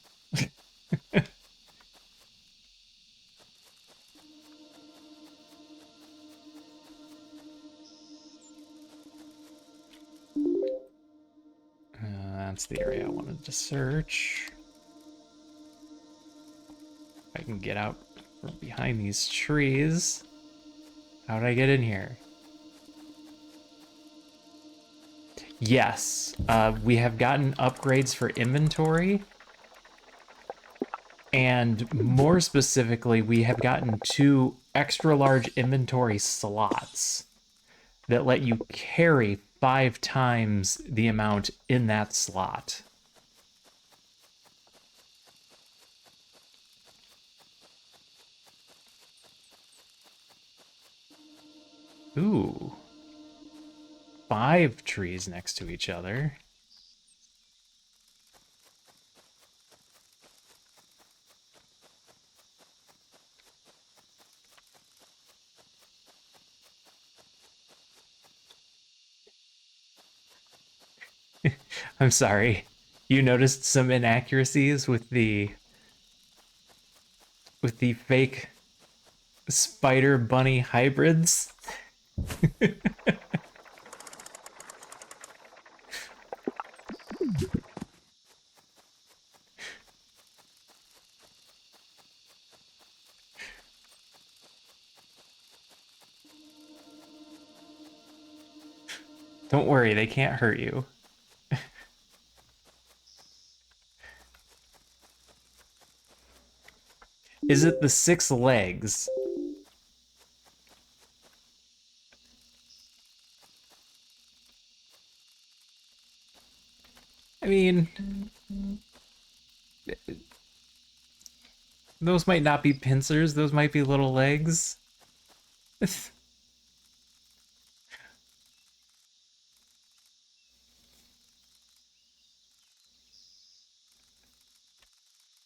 S1: That's the area I wanted to search. If I can get out from behind these trees. How did I get in here? Yes, we have gotten upgrades for inventory. And more specifically, we have gotten 2 extra large inventory slots that let you carry 5 times the amount in that slot. Ooh. 5 trees next to each other. I'm sorry. You noticed some inaccuracies with the fake spider bunny hybrids? Don't worry, they can't hurt you. Is it the 6 legs? I mean, those might not be pincers, those might be little legs.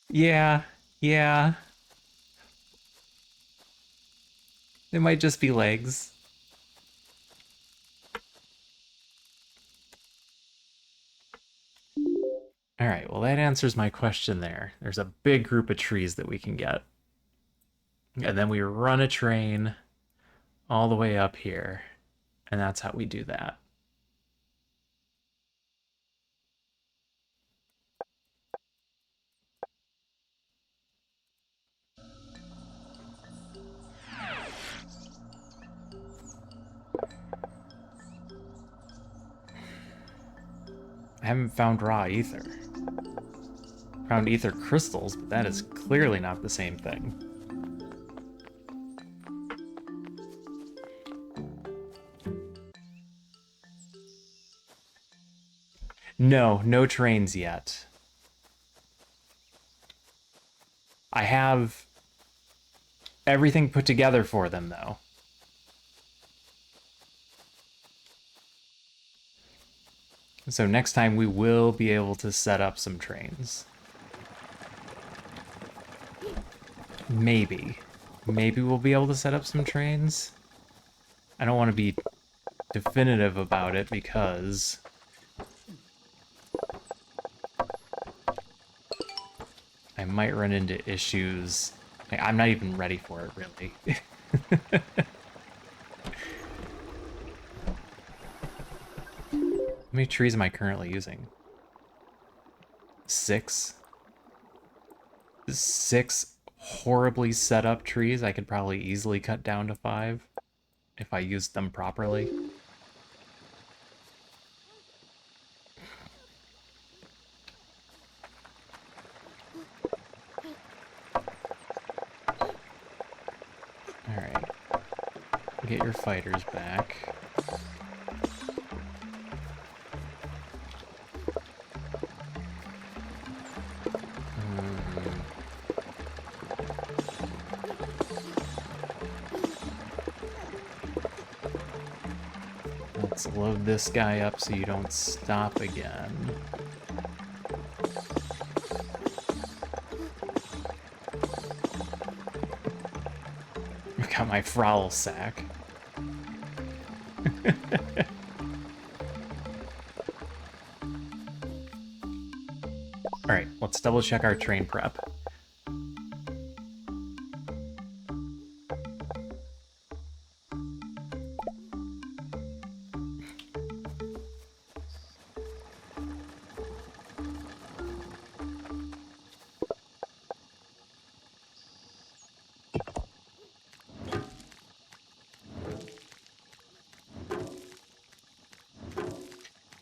S1: Yeah, yeah. They might just be legs. All right, well, that answers my question there. There's a big group of trees that we can get. And then we run a train all the way up here. And that's how we do that. I haven't found raw ether. Found ether crystals, but that is clearly not the same thing. No, no trains yet. I have everything put together for them, though. So next time we will be able to set up some trains. Maybe. Maybe we'll be able to set up some trains. I don't want to be definitive about it because I might run into issues. I'm not even ready for it, really. How many trees am I currently using? 6? 6 horribly set up trees I could probably easily cut down to 5 if I used them properly. Alright. Get your fighters back. Let's load this guy up so you don't stop again. I got my Frowl sack. Alright, let's double check our train prep.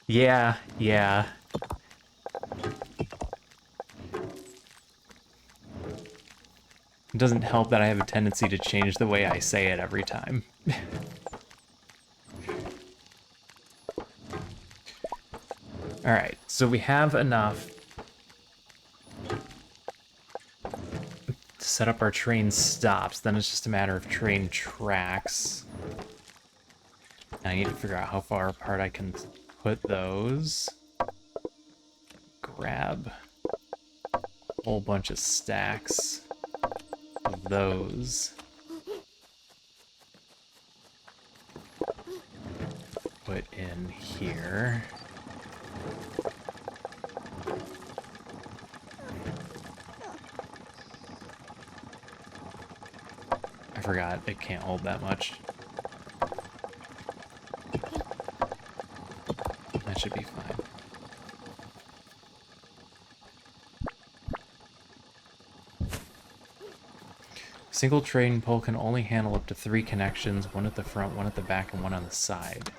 S1: Yeah, yeah. It doesn't help that I have a tendency to change the way I say it every time. Alright, so we have enough to set up our train stops, then it's just a matter of train tracks. I need to figure out how far apart I can put those. Grab a whole bunch of stacks of those. Put in here. I forgot it can't hold that much. That should be fine. Single trading pole can only handle up to 3 connections, one at the front, one at the back, and one on the side.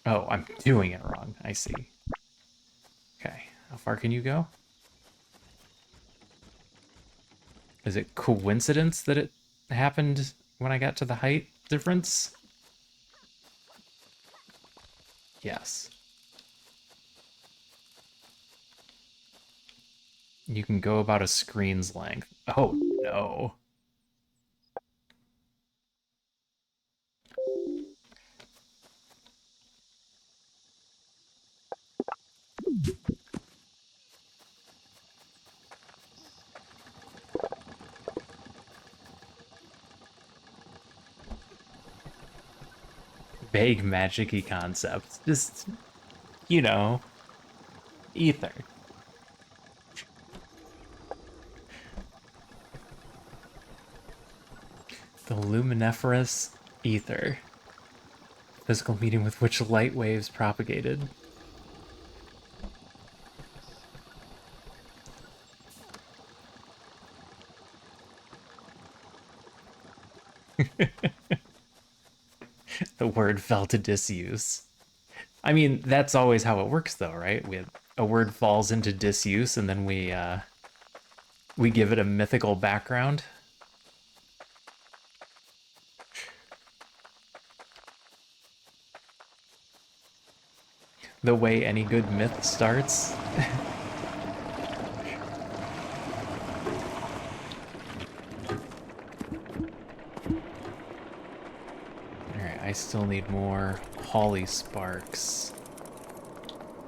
S1: Oh, I'm doing it wrong. I see. Okay, how far can you go? Is it coincidence that it happened when I got to the height difference? Yes. You can go about a screen's length. Oh, no. Vague magic-y concept. Just, you know, ether. The luminiferous ether. Physical medium with which light waves propagated. The word fell to disuse. I mean, that's always how it works, though, right? A word falls into disuse, and then we give it a mythical background. The way any good myth starts. Alright, I still need more holly sparks.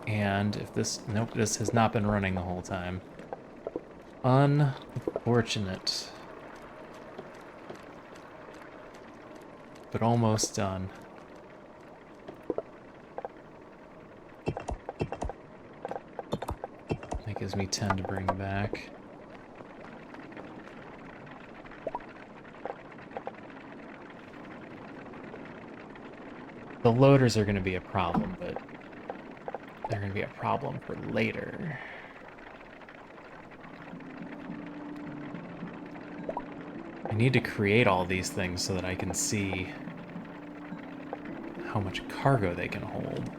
S1: And if this... Nope, this has not been running the whole time. Unfortunate. But almost done. That gives me 10 to bring back. The loaders are going to be a problem, but they're going to be a problem for later. I need to create all these things so that I can see how much cargo they can hold.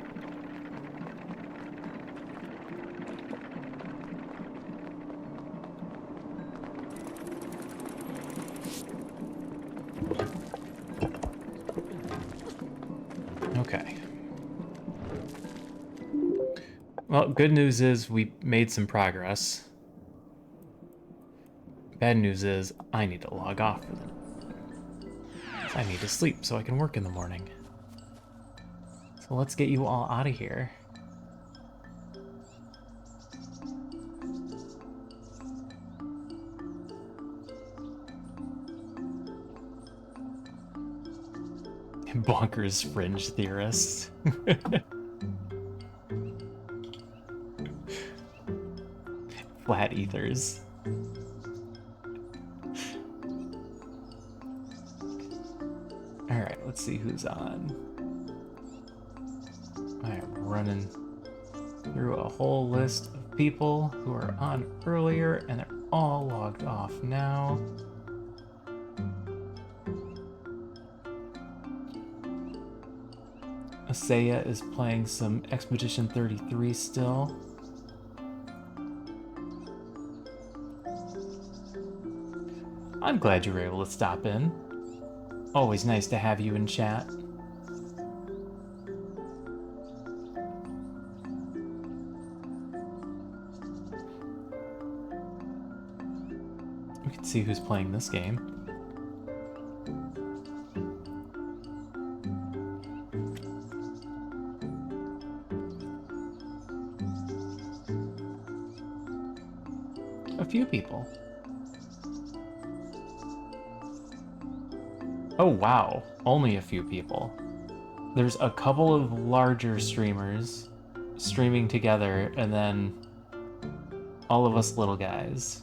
S1: Okay. Well, good news is we made some progress. Bad news is I need to log off for them. I need to sleep so I can work in the morning. So let's get you all out of here. Bonkers fringe theorists. Flat ethers. Alright, let's see who's on. I am running through a whole list of people who are on earlier, and they're all logged off now. Asaya is playing some Expedition 33 still. I'm glad you were able to stop in. Always nice to have you in chat. We can see who's playing this game. a few people. Oh, wow. Only a few people. There's a couple of larger streamers streaming together, and then all of us little guys.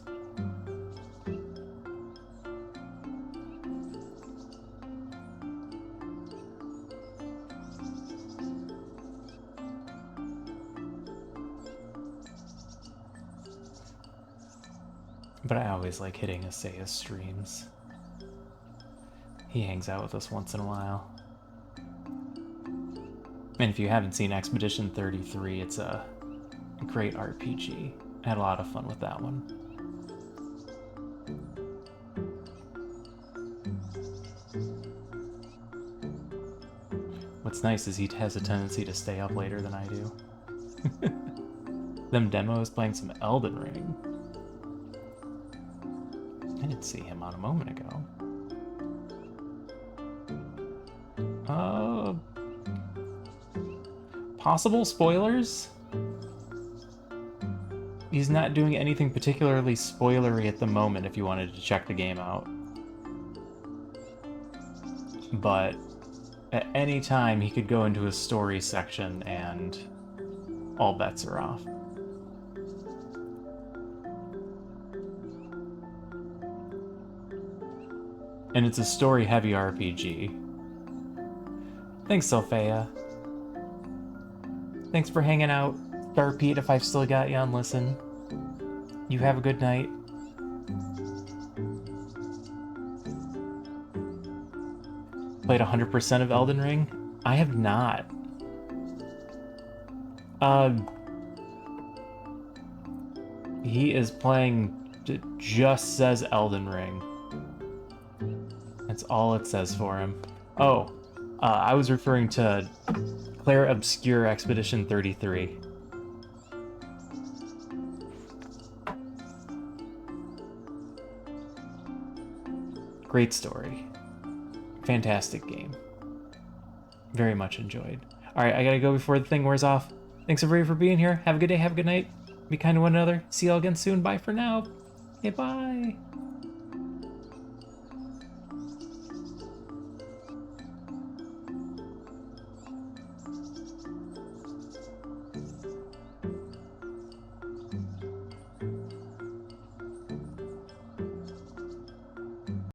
S1: But I always like hitting Asaya's streams. He hangs out with us once in a while. And if you haven't seen Expedition 33, it's a great RPG. I had a lot of fun with that one. What's nice is he has a tendency to stay up later than I do. Them demos playing some Elden Ring. I didn't see him on a moment ago. Possible spoilers? He's not doing anything particularly spoilery at the moment if you wanted to check the game out. But at any time he could go into a story section and all bets are off. And it's a story-heavy RPG. Thanks, Sophia. Thanks for hanging out, Starpete, if I've still got you on listen. You have a good night. Played 100% of Elden Ring? I have not. He is playing, it just says Elden Ring. That's all it says for him. Oh, I was referring to Claire Obscure Expedition 33. Great story. Fantastic game. Very much enjoyed. Alright, I gotta go before the thing wears off. Thanks everybody for being here. Have a good day, have a good night. Be kind to one another. See y'all again soon. Bye for now. Okay, bye.